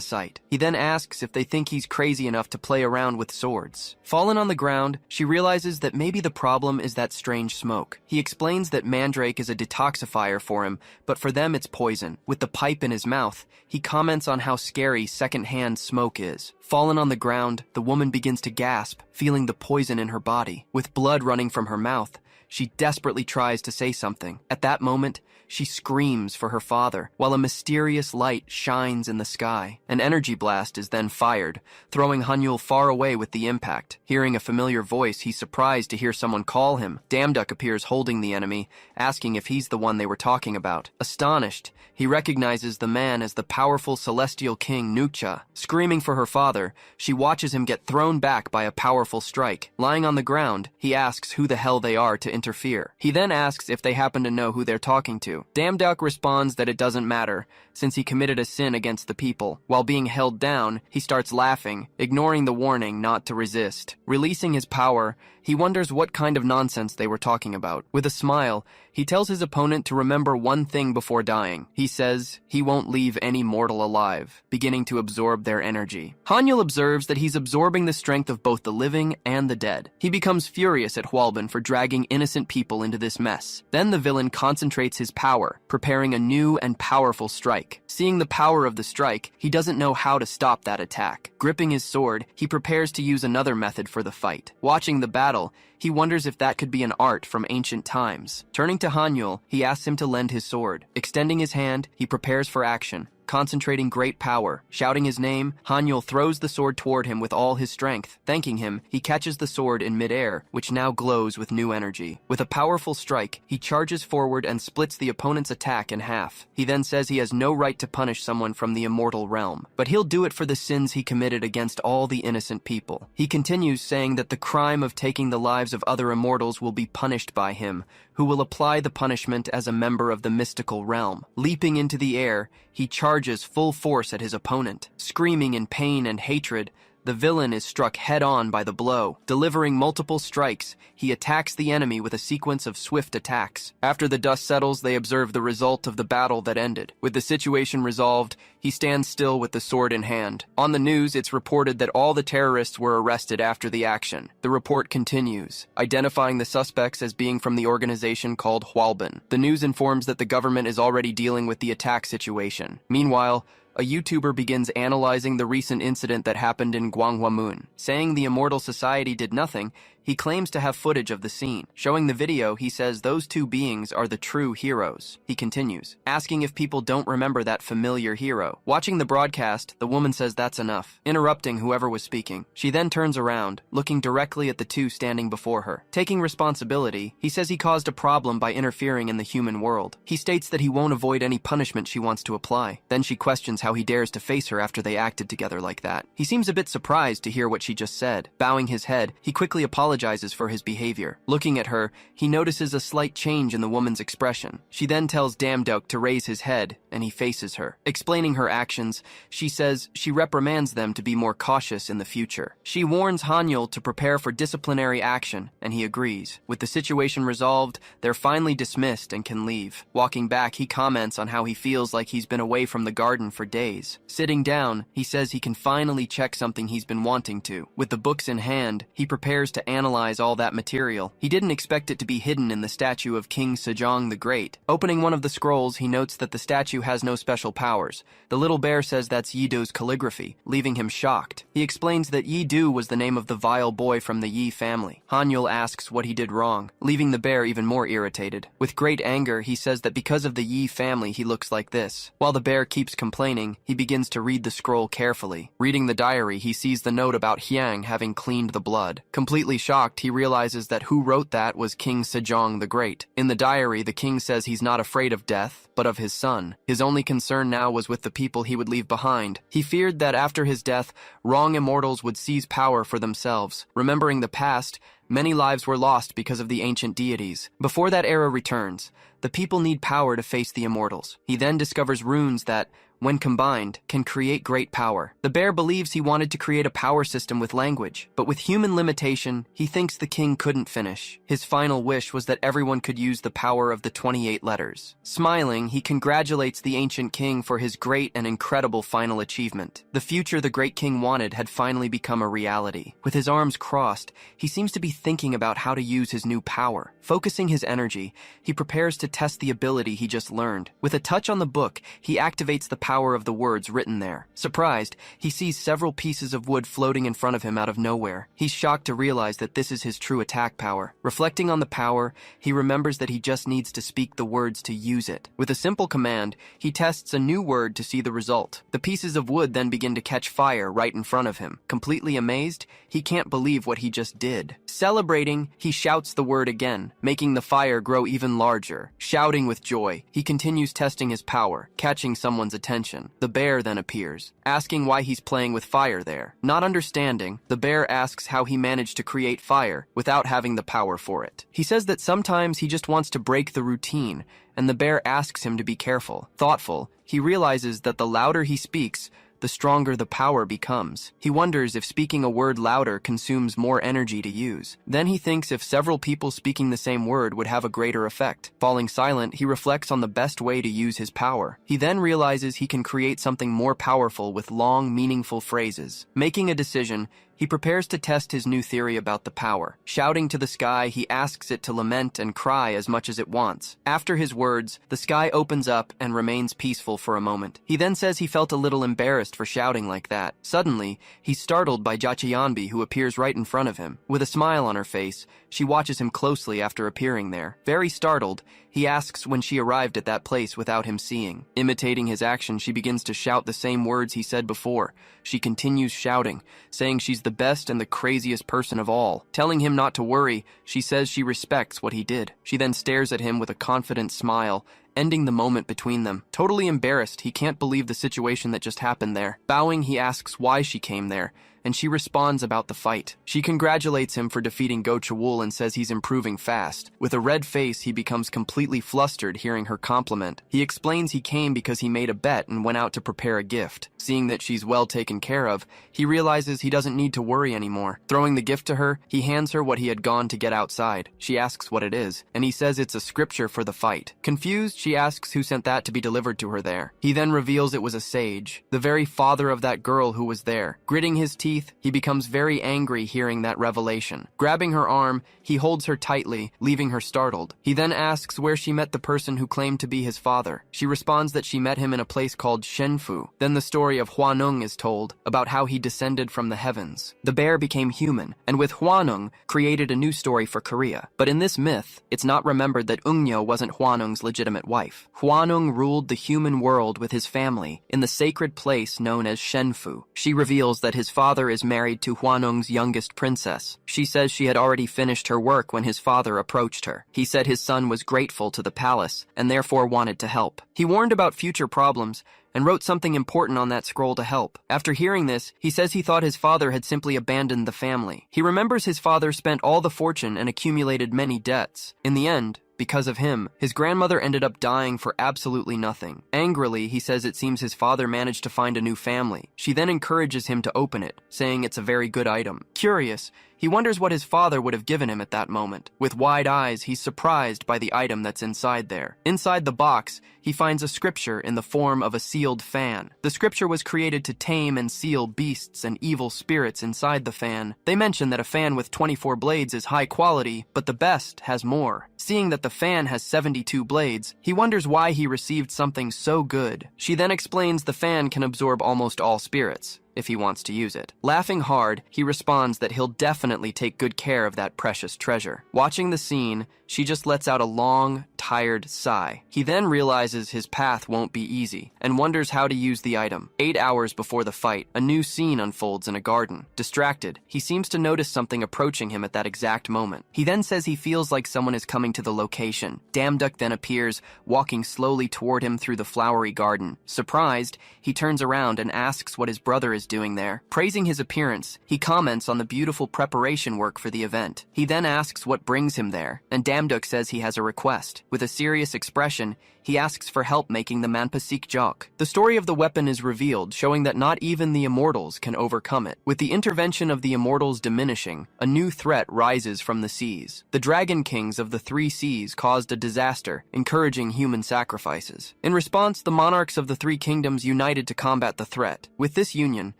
site. He then asks if they think he's crazy enough to play around with swords. Fallen on the ground, she realizes that maybe the problem is that strange smoke. He explains that mandrake is a detoxifier for him, but for them it's poison. With the pipe in his mouth, he comments on how scary second-hand smoke is. Fallen on the ground, the woman begins to gasp, feeling the poison in her body. With blood running from her mouth, she desperately tries to say something. At that moment, she screams for her father, while a mysterious light shines in the sky. An energy blast is then fired, throwing Hanyul far away with the impact. Hearing a familiar voice, he's surprised to hear someone call him. Damduk appears holding the enemy, asking if he's the one they were talking about. Astonished, he recognizes the man as the powerful celestial king Nucha. Screaming for her father, she watches him get thrown back by a powerful strike. Lying on the ground, he asks who the hell they are to interfere. He then asks if they happen to know who they're talking to. Damduk responds that it doesn't matter, since he committed a sin against the people. While being held down, he starts laughing, ignoring the warning not to resist. Releasing his power, he wonders what kind of nonsense they were talking about. With a smile, he tells his opponent to remember one thing before dying. He says he won't leave any mortal alive, beginning to absorb their energy. Hanyul observes that he's absorbing the strength of both the living and the dead. He becomes furious at Hwalbin for dragging innocent people into this mess. Then the villain concentrates his power, preparing a new and powerful strike. Seeing the power of the strike, he doesn't know how to stop that attack. Gripping his sword, he prepares to use another method for the fight. Watching the battle, he wonders if that could be an art from ancient times. Turning to Hanyul, he asks him to lend his sword. Extending his hand, he prepares for action. Concentrating great power. Shouting his name, Hanyul throws the sword toward him with all his strength. Thanking him, he catches the sword in midair, which now glows with new energy. With a powerful strike, he charges forward and splits the opponent's attack in half. He then says he has no right to punish someone from the immortal realm, but he'll do it for the sins he committed against all the innocent people. He continues saying that the crime of taking the lives of other immortals will be punished by him, who will apply the punishment as a member of the mystical realm. Leaping into the air, he charges full force at his opponent. Screaming in pain and hatred, the villain is struck head-on by the blow. Delivering multiple strikes, he attacks the enemy with a sequence of swift attacks. After the dust settles, they observe the result of the battle that ended. With the situation resolved, he stands still with the sword in hand. On the news, it's reported that all the terrorists were arrested after the action. The report continues, identifying the suspects as being from the organization called Hwalbin. The news informs that the government is already dealing with the attack situation. Meanwhile, a YouTuber begins analyzing the recent incident that happened in Gwanghwamun. Saying the Immortal Society did nothing, he claims to have footage of the scene. Showing the video, he says those two beings are the true heroes. He continues, asking if people don't remember that familiar hero. Watching the broadcast, the woman says that's enough, interrupting whoever was speaking. She then turns around, looking directly at the two standing before her. Taking responsibility, he says he caused a problem by interfering in the human world. He states that he won't avoid any punishment she wants to apply. Then she questions how he dares to face her after they acted together like that. He seems a bit surprised to hear what she just said. Bowing his head, he quickly apologizes for his behavior. Looking at her, he notices a slight change in the woman's expression. She then tells Damduk to raise his head, and he faces her. Explaining her actions, she says she reprimands them to be more cautious in the future. She warns Hanyul to prepare for disciplinary action, and he agrees. With the situation resolved, they're finally dismissed and can leave. Walking back, he comments on how he feels like he's been away from the garden for days. Sitting down, he says he can finally check something he's been wanting to. With the books in hand, he prepares to analyze all that material. He didn't expect it to be hidden in the statue of King Sejong the Great. Opening one of the scrolls, he notes that the statue has no special powers. The little bear says that's Yido's calligraphy, leaving him shocked. He explains that Yido was the name of the vile boy from the Yi family. Hanyul asks what he did wrong, leaving the bear even more irritated. With great anger, he says that because of the Yi family, he looks like this. While the bear keeps complaining, he begins to read the scroll carefully. Reading the diary, he sees the note about Hyang having cleaned the blood. Completely shocked, he realizes that who wrote that was King Sejong the Great. In the diary, the king says he's not afraid of death, but of his son. His only concern now was with the people he would leave behind. He feared that after his death, wrong immortals would seize power for themselves. Remembering the past, many lives were lost because of the ancient deities. Before that era returns, the people need power to face the immortals. He then discovers runes that, when combined, can create great power. The bear believes he wanted to create a power system with language, but with human limitation, he thinks the king couldn't finish. His final wish was that everyone could use the power of the 28 letters. Smiling, he congratulates the ancient king for his great and incredible final achievement. The future the great king wanted had finally become a reality. With his arms crossed, he seems to be thinking about how to use his new power. Focusing his energy, he prepares to test the ability he just learned. With a touch on the book, he activates the power of the words written there. Surprised, he sees several pieces of wood floating in front of him out of nowhere. He's shocked to realize that this is his true attack power. Reflecting on the power, he remembers that he just needs to speak the words to use it. With a simple command, he tests a new word to see the result. The pieces of wood then begin to catch fire right in front of him. Completely amazed, he can't believe what he just did. Celebrating, he shouts the word again, making the fire grow even larger. Shouting with joy, he continues testing his power, catching someone's attention. The bear then appears, asking why he's playing with fire there. Not understanding, the bear asks how he managed to create fire without having the power for it. He says that sometimes he just wants to break the routine, and the bear asks him to be careful. Thoughtful, he realizes that the louder he speaks, the stronger the power becomes. He wonders if speaking a word louder consumes more energy to use. Then he thinks if several people speaking the same word would have a greater effect. Falling silent, he reflects on the best way to use his power. He then realizes he can create something more powerful with long, meaningful phrases. Making a decision, he prepares to test his new theory about the power. Shouting to the sky, he asks it to lament and cry as much as it wants. After his words, the sky opens up and remains peaceful for a moment. He then says he felt a little embarrassed for shouting like that. Suddenly, he's startled by Jachiyanbi, who appears right in front of him. With a smile on her face, she watches him closely after appearing there. Very startled, he asks when she arrived at that place without him seeing. Imitating his action, she begins to shout the same words he said before. She continues shouting, saying she's the best and the craziest person of all. Telling him not to worry, she says she respects what he did. She then stares at him with a confident smile, ending the moment between them. Totally embarrassed, he can't believe the situation that just happened there. Bowing, he asks why she came there, and she responds about the fight. She congratulates him for defeating Go Chawul and says he's improving fast. With a red face, he becomes completely flustered hearing her compliment. He explains he came because he made a bet and went out to prepare a gift. Seeing that she's well taken care of, he realizes he doesn't need to worry anymore. Throwing the gift to her, he hands her what he had gone to get outside. She asks what it is, and he says it's a scripture for the fight. Confused, she asks who sent that to be delivered to her there. He then reveals it was a sage, the very father of that girl who was there. Gritting his teeth, he becomes very angry hearing that revelation. Grabbing her arm, he holds her tightly, leaving her startled. He then asks where she met the person who claimed to be his father. She responds that she met him in a place called Shenfu. Then the story of Hwanung is told, about how he descended from the heavens. The bear became human, and with Hwanung, created a new story for Korea. But in this myth, it's not remembered that Eungnyo wasn't Hwanung's legitimate wife. Hwanung ruled the human world with his family in the sacred place known as Shenfu. She reveals that his father is married to Hwanung's youngest princess. She says she had already finished her work when his father approached her. He said his son was grateful to the palace and therefore wanted to help. He warned about future problems and wrote something important on that scroll to help. After hearing this, he says he thought his father had simply abandoned the family. He remembers his father spent all the fortune and accumulated many debts. In the end, because of him, his grandmother ended up dying for absolutely nothing. Angrily, he says it seems his father managed to find a new family. She then encourages him to open it, saying it's a very good item. Curious, he wonders what his father would have given him at that moment. With wide eyes, he's surprised by the item that's inside there. Inside the box, he finds a scripture in the form of a sealed fan. The scripture was created to tame and seal beasts and evil spirits inside the fan. They mention that a fan with 24 blades is high quality, but the best has more. Seeing that the fan has 72 blades, he wonders why he received something so good. She then explains the fan can absorb almost all spirits, if he wants to use it. Laughing hard, he responds that he'll definitely take good care of that precious treasure. Watching the scene, she just lets out a long, tired sigh. He then realizes his path won't be easy, and wonders how to use the item. 8 hours before the fight, a new scene unfolds in a garden. Distracted, he seems to notice something approaching him at that exact moment. He then says he feels like someone is coming to the location. Damduk then appears, walking slowly toward him through the flowery garden. Surprised, he turns around and asks what his brother is doing there. Praising his appearance, he comments on the beautiful preparation work for the event. He then asks what brings him there, and Damduk says he has a request. With a serious expression, he asks for help making the Manpasik Jok. The story of the weapon is revealed, showing that not even the immortals can overcome it. With the intervention of the immortals diminishing, a new threat rises from the seas. The dragon kings of the 3 seas caused a disaster, encouraging human sacrifices. In response, the monarchs of the 3 kingdoms united to combat the threat. With this union,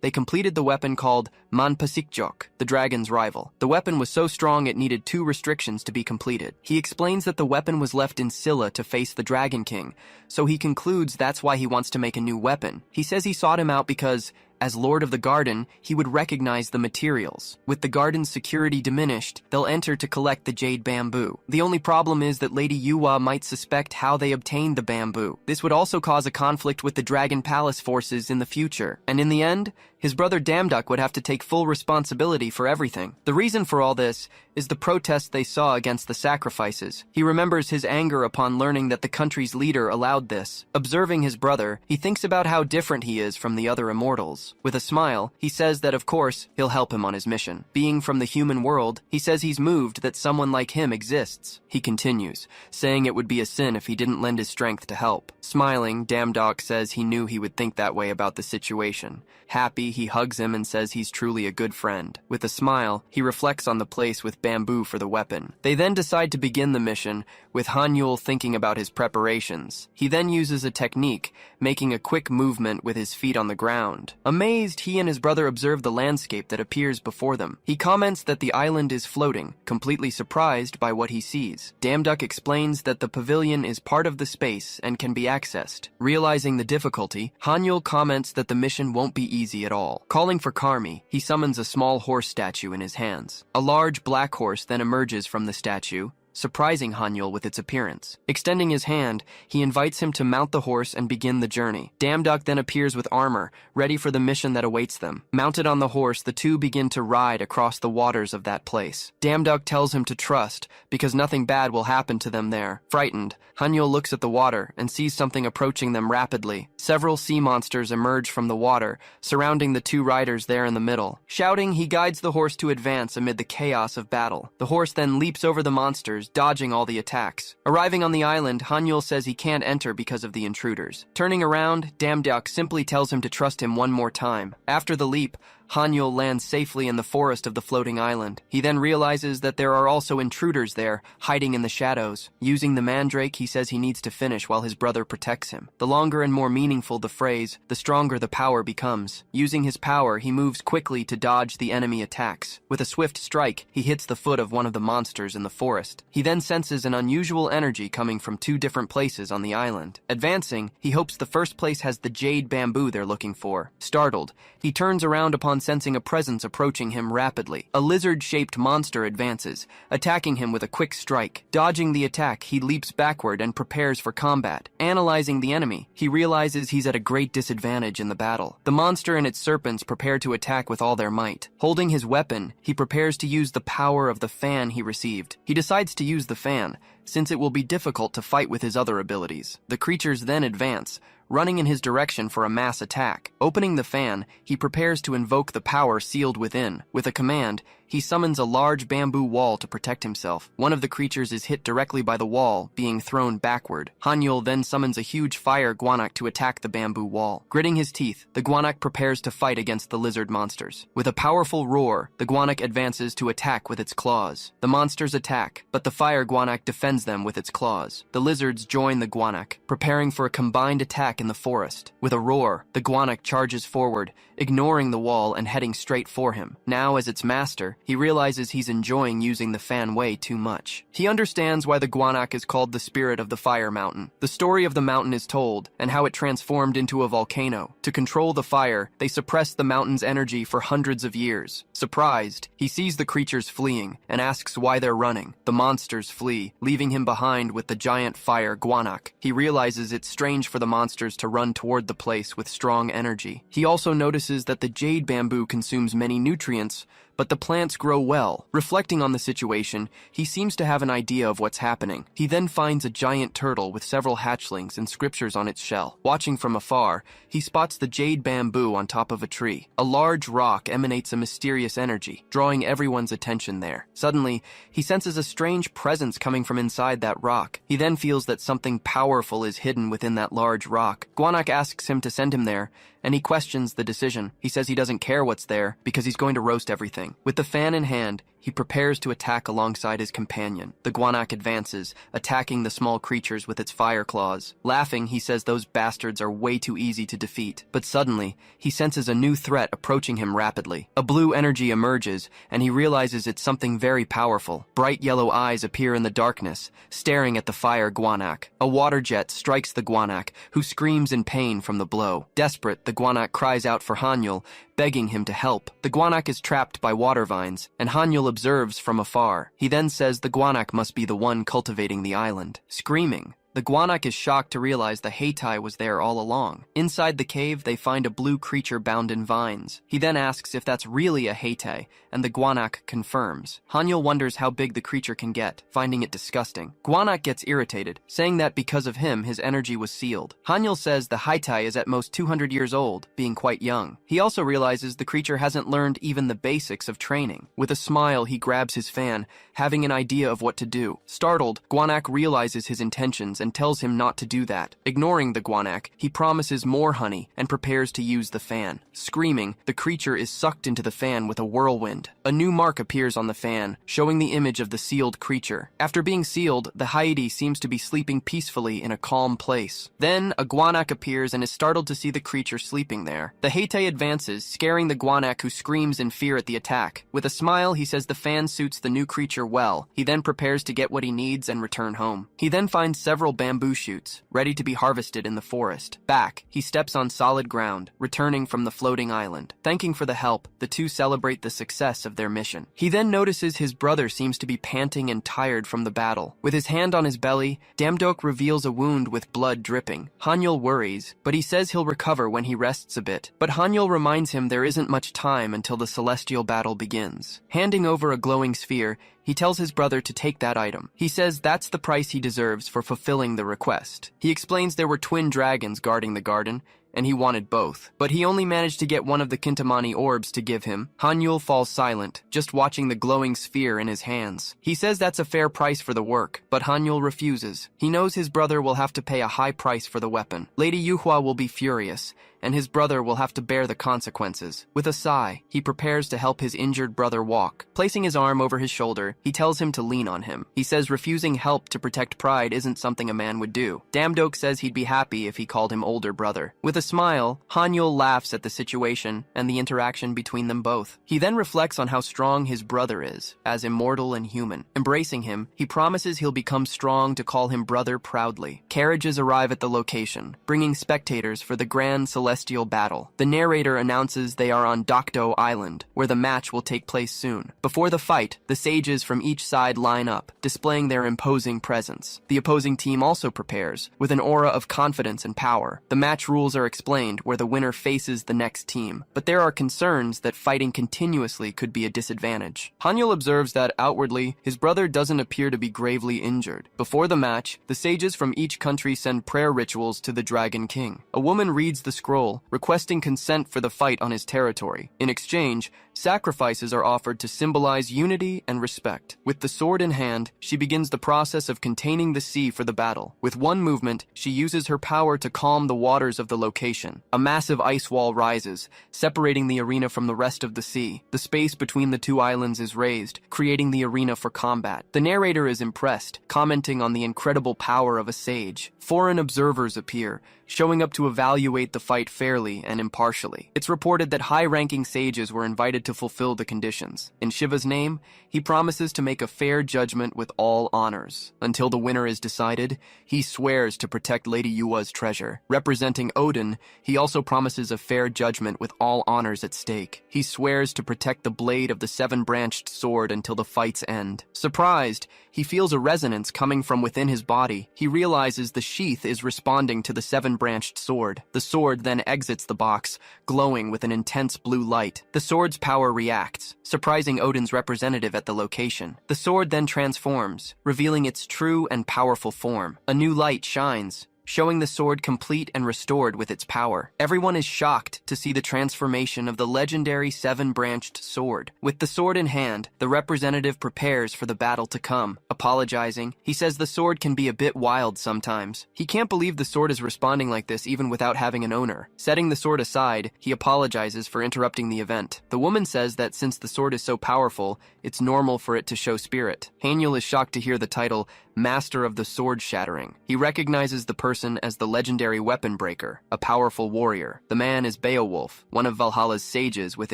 they completed the weapon called Manpasik Jok, the dragon's rival. The weapon was so strong it needed 2 restrictions to be completed. He explains that the weapon was left in Silla to face the Dragon King, so he concludes that's why he wants to make a new weapon. He says he sought him out because, as Lord of the Garden, he would recognize the materials. With the garden's security diminished, they'll enter to collect the jade bamboo. The only problem is that Lady Yuwa might suspect how they obtained the bamboo. This would also cause a conflict with the Dragon Palace forces in the future. And in the end, his brother Damduk would have to take full responsibility for everything. The reason for all this is the protest they saw against the sacrifices. He remembers his anger upon learning that the country's leader allowed this. Observing his brother, he thinks about how different he is from the other immortals. With a smile, he says that of course, he'll help him on his mission. Being from the human world, he says he's moved that someone like him exists. He continues, saying it would be a sin if he didn't lend his strength to help. Smiling, Damduk says he knew he would think that way about the situation. Happy, he hugs him and says he's truly a good friend. With a smile, he reflects on the place with bamboo for the weapon. They then decide to begin the mission, with Hanyul thinking about his preparations. He then uses a technique, making a quick movement with his feet on the ground. Amazed, he and his brother observe the landscape that appears before them. He comments that the island is floating, completely surprised by what he sees. Damduk explains that the pavilion is part of the space and can be accessed. Realizing the difficulty, Hanyul comments that the mission won't be easy at all. Calling for Karmi, he summons a small horse statue in his hands. A large black horse then emerges from the statue, surprising Hanyul with its appearance. Extending his hand, he invites him to mount the horse and begin the journey. Damduk then appears with armor, ready for the mission that awaits them. Mounted on the horse, the two begin to ride across the waters of that place. Damduk tells him to trust, because nothing bad will happen to them there. Frightened, Hanyul looks at the water and sees something approaching them rapidly. Several sea monsters emerge from the water, surrounding the two riders there in the middle. Shouting, he guides the horse to advance amid the chaos of battle. The horse then leaps over the monsters, dodging all the attacks. Arriving on the island, Hanyul says he can't enter because of the intruders. Turning around, Damduk simply tells him to trust him one more time. After the leap, Hanyul lands safely in the forest of the floating island. He then realizes that there are also intruders there, hiding in the shadows. Using the mandrake, he says he needs to finish while his brother protects him. The longer and more meaningful the phrase, the stronger the power becomes. Using his power, he moves quickly to dodge the enemy attacks. With a swift strike, he hits the foot of one of the monsters in the forest. He then senses an unusual energy coming from two different places on the island. Advancing, he hopes the first place has the jade bamboo they're looking for. Startled, he turns around upon sensing a presence approaching him rapidly. A lizard-shaped monster advances, attacking him with a quick strike. Dodging the attack, he leaps backward and prepares for combat. Analyzing the enemy, he realizes he's at a great disadvantage in the battle. The monster and its serpents prepare to attack with all their might. Holding his weapon, he prepares to use the power of the fan he received. He decides to use the fan, since it will be difficult to fight with his other abilities. The creatures then advance, running in his direction for a mass attack. Opening the fan, he prepares to invoke the power sealed within. With a command, he summons a large bamboo wall to protect himself. One of the creatures is hit directly by the wall, being thrown backward. Hanyul then summons a huge fire guanak to attack the bamboo wall. Gritting his teeth, the guanak prepares to fight against the lizard monsters. With a powerful roar, the guanak advances to attack with its claws. The monsters attack, but the fire guanak defends them with its claws. The lizards join the guanak, preparing for a combined attack in the forest. With a roar, the guanak charges forward, ignoring the wall and heading straight for him. Now, as its master, he realizes he's enjoying using the fan way too much. He understands why the guanak is called the spirit of the fire mountain. The story of the mountain is told, and how it transformed into a volcano. To control the fire, they suppressed the mountain's energy for hundreds of years. Surprised, he sees the creatures fleeing, and asks why they're running. The monsters flee, leaving him behind with the giant fire guanak. He realizes it's strange for the monsters to run toward the place with strong energy. He also notices that the jade bamboo consumes many nutrients, but the plants grow well. Reflecting on the situation, he seems to have an idea of what's happening. He then finds a giant turtle with several hatchlings and scriptures on its shell. Watching from afar, he spots the jade bamboo on top of a tree. A large rock emanates a mysterious energy, drawing everyone's attention there. Suddenly, he senses a strange presence coming from inside that rock. He then feels that something powerful is hidden within that large rock. Guanak asks him to send him there, and he questions the decision. He says he doesn't care what's there because he's going to roast everything. With the fan in hand, he prepares to attack alongside his companion. The guanak advances, attacking the small creatures with its fire claws. Laughing, he says those bastards are way too easy to defeat. But suddenly, he senses a new threat approaching him rapidly. A blue energy emerges, and he realizes it's something very powerful. Bright yellow eyes appear in the darkness, staring at the fire guanak. A water jet strikes the guanak, who screams in pain from the blow. Desperate, the guanak cries out for Hanyul, begging him to help. The guanak is trapped by water vines, and Hanyul observes from afar. He then says the guanak must be the one cultivating the island. Screaming, The guanac is shocked to realize the Heitai was there all along. Inside the cave, they find a blue creature bound in vines. He then asks if that's really a Heitai, and the guanac confirms. Hanyul wonders how big the creature can get, finding it disgusting. Guanac gets irritated, saying that because of him, his energy was sealed. Hanyul says the Heitai is at most 200 years old, being quite young. He also realizes the creature hasn't learned even the basics of training. With a smile, he grabs his fan, having an idea of what to do. Startled, Guanac realizes his intentions and tells him not to do that. Ignoring the Guanac, he promises more honey and prepares to use the fan. Screaming, the creature is sucked into the fan with a whirlwind. A new mark appears on the fan, showing the image of the sealed creature. After being sealed, the Haiti seems to be sleeping peacefully in a calm place. Then, a Guanac appears and is startled to see the creature sleeping there. The Heitai advances, scaring the Guanac, who screams in fear at the attack. With a smile, he says the fan suits the new creature well. He then prepares to get what he needs and return home. He then finds several bamboo shoots, ready to be harvested in the forest. Back, he steps on solid ground, returning from the floating island. Thanking for the help, the two celebrate the success of their mission. He then notices his brother seems to be panting and tired from the battle. With his hand on his belly, Damdok reveals a wound with blood dripping. Hanyul worries, but he says he'll recover when he rests a bit. But Hanyul reminds him there isn't much time until the celestial battle begins. Handing over a glowing sphere, he tells his brother to take that item. He says that's the price he deserves for fulfilling the request. He explains there were twin dragons guarding the garden, and he wanted both. But he only managed to get one of the Kintamani orbs to give him. Hanyul falls silent, just watching the glowing sphere in his hands. He says that's a fair price for the work, but Hanyul refuses. He knows his brother will have to pay a high price for the weapon. Lady Yuhua will be furious, and his brother will have to bear the consequences. With a sigh, he prepares to help his injured brother walk. Placing his arm over his shoulder, he tells him to lean on him. He says refusing help to protect pride isn't something a man would do. Damdok says he'd be happy if he called him older brother. With a smile, Hanyul laughs at the situation and the interaction between them both. He then reflects on how strong his brother is, as immortal and human. Embracing him, he promises he'll become strong to call him brother proudly. Carriages arrive at the location, bringing spectators for the grand celestial battle. The narrator announces they are on Dokdo Island, where the match will take place soon. Before the fight, the sages from each side line up, displaying their imposing presence. The opposing team also prepares, with an aura of confidence and power. The match rules are explained, where the winner faces the next team. But there are concerns that fighting continuously could be a disadvantage. Hanyul observes that, outwardly, his brother doesn't appear to be gravely injured. Before the match, the sages from each country send prayer rituals to the Dragon King. A woman reads the scroll, requesting consent for the fight on his territory. In exchange, sacrifices are offered to symbolize unity and respect. With the sword in hand, she begins the process of containing the sea for the battle. With one movement, she uses her power to calm the waters of the location. A massive ice wall rises, separating the arena from the rest of the sea. The space between the two islands is raised, creating the arena for combat. The narrator is impressed, commenting on the incredible power of a sage. Foreign observers appear, showing up to evaluate the fight fairly and impartially. It's reported that high-ranking sages were invited to fulfill the conditions. In Shiva's name, he promises to make a fair judgment with all honors. Until the winner is decided, he swears to protect Lady Yua's treasure. Representing Odin, he also promises a fair judgment with all honors at stake. He swears to protect the blade of the seven-branched sword until the fight's end. Surprised, he feels a resonance coming from within his body. He realizes the sheath is responding to the seven-branched sword. The sword then exits the box, glowing with an intense blue light. The sword's power reacts, surprising Odin's representative at the location. The sword then transforms, revealing its true and powerful form. A new light shines, showing the sword complete and restored with its power. Everyone is shocked to see the transformation of the legendary seven-branched sword. With the sword in hand, the representative prepares for the battle to come. Apologizing, he says the sword can be a bit wild sometimes. He can't believe the sword is responding like this even without having an owner. Setting the sword aside, he apologizes for interrupting the event. The woman says that since the sword is so powerful, it's normal for it to show spirit. Hanyul is shocked to hear the title, Master of the Sword Shattering. He recognizes the person as the legendary Weapon Breaker, a powerful warrior. The man is Beowulf, one of Valhalla's sages with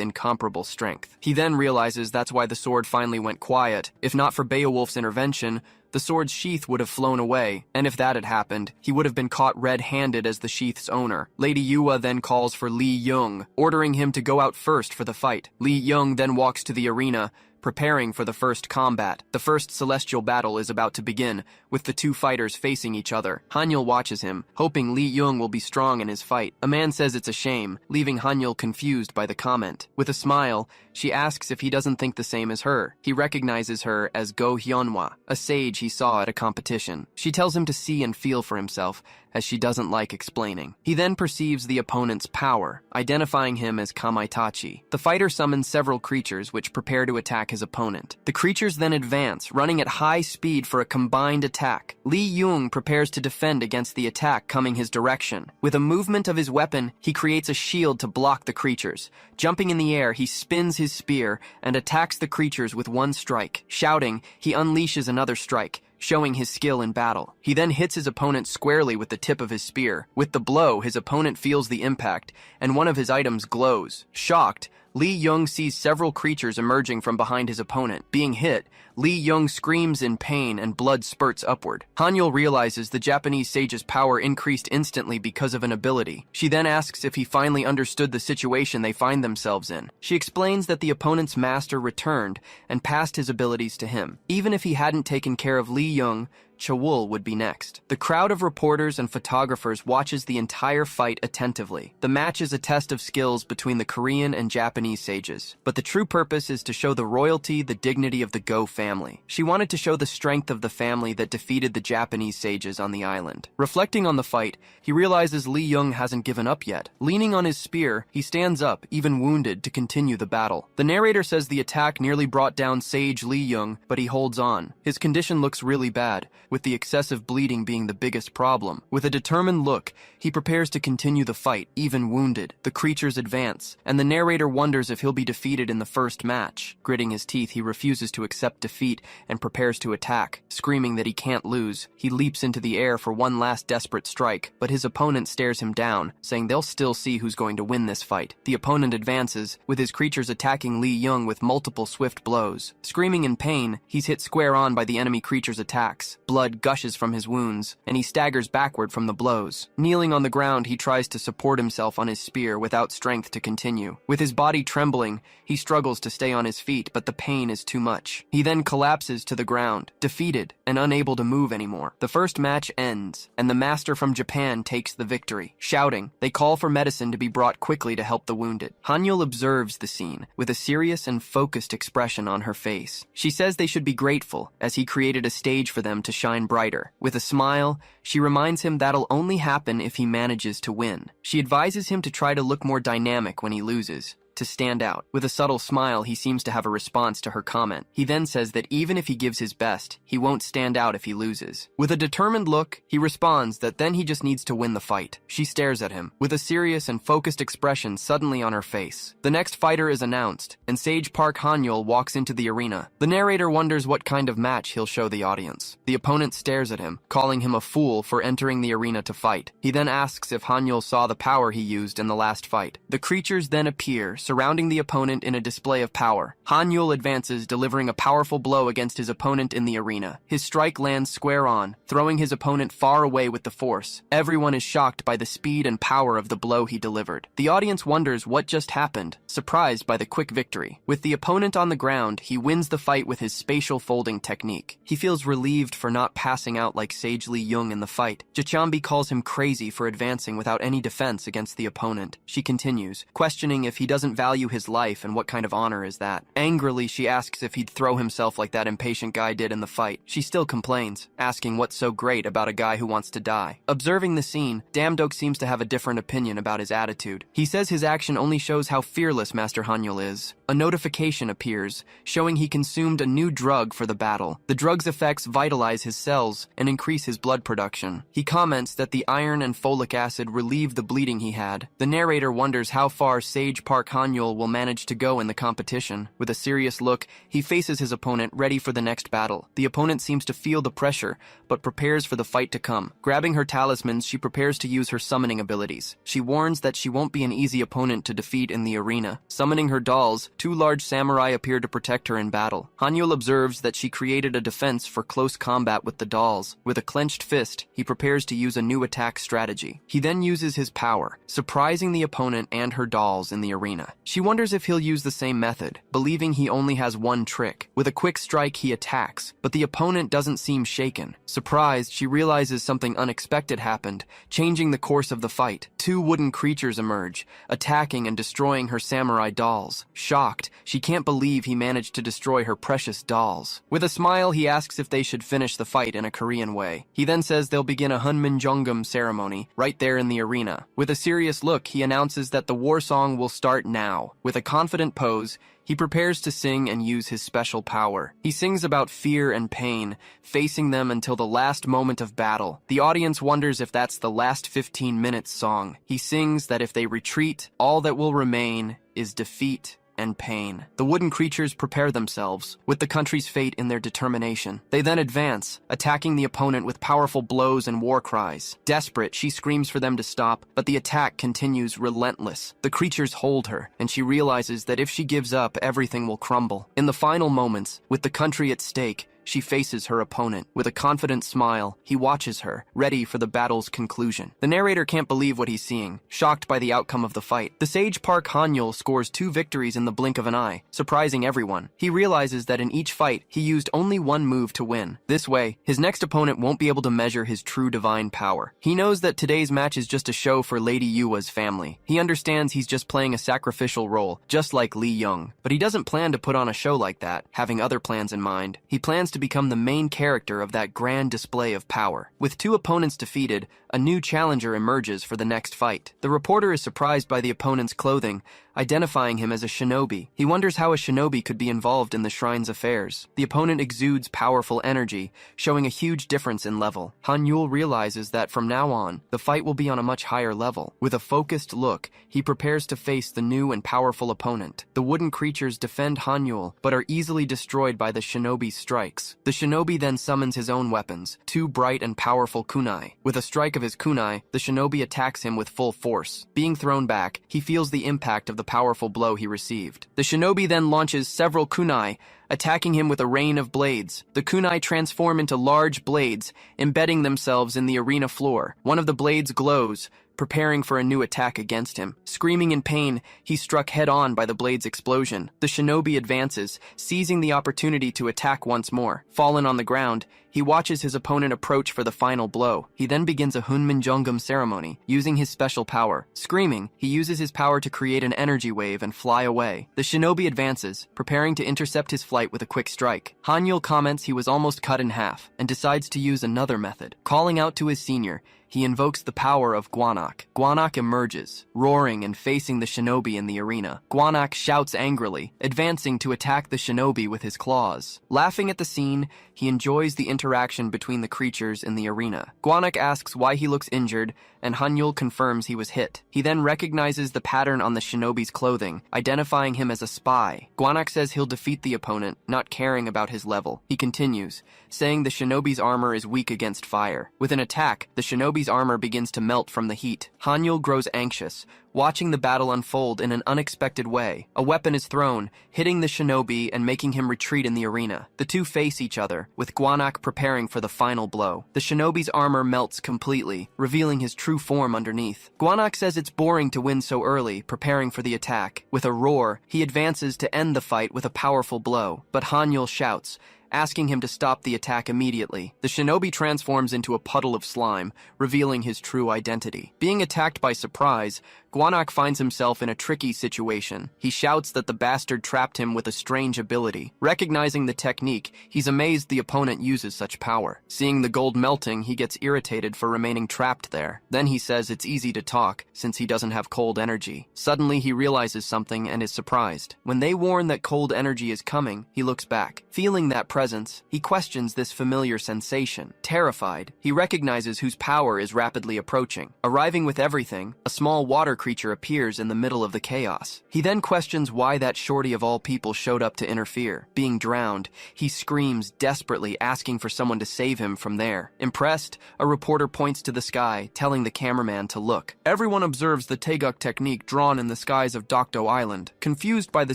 incomparable strength. He then realizes that's why the sword finally went quiet. If not for Beowulf's intervention, the sword's sheath would have flown away, and if that had happened, he would have been caught red-handed as the sheath's owner. Lady Yua then calls for Li Yung, ordering him to go out first for the fight. Li Yung then walks to the arena, preparing for the first combat. The first celestial battle is about to begin, with the two fighters facing each other. Hanyul watches him, hoping Lee Young will be strong in his fight. A man says it's a shame, leaving Hanyul confused by the comment. With a smile, she asks if he doesn't think the same as her. He recognizes her as Go Hyunhwa, a sage he saw at a competition. She tells him to see and feel for himself, as she doesn't like explaining. He then perceives the opponent's power, identifying him as Kamaitachi. The fighter summons several creatures which prepare to attack his opponent. The creatures then advance, running at high speed for a combined attack. Lee Young prepares to defend against the attack coming his direction. With a movement of his weapon, he creates a shield to block the creatures. Jumping in the air, he spins his spear and attacks the creatures with one strike. Shouting, he unleashes another strike, showing his skill in battle. He then hits his opponent squarely with the tip of his spear. With the blow, his opponent feels the impact, and one of his items glows. Shocked, Lee Young sees several creatures emerging from behind his opponent. Being hit, Lee Young screams in pain and blood spurts upward. Hanyul realizes the Japanese sage's power increased instantly because of an ability. She then asks if he finally understood the situation they find themselves in. She explains that the opponent's master returned and passed his abilities to him. Even if he hadn't taken care of Lee Young, Chawul would be next. The crowd of reporters and photographers watches the entire fight attentively. The match is a test of skills between the Korean and Japanese sages, but the true purpose is to show the royalty, the dignity of the Go family. She wanted to show the strength of the family that defeated the Japanese sages on the island. Reflecting on the fight, he realizes Lee Young hasn't given up yet. Leaning on his spear, he stands up, even wounded, to continue the battle. The narrator says the attack nearly brought down Sage Lee Young, but he holds on. His condition looks really bad, with the excessive bleeding being the biggest problem. With a determined look, he prepares to continue the fight, even wounded. The creatures advance, and the narrator wonders if he'll be defeated in the first match. Gritting his teeth, he refuses to accept defeat and prepares to attack. Screaming that he can't lose, he leaps into the air for one last desperate strike, but his opponent stares him down, saying they'll still see who's going to win this fight. The opponent advances, with his creatures attacking Lee Young with multiple swift blows. Screaming in pain, he's hit square on by the enemy creature's attacks. Blood gushes from his wounds, and he staggers backward from the blows. Kneeling on the ground, he tries to support himself on his spear without strength to continue. With his body trembling, he struggles to stay on his feet, but the pain is too much. He then collapses to the ground, defeated and unable to move anymore. The first match ends, and the master from Japan takes the victory. Shouting, they call for medicine to be brought quickly to help the wounded. Hanyul observes the scene, with a serious and focused expression on her face. She says they should be grateful, as he created a stage for them to shine brighter. With a smile, she reminds him that'll only happen if he manages to win. She advises him to try to look more dynamic when he loses, to stand out. With a subtle smile, he seems to have a response to her comment. He then says that even if he gives his best, he won't stand out if he loses. With a determined look, he responds that then he just needs to win the fight. She stares at him, with a serious and focused expression suddenly on her face. The next fighter is announced, and Sage Park Hanyul walks into the arena. The narrator wonders what kind of match he'll show the audience. The opponent stares at him, calling him a fool for entering the arena to fight. He then asks if Hanyul saw the power he used in the last fight. The creatures then appear, surrounding the opponent in a display of power. Hanyul advances, delivering a powerful blow against his opponent in the arena. His strike lands square on, throwing his opponent far away with the force. Everyone is shocked by the speed and power of the blow he delivered. The audience wonders what just happened, surprised by the quick victory. With the opponent on the ground, he wins the fight with his spatial folding technique. He feels relieved for not passing out like Sage Lee Young in the fight. Jachambi calls him crazy for advancing without any defense against the opponent. She continues, questioning if he doesn't value his life and what kind of honor is that. Angrily, she asks if he'd throw himself like that impatient guy did in the fight. She still complains, asking what's so great about a guy who wants to die. Observing the scene, Damdok seems to have a different opinion about his attitude. He says his action only shows how fearless Master Hanyul is. A notification appears, showing he consumed a new drug for the battle. The drug's effects vitalize his cells and increase his blood production. He comments that the iron and folic acid relieve the bleeding he had. The narrator wonders how far Sage Park Hanyul will manage to go in the competition. With a serious look, he faces his opponent, ready for the next battle. The opponent seems to feel the pressure, but prepares for the fight to come. Grabbing her talismans, she prepares to use her summoning abilities. She warns that she won't be an easy opponent to defeat in the arena. Summoning her dolls, two large samurai appear to protect her in battle. Hanyul observes that she created a defense for close combat with the dolls. With a clenched fist, he prepares to use a new attack strategy. He then uses his power, surprising the opponent and her dolls in the arena. She wonders if he'll use the same method, believing he only has one trick. With a quick strike, he attacks, but the opponent doesn't seem shaken. Surprised, she realizes something unexpected happened, changing the course of the fight. Two wooden creatures emerge, attacking and destroying her samurai dolls. Shocked, she can't believe he managed to destroy her precious dolls. With a smile, he asks if they should finish the fight in a Korean way. He then says they'll begin a Hunminjeongeum ceremony right there in the arena. With a serious look, he announces that the war song will start now. With a confident pose, he prepares to sing and use his special power. He sings about fear and pain, facing them until the last moment of battle. The audience wonders if that's the last 15 minutes song. He sings that if they retreat, all that will remain is defeat and pain. The wooden creatures prepare themselves, with the country's fate in their determination. They then advance, attacking the opponent with powerful blows and war cries. Desperate, she screams for them to stop, but the attack continues relentless. The creatures hold her, and she realizes that if she gives up, everything will crumble. In the final moments, with the country at stake, she faces her opponent. With a confident smile, he watches her, ready for the battle's conclusion. The narrator can't believe what he's seeing, shocked by the outcome of the fight. The sage Park Han-yul scores 2 victories in the blink of an eye, surprising everyone. He realizes that in each fight, he used only one move to win. This way, his next opponent won't be able to measure his true divine power. He knows that today's match is just a show for Lady Yua's family. He understands he's just playing a sacrificial role, just like Lee Young. But he doesn't plan to put on a show like that, having other plans in mind. He plans to become the main character of that grand display of power. With 2 opponents defeated, a new challenger emerges for the next fight. The reporter is surprised by the opponent's clothing, identifying him as a shinobi. He wonders how a shinobi could be involved in the shrine's affairs. The opponent exudes powerful energy, showing a huge difference in level. Han-yul realizes that from now on, the fight will be on a much higher level. With a focused look, he prepares to face the new and powerful opponent. The wooden creatures defend Han-yul, but are easily destroyed by the shinobi's strikes. The shinobi then summons his own weapons, 2 bright and powerful kunai. With a strike of his kunai, the shinobi attacks him with full force. Being thrown back, he feels the impact of the powerful blow he received. The shinobi then launches several kunai, attacking him with a rain of blades. The kunai transform into large blades, embedding themselves in the arena floor. One of the blades glows, preparing for a new attack against him. Screaming in pain, he's struck head-on by the blade's explosion. The shinobi advances, seizing the opportunity to attack once more. Fallen on the ground, he watches his opponent approach for the final blow. He then begins a Hunminjeongeum ceremony, using his special power. Screaming, he uses his power to create an energy wave and fly away. The shinobi advances, preparing to intercept his flight with a quick strike. Han-yul comments he was almost cut in half, and decides to use another method. Calling out to his senior, he invokes the power of Gwanak. Gwanak emerges, roaring and facing the shinobi in the arena. Gwanak shouts angrily, advancing to attack the shinobi with his claws. Laughing at the scene, he enjoys the interaction between the creatures in the arena. Gwanak asks why he looks injured, and Han-yul confirms he was hit. He then recognizes the pattern on the shinobi's clothing, identifying him as a spy. Gwanak says he'll defeat the opponent, not caring about his level. He continues, saying the shinobi's armor is weak against fire. With an attack, the shinobi's armor begins to melt from the heat. Han-yul grows anxious, watching the battle unfold in an unexpected way. A weapon is thrown, hitting the shinobi and making him retreat in the arena. The two face each other, with Gwanak preparing for the final blow. The shinobi's armor melts completely, revealing his true form underneath. Gwanak says it's boring to win so early, preparing for the attack. With a roar, he advances to end the fight with a powerful blow, but Han-yul shouts, asking him to stop the attack immediately. The shinobi transforms into a puddle of slime, revealing his true identity. Being attacked by surprise, Gwanak finds himself in a tricky situation. He shouts that the bastard trapped him with a strange ability. Recognizing the technique, he's amazed the opponent uses such power. Seeing the gold melting, he gets irritated for remaining trapped there. Then he says it's easy to talk, since he doesn't have cold energy. Suddenly, he realizes something and is surprised. When they warn that cold energy is coming, he looks back. Feeling that presence, he questions this familiar sensation. Terrified, he recognizes whose power is rapidly approaching. Arriving with everything, a small water creature appears in the middle of the chaos. He then questions why that shorty of all people showed up to interfere. Being drowned, he screams desperately, asking for someone to save him from there. Impressed, a reporter points to the sky, telling the cameraman to look. Everyone observes the Taeguk technique drawn in the skies of Dokdo Island. Confused by the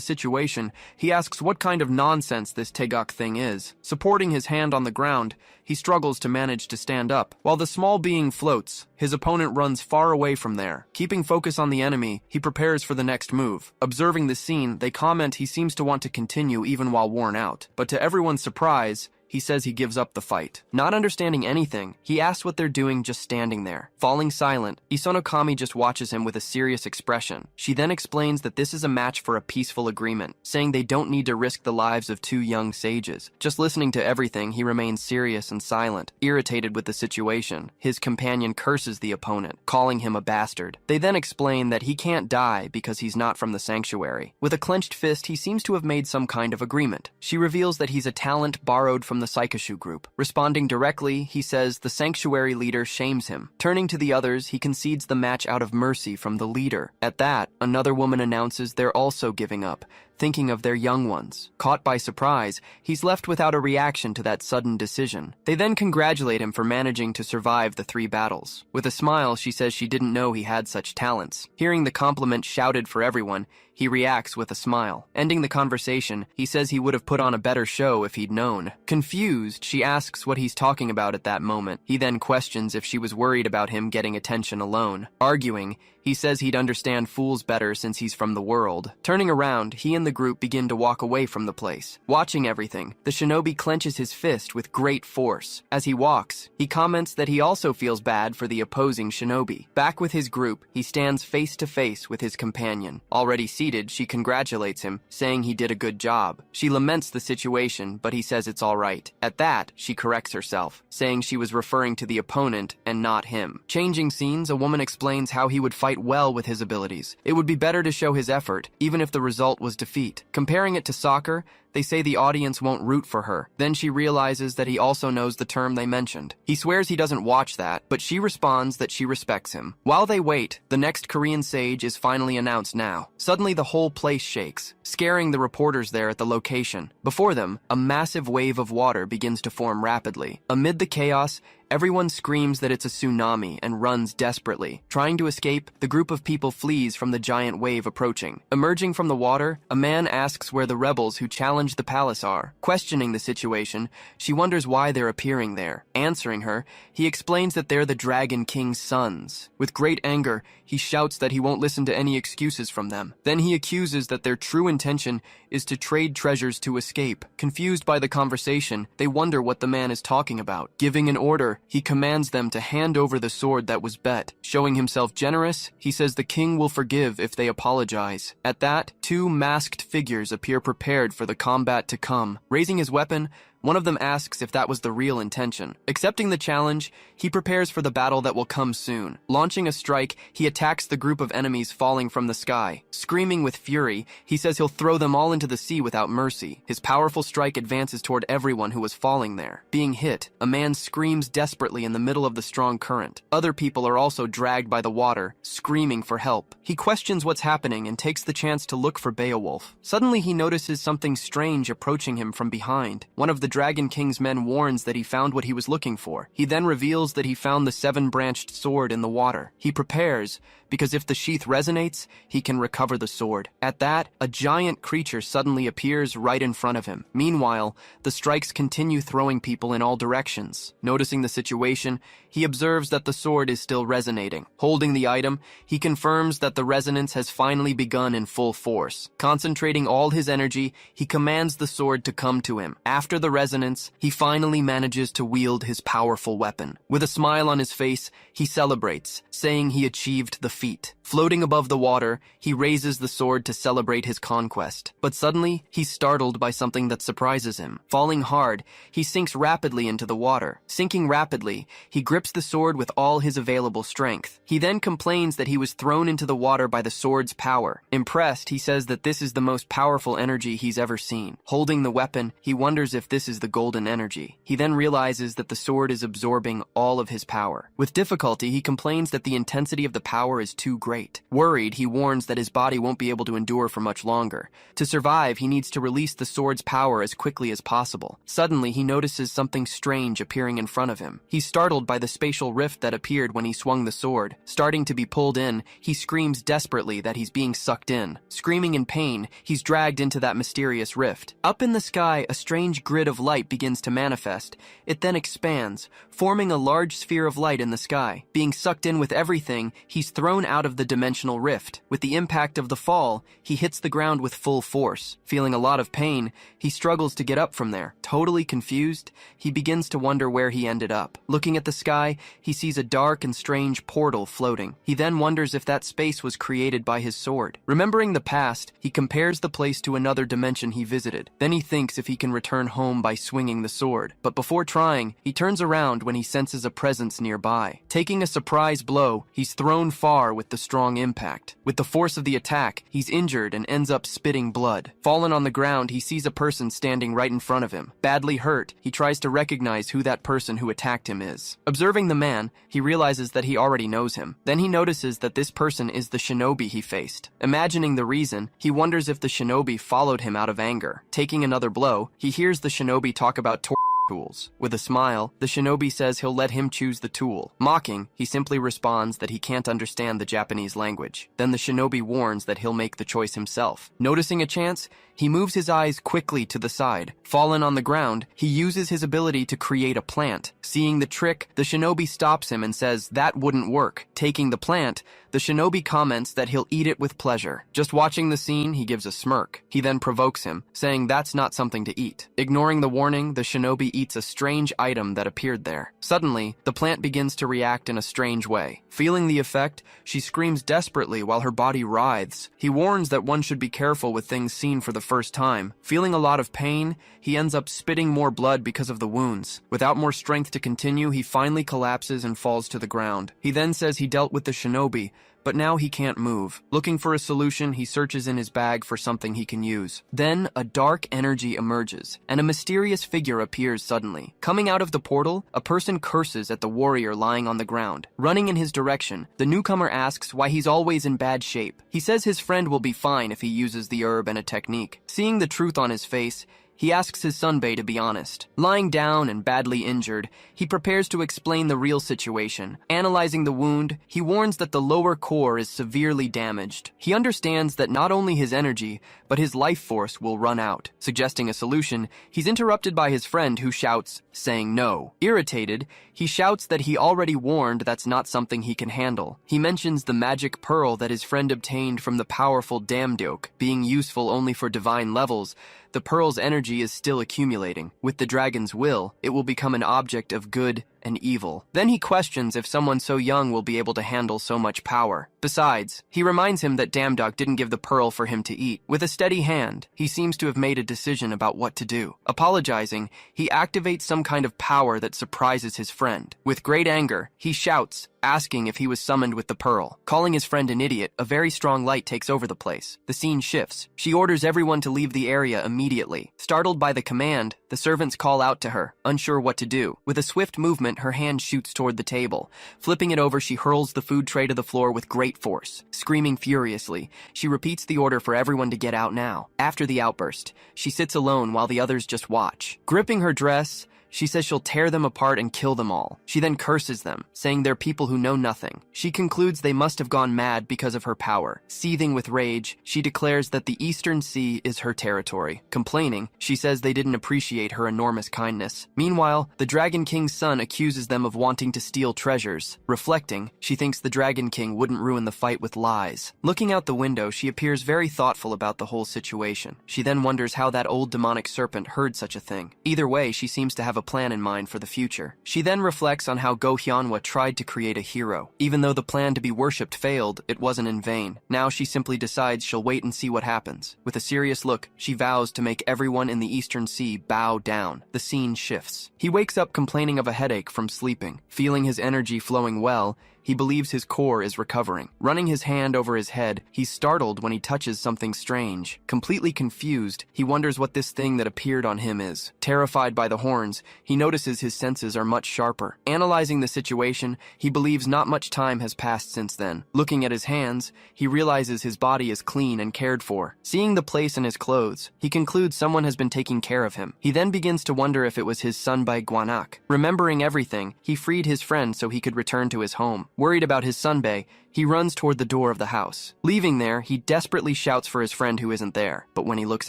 situation, he asks what kind of nonsense this Taeguk thing is. is. Supporting his hand on the ground, he struggles to manage to stand up. While the small being floats, his opponent runs far away from there. Keeping focus on the enemy, he prepares for the next move. Observing the scene, they comment he seems to want to continue even while worn out. But to everyone's surprise, he says he gives up the fight. Not understanding anything, he asks what they're doing just standing there. Falling silent, Isonokami just watches him with a serious expression. She then explains that this is a match for a peaceful agreement, saying they don't need to risk the lives of two young sages. Just listening to everything, he remains serious and silent, irritated with the situation. His companion curses the opponent, calling him a bastard. They then explain that he can't die because he's not from the sanctuary. With a clenched fist, he seems to have made some kind of agreement. She reveals that he's a talent borrowed from the Saikashu group. Responding directly, he says the sanctuary leader shames him. Turning to the others, he concedes the match out of mercy from the leader. At that, another woman announces they're also giving up, thinking of their young ones. Caught by surprise, he's left without a reaction to that sudden decision. They then congratulate him for managing to survive the 3 battles. With a smile, she says she didn't know he had such talents. Hearing the compliment shouted for everyone, he reacts with a smile. Ending the conversation, he says he would have put on a better show if he'd known. Confused, she asks what he's talking about at that moment. He then questions if she was worried about him getting attention alone. Arguing, he says he'd understand fools better since he's from the world. Turning around, he and the group begin to walk away from the place. Watching everything, the shinobi clenches his fist with great force. As he walks, he comments that he also feels bad for the opposing shinobi. Back with his group, he stands face to face with his companion. Already seated, she congratulates him, saying he did a good job. She laments the situation, but he says it's all right. At that, she corrects herself, saying she was referring to the opponent and not him. Changing scenes, a woman explains how he would fight well with his abilities. It would be better to show his effort, even if the result was defeat. Comparing it to soccer, they say the audience won't root for her. Then she realizes that he also knows the term they mentioned. He swears he doesn't watch that, but she responds that she respects him. While they wait, the next Korean sage is finally announced now. Suddenly the whole place shakes, scaring the reporters there at the location. Before them, a massive wave of water begins to form rapidly. Amid the chaos, everyone screams that it's a tsunami and runs desperately. Trying to escape, the group of people flees from the giant wave approaching. Emerging from the water, a man asks where the rebels who challenged the palace are. Questioning the situation, she wonders why they're appearing there. Answering her, he explains that they're the Dragon King's sons. With great anger, he shouts that he won't listen to any excuses from them. Then he accuses that their true intention is to trade treasures to escape. Confused by the conversation, they wonder what the man is talking about. Giving an order, he commands them to hand over the sword that was bet. Showing himself generous, he says the king will forgive if they apologize. At that, 2 masked figures appear prepared for the combat to come. Raising his weapon, one of them asks if that was the real intention. Accepting the challenge, he prepares for the battle that will come soon. Launching a strike, he attacks the group of enemies falling from the sky. Screaming with fury, he says he'll throw them all into the sea without mercy. His powerful strike advances toward everyone who was falling there. Being hit, a man screams desperately in the middle of the strong current. Other people are also dragged by the water, screaming for help. He questions what's happening and takes the chance to look for Beowulf. Suddenly he notices something strange approaching him from behind. One of the Dragon King's men warns that he found what he was looking for. He then reveals that he found the 7-branched sword in the water. He prepares, because if the sheath resonates, he can recover the sword. At that, a giant creature suddenly appears right in front of him. Meanwhile, the strikes continue throwing people in all directions. Noticing the situation, he observes that the sword is still resonating. Holding the item, he confirms that the resonance has finally begun in full force. Concentrating all his energy, he commands the sword to come to him. After the resonance, he finally manages to wield his powerful weapon. With a smile on his face, he celebrates, saying he achieved the feat. Floating above the water, he raises the sword to celebrate his conquest. But suddenly, he's startled by something that surprises him. Falling hard, he sinks rapidly into the water. Sinking rapidly, he grips the sword with all his available strength. He then complains that he was thrown into the water by the sword's power. Impressed, he says that this is the most powerful energy he's ever seen. Holding the weapon, he wonders if this is the golden energy. He then realizes that the sword is absorbing all of his power. With difficulty, he complains that the intensity of the power is too great. Worried, he warns that his body won't be able to endure for much longer. To survive, he needs to release the sword's power as quickly as possible. Suddenly, he notices something strange appearing in front of him. He's startled by the spatial rift that appeared when he swung the sword. Starting to be pulled in, he screams desperately that he's being sucked in. Screaming in pain, he's dragged into that mysterious rift. Up in the sky, a strange grid of of light begins to manifest. It then expands, forming a large sphere of light in the sky. Being sucked in with everything, he's thrown out of the dimensional rift. With the impact of the fall, he hits the ground with full force. Feeling a lot of pain, he struggles to get up from there. Totally confused, he begins to wonder where he ended up. Looking at the sky, he sees a dark and strange portal floating. He then wonders if that space was created by his sword. Remembering the past, he compares the place to another dimension he visited. Then he thinks if he can return home by swinging the sword. But before trying, he turns around when he senses a presence nearby. Taking a surprise blow, he's thrown far with the strong impact. With the force of the attack, he's injured and ends up spitting blood. Fallen on the ground, he sees a person standing right in front of him. Badly hurt, he tries to recognize who that person who attacked him is. Observing the man, he realizes that he already knows him. Then he notices that this person is the shinobi he faced. Imagining the reason, he wonders if the shinobi followed him out of anger. Taking another blow, he hears the shinobi talk about tools. With a smile, the shinobi says he'll let him choose the tool. Mocking, he simply responds that he can't understand the Japanese language. Then the shinobi warns that he'll make the choice himself. Noticing a chance, he moves his eyes quickly to the side. Fallen on the ground, he uses his ability to create a plant. Seeing the trick, the shinobi stops him and says that wouldn't work. Taking the plant, the shinobi comments that he'll eat it with pleasure. Just watching the scene, he gives a smirk. He then provokes him, saying that's not something to eat. Ignoring the warning, the shinobi eats a strange item that appeared there. Suddenly, the plant begins to react in a strange way. Feeling the effect, she screams desperately while her body writhes. He warns that one should be careful with things seen for the first time. Feeling a lot of pain, he ends up spitting more blood because of the wounds. Without more strength to continue, he finally collapses and falls to the ground. He then says he dealt with the shinobi, but now he can't move. Looking for a solution, he searches in his bag for something he can use. Then, a dark energy emerges, and a mysterious figure appears suddenly. Coming out of the portal, a person curses at the warrior lying on the ground. Running in his direction, the newcomer asks why he's always in bad shape. He says his friend will be fine if he uses the herb and a technique. Seeing the truth on his face, he asks his sunbae to be honest. Lying down and badly injured, he prepares to explain the real situation. Analyzing the wound, he warns that the lower core is severely damaged. He understands that not only his energy, but his life force will run out. Suggesting a solution, he's interrupted by his friend who shouts, saying no. Irritated, he shouts that he already warned that's not something he can handle. He mentions the magic pearl that his friend obtained from the powerful Damdeok, being useful only for divine levels. The pearl's energy is still accumulating. With the dragon's will, it will become an object of good and evil. Then he questions if someone so young will be able to handle so much power. Besides, he reminds him that Damdok didn't give the pearl for him to eat. With a steady hand, he seems to have made a decision about what to do. Apologizing, he activates some kind of power that surprises his friend. With great anger, he shouts, asking if he was summoned with the pearl. Calling his friend an idiot, a very strong light takes over the place. The scene shifts. She orders everyone to leave the area immediately. Startled by the command, the servants call out to her, unsure what to do. With a swift movement, her hand shoots toward the table. Flipping it over, she hurls the food tray to the floor with great force. Screaming furiously, she repeats the order for everyone to get out now. After the outburst, she sits alone while the others just watch. Gripping her dress, she says she'll tear them apart and kill them all. She then curses them, saying they're people who know nothing. She concludes they must have gone mad because of her power. Seething with rage, she declares that the Eastern Sea is her territory. Complaining, she says they didn't appreciate her enormous kindness. Meanwhile, the Dragon King's son accuses them of wanting to steal treasures. Reflecting, she thinks the Dragon King wouldn't ruin the fight with lies. Looking out the window, she appears very thoughtful about the whole situation. She then wonders how that old demonic serpent heard such a thing. Either way, she seems to have a plan in mind for the future. She then reflects on how Go Hyunwha tried to create a hero. Even though the plan to be worshipped failed, it wasn't in vain. Now she simply decides she'll wait and see what happens. With a serious look, she vows to make everyone in the Eastern Sea bow down. The scene shifts. He wakes up complaining of a headache from sleeping. Feeling his energy flowing well, he believes his core is recovering. Running his hand over his head, he's startled when he touches something strange. Completely confused, he wonders what this thing that appeared on him is. Terrified by the horns, he notices his senses are much sharper. Analyzing the situation, he believes not much time has passed since then. Looking at his hands, he realizes his body is clean and cared for. Seeing the place in his clothes, he concludes someone has been taking care of him. He then begins to wonder if it was his son by Gwanak. Remembering everything, he freed his friend so he could return to his home. Worried about his sunbae, he runs toward the door of the house. Leaving there, he desperately shouts for his friend who isn't there, but when he looks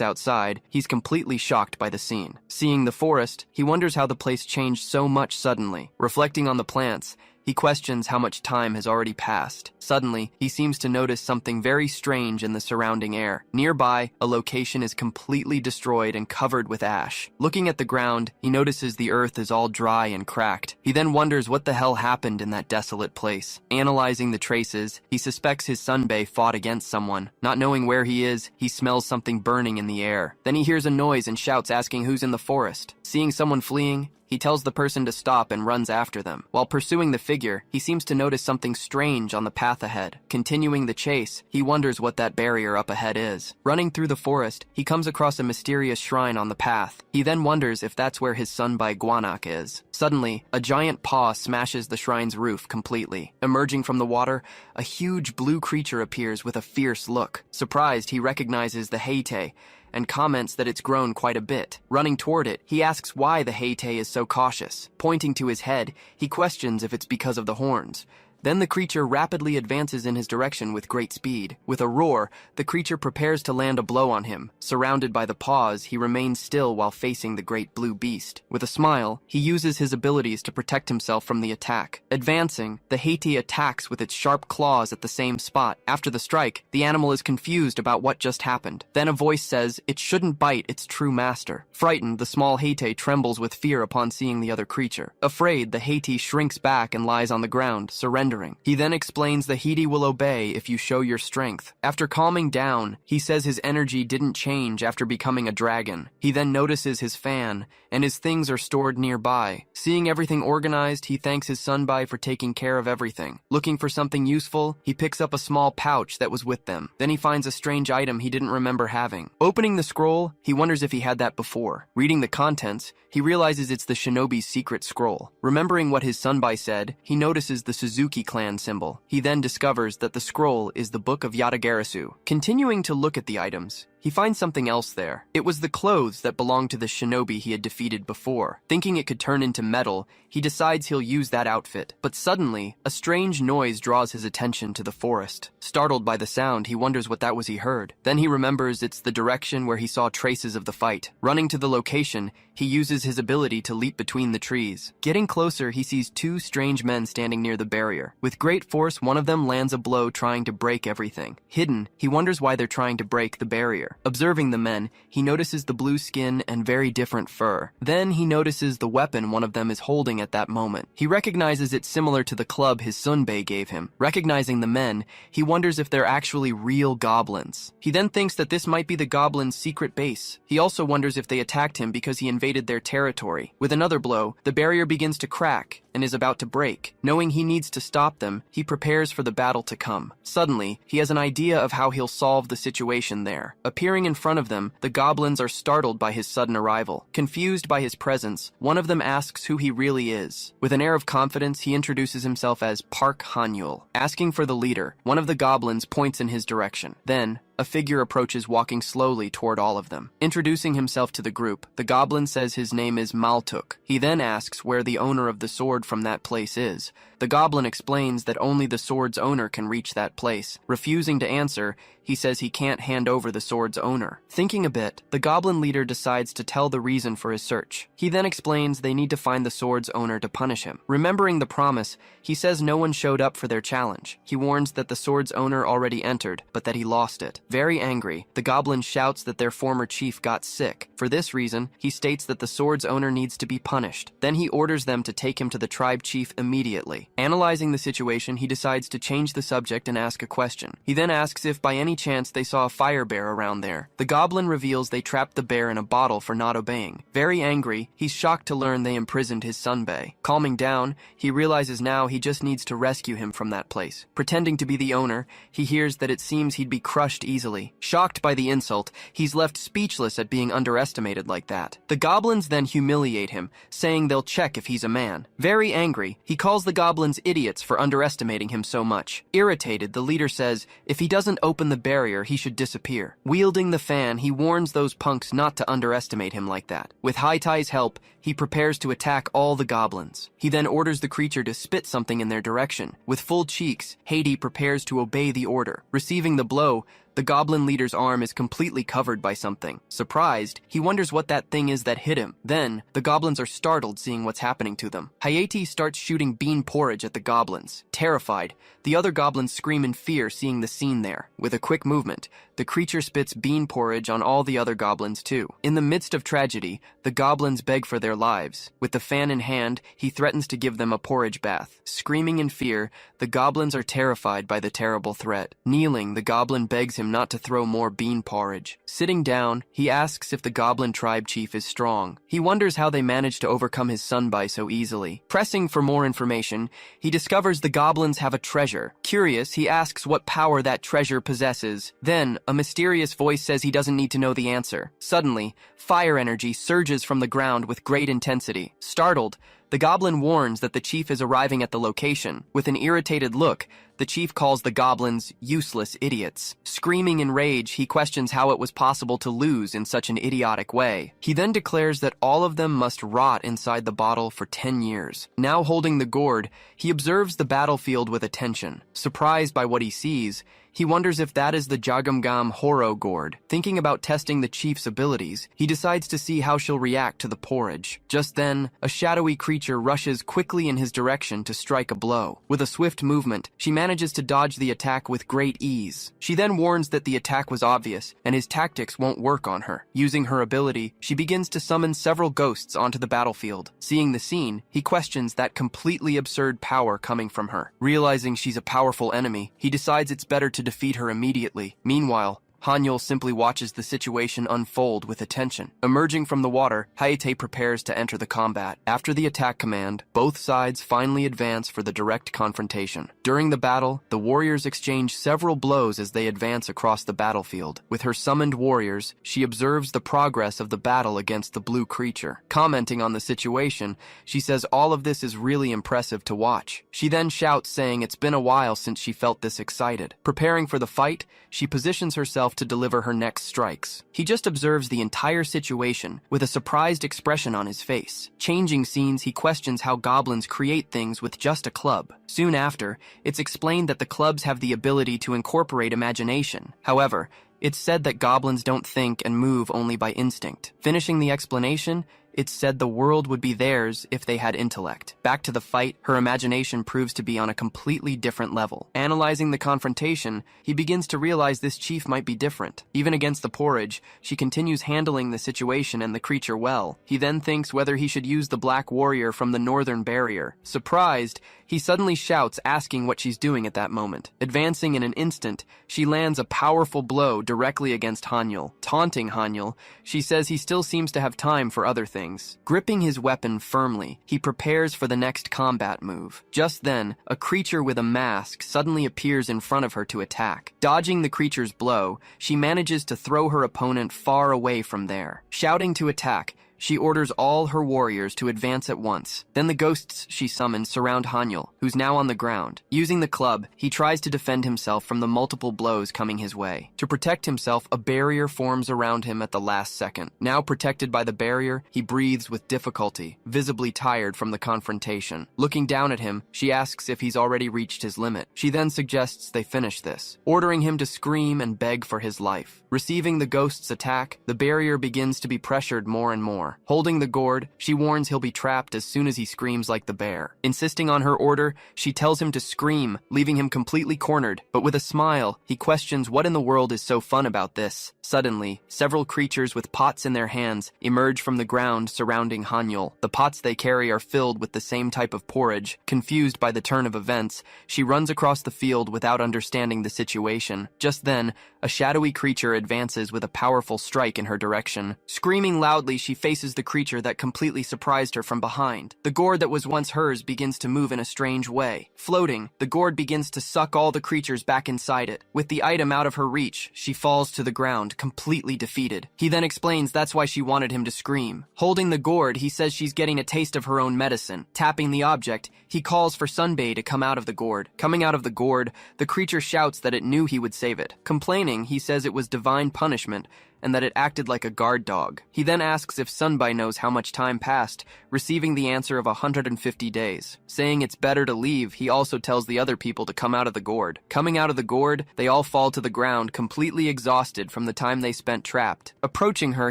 outside, he's completely shocked by the scene. Seeing the forest, he wonders how the place changed so much suddenly. Reflecting on the plants, he questions how much time has already passed. Suddenly, he seems to notice something very strange in the surrounding air. Nearby, a location is completely destroyed and covered with ash. Looking at the ground, he notices the earth is all dry and cracked. He then wonders what the hell happened in that desolate place. Analyzing the traces, he suspects his sunbae fought against someone. Not knowing where he is, he smells something burning in the air. Then he hears a noise and shouts asking who's in the forest. Seeing someone fleeing, he tells the person to stop and runs after them. While pursuing the figure, he seems to notice something strange on the path ahead. Continuing the chase, he wonders what that barrier up ahead is. Running through the forest, he comes across a mysterious shrine on the path. He then wonders if that's where his sunbae Guanak is. Suddenly, a giant paw smashes the shrine's roof completely. Emerging from the water, a huge blue creature appears with a fierce look. Surprised, he recognizes the Heite and comments that it's grown quite a bit. Running toward it, he asks why the Heite is so cautious. Pointing to his head, he questions if it's because of the horns. Then the creature rapidly advances in his direction with great speed. With a roar, the creature prepares to land a blow on him. Surrounded by the paws, he remains still while facing the great blue beast. With a smile, he uses his abilities to protect himself from the attack. Advancing, the Heite attacks with its sharp claws at the same spot. After the strike, the animal is confused about what just happened. Then a voice says it shouldn't bite its true master. Frightened, the small Heite trembles with fear upon seeing the other creature. Afraid, the Heite shrinks back and lies on the ground, surrendering. He then explains the Heite will obey if you show your strength. After calming down, he says his energy didn't change after becoming a dragon. He then notices his fan, and his things are stored nearby. Seeing everything organized, he thanks his sunbae for taking care of everything. Looking for something useful, he picks up a small pouch that was with them. Then he finds a strange item he didn't remember having. Opening the scroll, he wonders if he had that before. Reading the contents, he realizes it's the shinobi's secret scroll. Remembering what his sunbae said, he notices the Suzuki clan symbol. He then discovers that the scroll is the Book of Yatagarasu. Continuing to look at the items, he finds something else there. It was the clothes that belonged to the shinobi he had defeated before. Thinking it could turn into metal, he decides he'll use that outfit. But suddenly, a strange noise draws his attention to the forest. Startled by the sound, he wonders what that was he heard. Then he remembers it's the direction where he saw traces of the fight. Running to the location, he uses his ability to leap between the trees. Getting closer, he sees two strange men standing near the barrier. With great force, one of them lands a blow trying to break everything. Hidden, he wonders why they're trying to break the barrier. Observing the men, he notices the blue skin and very different fur. Then he notices the weapon one of them is holding at that moment. He recognizes it similar to the club his sunbae gave him. Recognizing the men, he wonders if they're actually real goblins. He then thinks that this might be the goblins' secret base. He also wonders if they attacked him because he invaded their territory. With another blow, the barrier begins to crack and is about to break. Knowing he needs to stop them, he prepares for the battle to come. Suddenly, he has an idea of how he'll solve the situation there. Appearing in front of them, the goblins are startled by his sudden arrival. Confused by his presence, one of them asks who he really is. With an air of confidence, he introduces himself as Park Hanyul. Asking for the leader, one of the goblins points in his direction. Then, a figure approaches walking slowly toward all of them. Introducing himself to the group, the goblin says his name is Maltuk. He then asks where the owner of the sword from that place is. The goblin explains that only the sword's owner can reach that place. Refusing to answer, he says he can't hand over the sword's owner. Thinking a bit, the goblin leader decides to tell the reason for his search. He then explains they need to find the sword's owner to punish him. Remembering the promise, he says no one showed up for their challenge. He warns that the sword's owner already entered, but that he lost it. Very angry, the goblin shouts that their former chief got sick. For this reason, he states that the sword's owner needs to be punished. Then he orders them to take him to the tribe chief immediately. Analyzing the situation, he decides to change the subject and ask a question. He then asks if by any chance they saw a fire bear around there. The goblin reveals they trapped the bear in a bottle for not obeying. Very angry, he's shocked to learn they imprisoned his sunbae. Calming down, he realizes now he just needs to rescue him from that place. Pretending to be the owner, he hears that it seems he'd be crushed easily. Shocked by the insult, he's left speechless at being underestimated like that. The goblins then humiliate him, saying they'll check if he's a man. Very angry, he calls the goblins idiots for underestimating him so much. Irritated, the leader says if he doesn't open the barrier, he should disappear. Wielding the fan, he warns those punks not to underestimate him like that. With Haitai's help, he prepares to attack all the goblins. He then orders the creature to spit something in their direction. With full cheeks, Haiti prepares to obey the order. Receiving the blow, the goblin leader's arm is completely covered by something. Surprised, he wonders what that thing is that hit him. Then, the goblins are startled seeing what's happening to them. Hayate starts shooting bean porridge at the goblins. Terrified, the other goblins scream in fear seeing the scene there. With a quick movement, the creature spits bean porridge on all the other goblins too. In the midst of tragedy, the goblins beg for their lives. With the fan in hand, he threatens to give them a porridge bath. Screaming in fear, the goblins are terrified by the terrible threat. Kneeling, the goblin begs him not to throw more bean porridge. Sitting down, he asks if the goblin tribe chief is strong. He wonders how they managed to overcome his sunbai so easily. Pressing for more information, he discovers the goblins have a treasure. Curious, he asks what power that treasure possesses. Then, a mysterious voice says he doesn't need to know the answer. Suddenly, fire energy surges from the ground with great intensity. Startled, the goblin warns that the chief is arriving at the location. With an irritated look, the chief calls the goblins useless idiots. Screaming in rage, he questions how it was possible to lose in such an idiotic way. He then declares that all of them must rot inside the bottle for 10 years. Now holding the gourd, he observes the battlefield with attention. Surprised by what he sees, he wonders if that is the Jagamgam Horo gourd. Thinking about testing the chief's abilities, he decides to see how she'll react to the porridge. Just then, a shadowy creature rushes quickly in his direction to strike a blow. With a swift movement, she manages to dodge the attack with great ease. She then warns that the attack was obvious, and his tactics won't work on her. Using her ability, she begins to summon several ghosts onto the battlefield. Seeing the scene, he questions that completely absurd power coming from her. Realizing she's a powerful enemy, he decides it's better to defeat her immediately. Meanwhile, Hanyul simply watches the situation unfold with attention. Emerging from the water, Hayate prepares to enter the combat. After the attack command, both sides finally advance for the direct confrontation. During the battle, the warriors exchange several blows as they advance across the battlefield. With her summoned warriors, she observes the progress of the battle against the blue creature. Commenting on the situation, she says all of this is really impressive to watch. She then shouts saying it's been a while since she felt this excited. Preparing for the fight, she positions herself to deliver her next strikes. He just observes the entire situation with a surprised expression on his face. Changing scenes, he questions how goblins create things with just a club. Soon after, it's explained that the clubs have the ability to incorporate imagination. However, it's said that goblins don't think and move only by instinct. Finishing the explanation, it's said the world would be theirs if they had intellect. Back to the fight, her imagination proves to be on a completely different level. Analyzing the confrontation, he begins to realize this chief might be different. Even against the porridge, she continues handling the situation and the creature well. He then thinks whether he should use the black warrior from the northern barrier. Surprised, he suddenly shouts, asking what she's doing at that moment. Advancing in an instant, she lands a powerful blow directly against Hanyul. Taunting Hanyul, she says he still seems to have time for other things. Gripping his weapon firmly, he prepares for the next combat move. Just then, a creature with a mask suddenly appears in front of her to attack. Dodging the creature's blow, she manages to throw her opponent far away from there. Shouting to attack, she orders all her warriors to advance at once. Then the ghosts she summons surround Hanyul, who's now on the ground. Using the club, he tries to defend himself from the multiple blows coming his way. To protect himself, a barrier forms around him at the last second. Now protected by the barrier, he breathes with difficulty, visibly tired from the confrontation. Looking down at him, she asks if he's already reached his limit. She then suggests they finish this, ordering him to scream and beg for his life. Receiving the ghost's attack, the barrier begins to be pressured more and more. Holding the gourd, she warns he'll be trapped as soon as he screams like the bear. Insisting on her order, she tells him to scream, leaving him completely cornered. But with a smile, he questions what in the world is so fun about this. Suddenly, several creatures with pots in their hands emerge from the ground surrounding Hanyul. The pots they carry are filled with the same type of porridge. Confused by the turn of events, she runs across the field without understanding the situation. Just then, a shadowy creature advances with a powerful strike in her direction. Screaming loudly, she faces embraces the creature that completely surprised her from behind. The gourd that was once hers begins to move in a strange way. Floating, the gourd begins to suck all the creatures back inside it. With the item out of her reach, she falls to the ground, completely defeated. He then explains that's why she wanted him to scream. Holding the gourd, he says she's getting a taste of her own medicine. Tapping the object, he calls for Sunbae to come out of the gourd. Coming out of the gourd, the creature shouts that it knew he would save it. Complaining, he says it was divine punishment and that it acted like a guard dog. He then asks if Sunbae knows how much time passed, receiving the answer of 150 days. Saying it's better to leave, he also tells the other people to come out of the gourd. Coming out of the gourd, they all fall to the ground, completely exhausted from the time they spent trapped. Approaching her,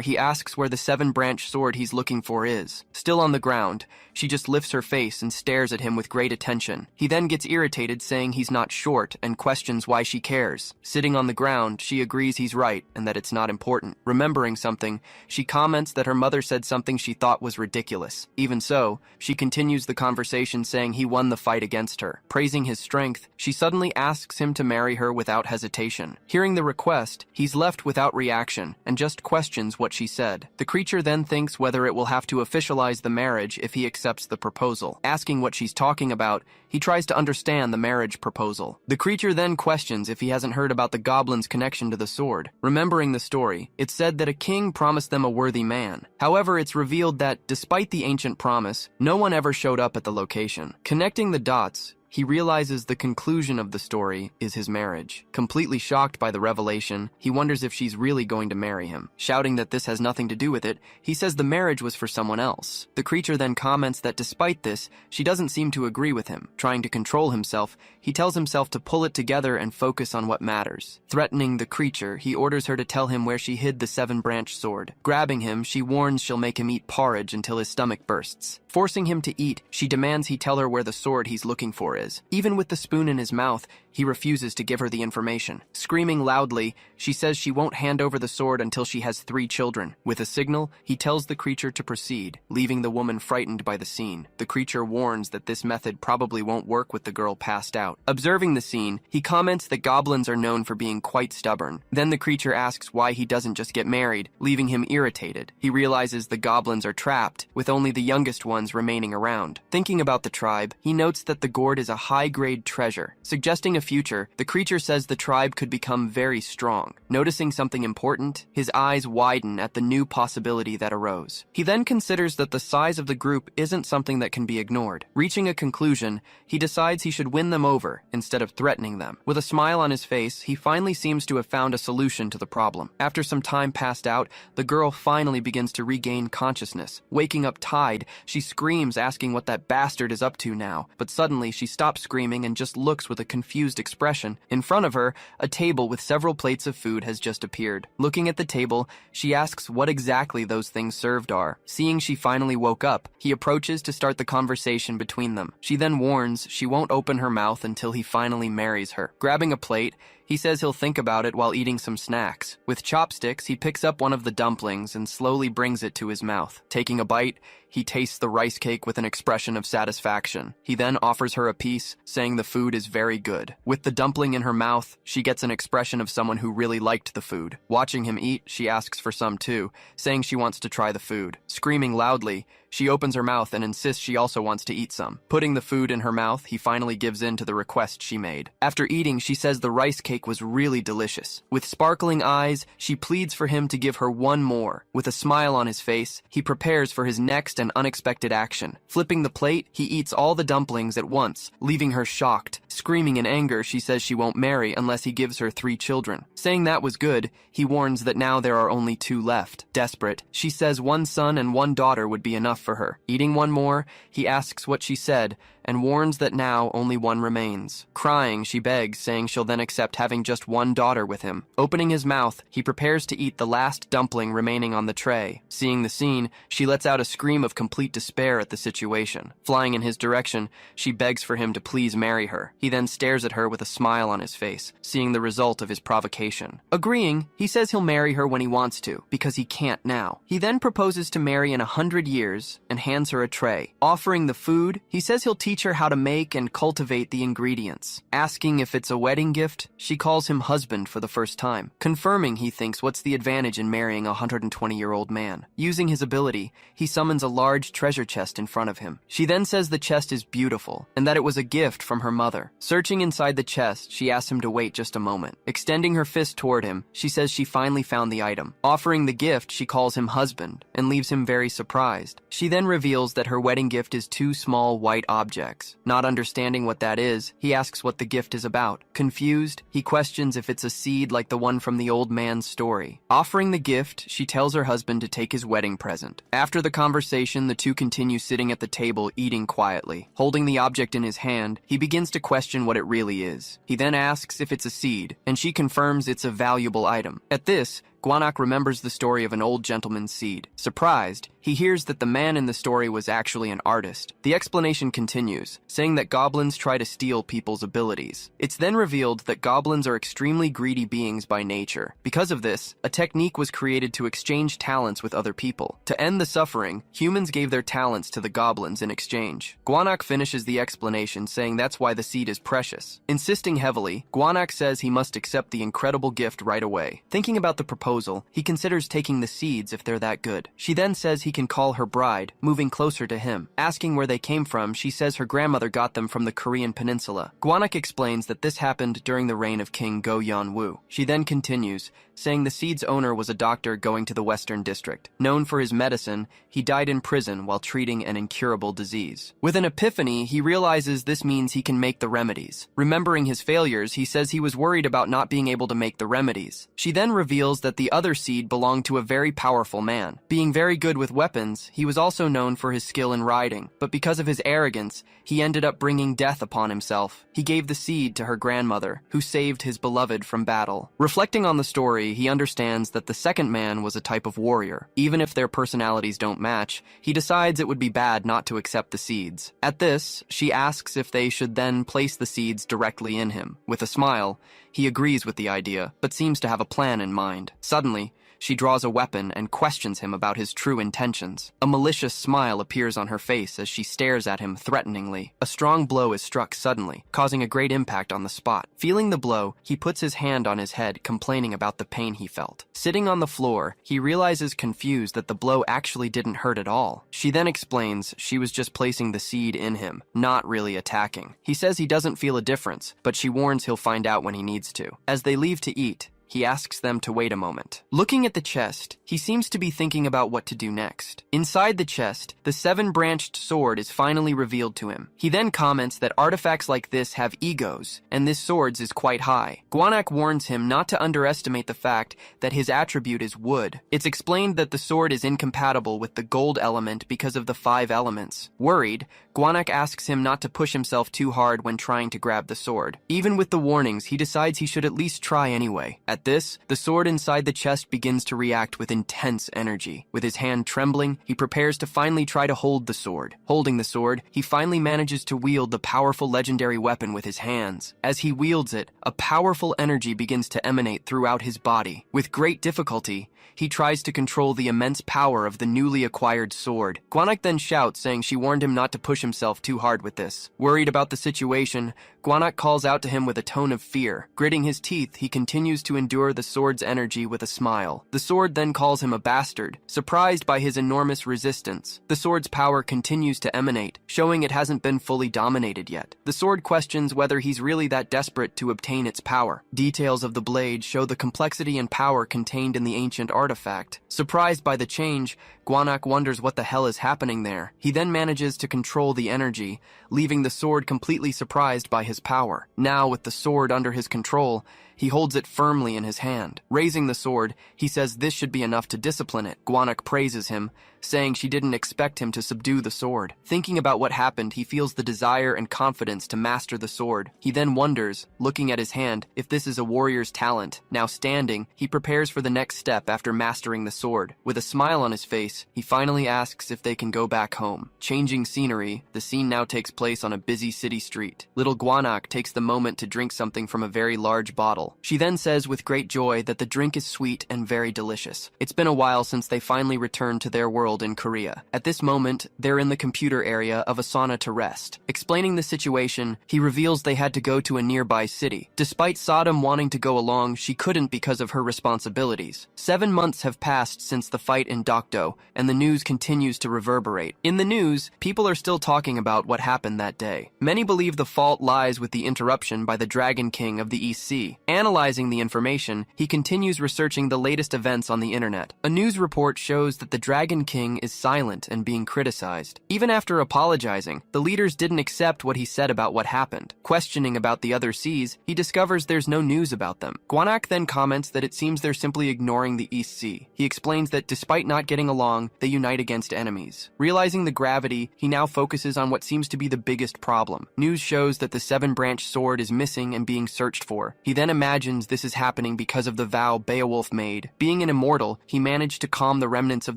he asks where the 7-branch sword he's looking for is. Still on the ground, she just lifts her face and stares at him with great attention. He then gets irritated, saying he's not short, and questions why she cares. Sitting on the ground, she agrees he's right and that it's not important. Remembering something, she comments that her mother said something she thought was ridiculous. Even so, she continues the conversation, saying he won the fight against her. Praising his strength, she suddenly asks him to marry her without hesitation. Hearing the request, he's left without reaction and just questions what she said. The creature then thinks whether it will have to officialize the marriage if he accepts the proposal. Asking what she's talking about, he tries to understand the marriage proposal. The creature then questions if he hasn't heard about the goblin's connection to the sword. Remembering the story, it's said that a king promised them a worthy man. However, it's revealed that, despite the ancient promise, no one ever showed up at the location. Connecting the dots, he realizes the conclusion of the story is his marriage. Completely shocked by the revelation, he wonders if she's really going to marry him. Shouting that this has nothing to do with it, he says the marriage was for someone else. The creature then comments that despite this, she doesn't seem to agree with him. Trying to control himself, he tells himself to pull it together and focus on what matters. Threatening the creature, he orders her to tell him where she hid the 7-branch sword. Grabbing him, she warns she'll make him eat porridge until his stomach bursts. Forcing him to eat, she demands he tell her where the sword he's looking for is. Even with the spoon in his mouth, he refuses to give her the information. Screaming loudly, she says she won't hand over the sword until she has 3 children. With a signal, he tells the creature to proceed, leaving the woman frightened by the scene. The creature warns that this method probably won't work with the girl passed out. Observing the scene, he comments that goblins are known for being quite stubborn. Then the creature asks why he doesn't just get married, leaving him irritated. He realizes the goblins are trapped, with only the youngest ones remaining around. Thinking about the tribe, he notes that the gourd is a high-grade treasure. Suggesting a future, the creature says the tribe could become very strong. Noticing something important, his eyes widen at the new possibility that arose. He then considers that the size of the group isn't something that can be ignored. Reaching a conclusion, he decides he should win them over instead of threatening them. With a smile on his face, he finally seems to have found a solution to the problem. After some time passed out, the girl finally begins to regain consciousness. Waking up tied, she screams, asking what that bastard is up to now. But suddenly, she stops screaming and just looks with a confused expression. In front of her, a table with several plates of food has just appeared. Looking at the table, she asks what exactly those things served are. Seeing she finally woke up, he approaches to start the conversation between them. She then warns she won't open her mouth until he finally marries her. Grabbing a plate, he says he'll think about it while eating some snacks. With chopsticks, he picks up one of the dumplings and slowly brings it to his mouth. Taking a bite, he tastes the rice cake with an expression of satisfaction. He then offers her a piece, saying the food is very good. With the dumpling in her mouth, she gets an expression of someone who really liked the food. Watching him eat, she asks for some too, saying she wants to try the food. Screaming loudly, she opens her mouth and insists she also wants to eat some. Putting the food in her mouth, he finally gives in to the request she made. After eating, she says the rice cake was really delicious. With sparkling eyes, she pleads for him to give her one more. With a smile on his face, he prepares for his next and unexpected action. Flipping the plate, he eats all the dumplings at once, leaving her shocked. Screaming in anger, she says she won't marry unless he gives her 3 children. Saying that was good, he warns that now there are only 2 left. Desperate, she says 1 son and 1 daughter would be enough for her. Eating one more, he asks what she said, and warns that now only 1 remains. Crying, she begs, saying she'll then accept having just 1 daughter with him. Opening his mouth, he prepares to eat the last dumpling remaining on the tray. Seeing the scene, she lets out a scream of complete despair at the situation. Flying in his direction, she begs for him to please marry her. He then stares at her with a smile on his face, seeing the result of his provocation. Agreeing, he says he'll marry her when he wants to, because he can't now. He then proposes to marry in 100 years and hands her a tray. Offering the food, he says he'll teach teach her how to make and cultivate the ingredients. Asking if it's a wedding gift, she calls him husband for the first time, confirming he thinks what's the advantage in marrying a 120-year-old man. Using his ability, he summons a large treasure chest in front of him. She then says the chest is beautiful and that it was a gift from her mother. Searching inside the chest, she asks him to wait just a moment. Extending her fist toward him, she says she finally found the item. Offering the gift, she calls him husband and leaves him very surprised. She then reveals that her wedding gift is two small white objects. Not understanding what that is, he asks what the gift is about. Confused, he questions if it's a seed like the one from the old man's story. Offering the gift, she tells her husband to take his wedding present. After the conversation, the two continue sitting at the table eating quietly. Holding the object in his hand, he begins to question what it really is. He then asks if it's a seed, and she confirms it's a valuable item. At this, Gwanak remembers the story of an old gentleman's seed. Surprised, he hears that the man in the story was actually an artist. The explanation continues, saying that goblins try to steal people's abilities. It's then revealed that goblins are extremely greedy beings by nature. Because of this, a technique was created to exchange talents with other people. To end the suffering, humans gave their talents to the goblins in exchange. Gwanak finishes the explanation, saying that's why the seed is precious. Insisting heavily, Gwanak says he must accept the incredible gift right away. Thinking about the proposal, he considers taking the seeds if they're that good. She then says he can call her bride, moving closer to him. Asking where they came from, she says her grandmother got them from the Korean peninsula. Gwanak explains that this happened during the reign of King Go-Yeon-woo. She then continues, saying the seed's owner was a doctor going to the Western District. Known for his medicine, he died in prison while treating an incurable disease. With an epiphany, he realizes this means he can make the remedies. Remembering his failures, he says he was worried about not being able to make the remedies. She then reveals that the other seed belonged to a very powerful man. Being very good with weapons, he was also known for his skill in riding, but because of his arrogance, he ended up bringing death upon himself. He gave the seed to her grandmother, who saved his beloved from battle. Reflecting on the story, he understands that the second man was a type of warrior. Even if their personalities don't match, he decides it would be bad not to accept the seeds. At this, she asks if they should then place the seeds directly in him. With a smile, he agrees with the idea, but seems to have a plan in mind. Suddenly, she draws a weapon and questions him about his true intentions. A malicious smile appears on her face as she stares at him threateningly. A strong blow is struck suddenly, causing a great impact on the spot. Feeling the blow, he puts his hand on his head, complaining about the pain he felt. Sitting on the floor, he realizes confused that the blow actually didn't hurt at all. She then explains she was just placing the seed in him, not really attacking. He says he doesn't feel a difference, but she warns he'll find out when he needs to. As they leave to eat, he asks them to wait a moment. Looking at the chest, he seems to be thinking about what to do next. Inside the chest, the 7-branched sword is finally revealed to him. He then comments that artifacts like this have egos, and this sword's is quite high. Gwanak warns him not to underestimate the fact that his attribute is wood. It's explained that the sword is incompatible with the gold element because of the 5 elements. Worried, Gwanak asks him not to push himself too hard when trying to grab the sword. Even with the warnings, he decides he should at least try anyway. At this, the sword inside the chest begins to react with intense energy. With his hand trembling, he prepares to finally try to hold the sword. Holding the sword, he finally manages to wield the powerful legendary weapon with his hands. As he wields it, a powerful energy begins to emanate throughout his body. With great difficulty, he tries to control the immense power of the newly acquired sword. Gwanak then shouts, saying she warned him not to push himself too hard with this. Worried about the situation, Gwanak calls out to him with a tone of fear. Gritting his teeth, he continues to endure the sword's energy with a smile. The sword then calls him a bastard, surprised by his enormous resistance. The sword's power continues to emanate, showing it hasn't been fully dominated yet. The sword questions whether he's really that desperate to obtain its power. Details of the blade show the complexity and power contained in the ancient artifact. Surprised by the change, Gwanak wonders what the hell is happening there. He then manages to control the energy, leaving the sword completely surprised by his power. Now, with the sword under his control, he holds it firmly in his hand. Raising the sword, he says this should be enough to discipline it. Gwanak praises him, saying she didn't expect him to subdue the sword. Thinking about what happened, he feels the desire and confidence to master the sword. He then wonders, looking at his hand, if this is a warrior's talent. Now standing, he prepares for the next step after mastering the sword. With a smile on his face, he finally asks if they can go back home. Changing scenery, the scene now takes place on a busy city street. Little Gwanak takes the moment to drink something from a very large bottle. She then says with great joy that the drink is sweet and very delicious. It's been a while since they finally returned to their world world in Korea. At this moment, they're in the computer area of a sauna to rest. Explaining the situation, he reveals they had to go to a nearby city. Despite Sodom wanting to go along, she couldn't because of her responsibilities. 7 months have passed since the fight in Dokdo, and the news continues to reverberate. In the news, people are still talking about what happened that day. Many believe the fault lies with the interruption by the Dragon King of the East Sea. Analyzing the information, he continues researching the latest events on the internet. A news report shows that the Dragon King is silent and being criticized. Even after apologizing, the leaders didn't accept what he said about what happened. Questioning about the other seas, he discovers there's no news about them. Gwanak then comments that it seems they're simply ignoring the East Sea. He explains that despite not getting along, they unite against enemies. Realizing the gravity, he now focuses on what seems to be the biggest problem. News shows that the seven-branch sword is missing and being searched for. He then imagines this is happening because of the vow Beowulf made. Being an immortal, he managed to calm the remnants of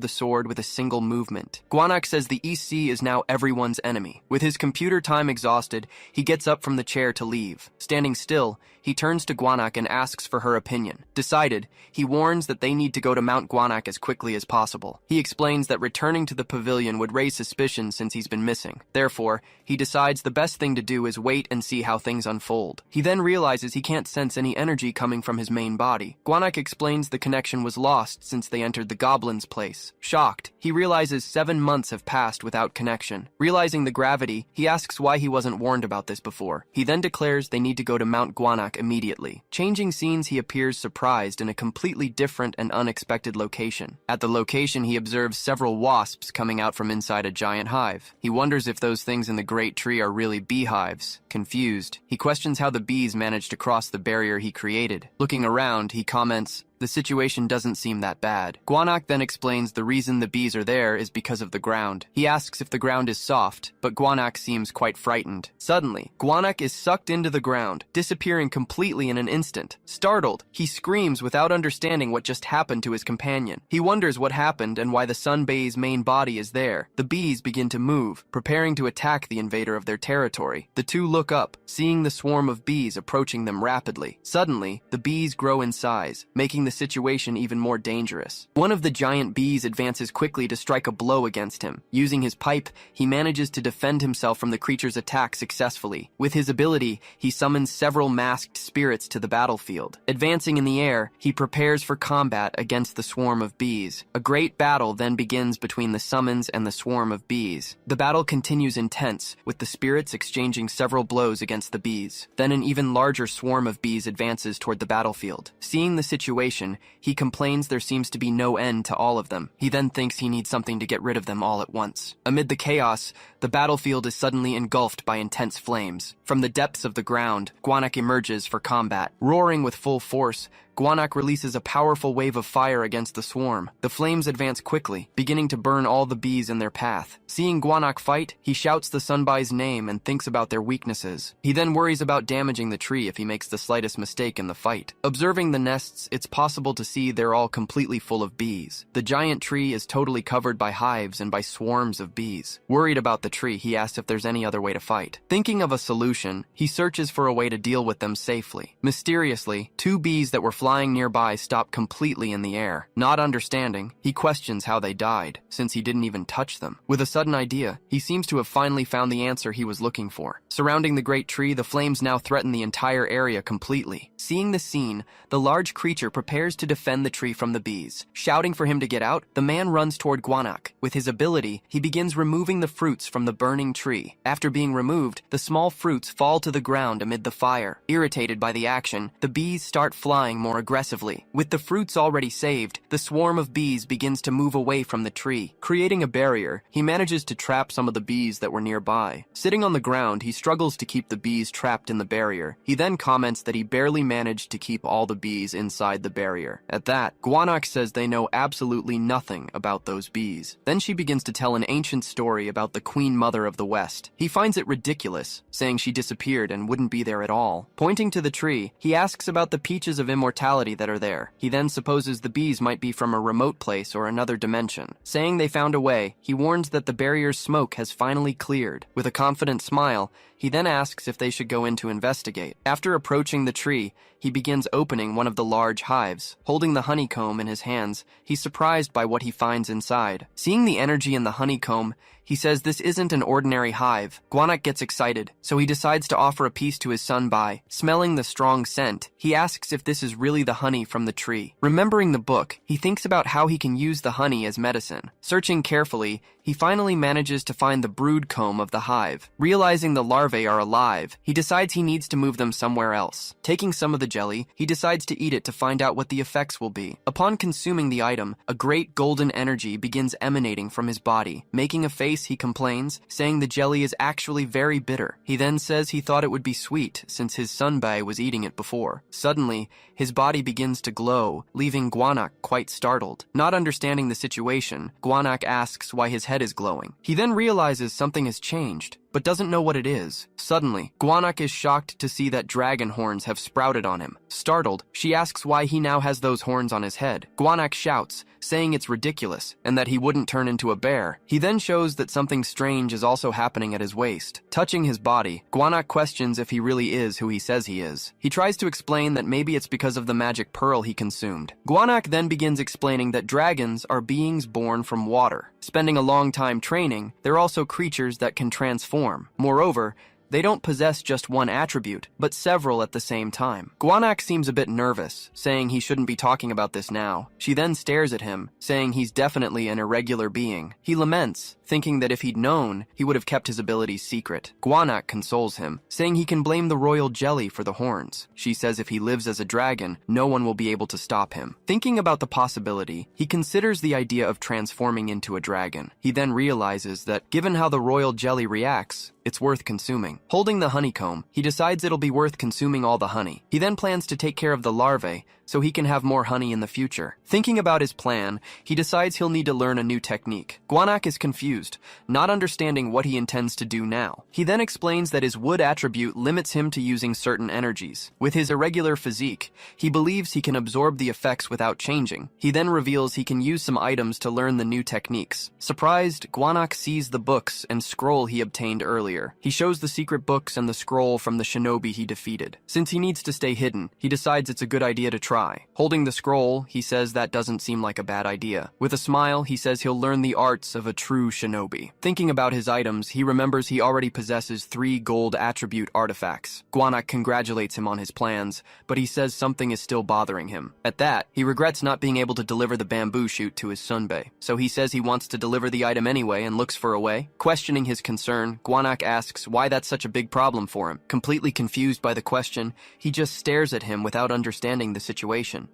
the sword with a single movement. Gwanak says the East Sea is now everyone's enemy. With his computer time exhausted, he gets up from the chair to leave. Standing still, he turns to Gwanak and asks for her opinion. Decided, he warns that they need to go to Mount Gwanak as quickly as possible. He explains that returning to the pavilion would raise suspicion since he's been missing. Therefore, he decides the best thing to do is wait and see how things unfold. He then realizes he can't sense any energy coming from his main body. Gwanak explains the connection was lost since they entered the goblin's place. Shocked, he realizes 7 months have passed without connection. Realizing the gravity, he asks why he wasn't warned about this before. He then declares they need to go to Mount Gwanak immediately. Changing scenes, he appears surprised in a completely different and unexpected location. At the location, he observes several wasps coming out from inside a giant hive. He wonders if those things in the great tree are really beehives. Confused, he questions how the bees managed to cross the barrier he created. Looking around, he comments, "The situation doesn't seem that bad." Gwanak then explains the reason the bees are there is because of the ground. He asks if the ground is soft, but Gwanak seems quite frightened. Suddenly, Gwanak is sucked into the ground, disappearing completely in an instant. Startled, he screams without understanding what just happened to his companion. He wonders what happened and why the Sunbay's main body is there. The bees begin to move, preparing to attack the invader of their territory. The two look up, seeing the swarm of bees approaching them rapidly. Suddenly, the bees grow in size, making the situation even more dangerous. One of the giant bees advances quickly to strike a blow against him. Using his pipe, he manages to defend himself from the creature's attack successfully. With his ability, he summons several masked spirits to the battlefield. Advancing in the air, he prepares for combat against the swarm of bees. A great battle then begins between the summons and the swarm of bees. The battle continues intense, with the spirits exchanging several blows against the bees. Then an even larger swarm of bees advances toward the battlefield. Seeing the situation, he complains there seems to be no end to all of them. He then thinks he needs something to get rid of them all at once. Amid the chaos, the battlefield is suddenly engulfed by intense flames. From the depths of the ground, Gwanak emerges for combat. Roaring with full force, Gwanak releases a powerful wave of fire against the swarm. The flames advance quickly, beginning to burn all the bees in their path. Seeing Gwanak fight, he shouts the Sunbai's name and thinks about their weaknesses. He then worries about damaging the tree if he makes the slightest mistake in the fight. Observing the nests, it's possible to see they're all completely full of bees. The giant tree is totally covered by hives and by swarms of bees. Worried about the tree, he asks if there's any other way to fight. Thinking of a solution, he searches for a way to deal with them safely. Mysteriously, 2 bees that were flying nearby stop completely in the air. Not understanding, he questions how they died, since he didn't even touch them. With a sudden idea, he seems to have finally found the answer he was looking for. Surrounding the great tree, the flames now threaten the entire area completely. Seeing the scene, the large creature prepares to defend the tree from the bees. Shouting for him to get out, the man runs toward Gwanak. With his ability, he begins removing the fruits from the burning tree. After being removed, the small fruits fall to the ground amid the fire. Irritated by the action, the bees start flying more aggressively. With the fruits already saved, the swarm of bees begins to move away from the tree. Creating a barrier, he manages to trap some of the bees that were nearby. Sitting on the ground, he struggles to keep the bees trapped in the barrier. He then comments that he barely managed to keep all the bees inside the barrier. At that, Gwanak says they know absolutely nothing about those bees. Then she begins to tell an ancient story about the Queen Mother of the West. He finds it ridiculous, saying she disappeared and wouldn't be there at all. Pointing to the tree, he asks about the peaches of immortality that are there. He then supposes the bees might be from a remote place or another dimension. Saying they found a way, he warns that the barrier's smoke has finally cleared. With a confident smile, he then asks if they should go in to investigate. After approaching the tree, he begins opening one of the large hives. Holding the honeycomb in his hands, he's surprised by what he finds inside. Seeing the energy in the honeycomb, he says this isn't an ordinary hive. Gwanak gets excited, so he decides to offer a piece to his sunbae. Smelling the strong scent, he asks if this is really the honey from the tree. Remembering the book, he thinks about how he can use the honey as medicine. Searching carefully, he finally manages to find the brood comb of the hive. Realizing the larvae are alive, he decides he needs to move them somewhere else. Taking some of the jelly, he decides to eat it to find out what the effects will be. Upon consuming the item, a great golden energy begins emanating from his body. Making a face, he complains, saying the jelly is actually very bitter. He then says he thought it would be sweet since his sunbae was eating it before. Suddenly, his body begins to glow, leaving Gwanak quite startled. Not understanding the situation, Gwanak asks why his head is glowing. He then realizes something has changed, but doesn't know what it is. Suddenly, Gwanak is shocked to see that dragon horns have sprouted on him. Startled, she asks why he now has those horns on his head. Gwanak shouts, saying it's ridiculous and that he wouldn't turn into a bear. He then shows that something strange is also happening at his waist. Touching his body, Gwanak questions if he really is who he says he is. He tries to explain that maybe it's because of the magic pearl he consumed. Gwanak then begins explaining that dragons are beings born from water. Spending a long time training, they're also creatures that can transform. Moreover, they don't possess just one attribute, but several at the same time. Gwanak seems a bit nervous, saying he shouldn't be talking about this now. She then stares at him, saying he's definitely an irregular being. He laments, thinking that if he'd known, he would have kept his abilities secret. Gwanak consoles him, saying he can blame the royal jelly for the horns. She says if he lives as a dragon, no one will be able to stop him. Thinking about the possibility, he considers the idea of transforming into a dragon. He then realizes that, given how the royal jelly reacts, it's worth consuming. Holding the honeycomb, he decides it'll be worth consuming all the honey. He then plans to take care of the larvae so he can have more honey in the future. Thinking about his plan, he decides he'll need to learn a new technique. Gwanak is confused, not understanding what he intends to do now. He then explains that his wood attribute limits him to using certain energies. With his irregular physique, he believes he can absorb the effects without changing. He then reveals he can use some items to learn the new techniques. Surprised, Gwanak sees the books and scroll he obtained earlier. He shows the secret books and the scroll from the shinobi he defeated. Since he needs to stay hidden, he decides it's a good idea to try. Holding the scroll, he says that doesn't seem like a bad idea. With a smile, he says he'll learn the arts of a true shinobi. Thinking about his items, he remembers he already possesses 3 gold attribute artifacts. Gwanak congratulates him on his plans, but he says something is still bothering him. At that, he regrets not being able to deliver the bamboo shoot to his sunbae. So he says he wants to deliver the item anyway and looks for a way. Questioning his concern, Gwanak asks why that's such a big problem for him. Completely confused by the question, he just stares at him without understanding the situation.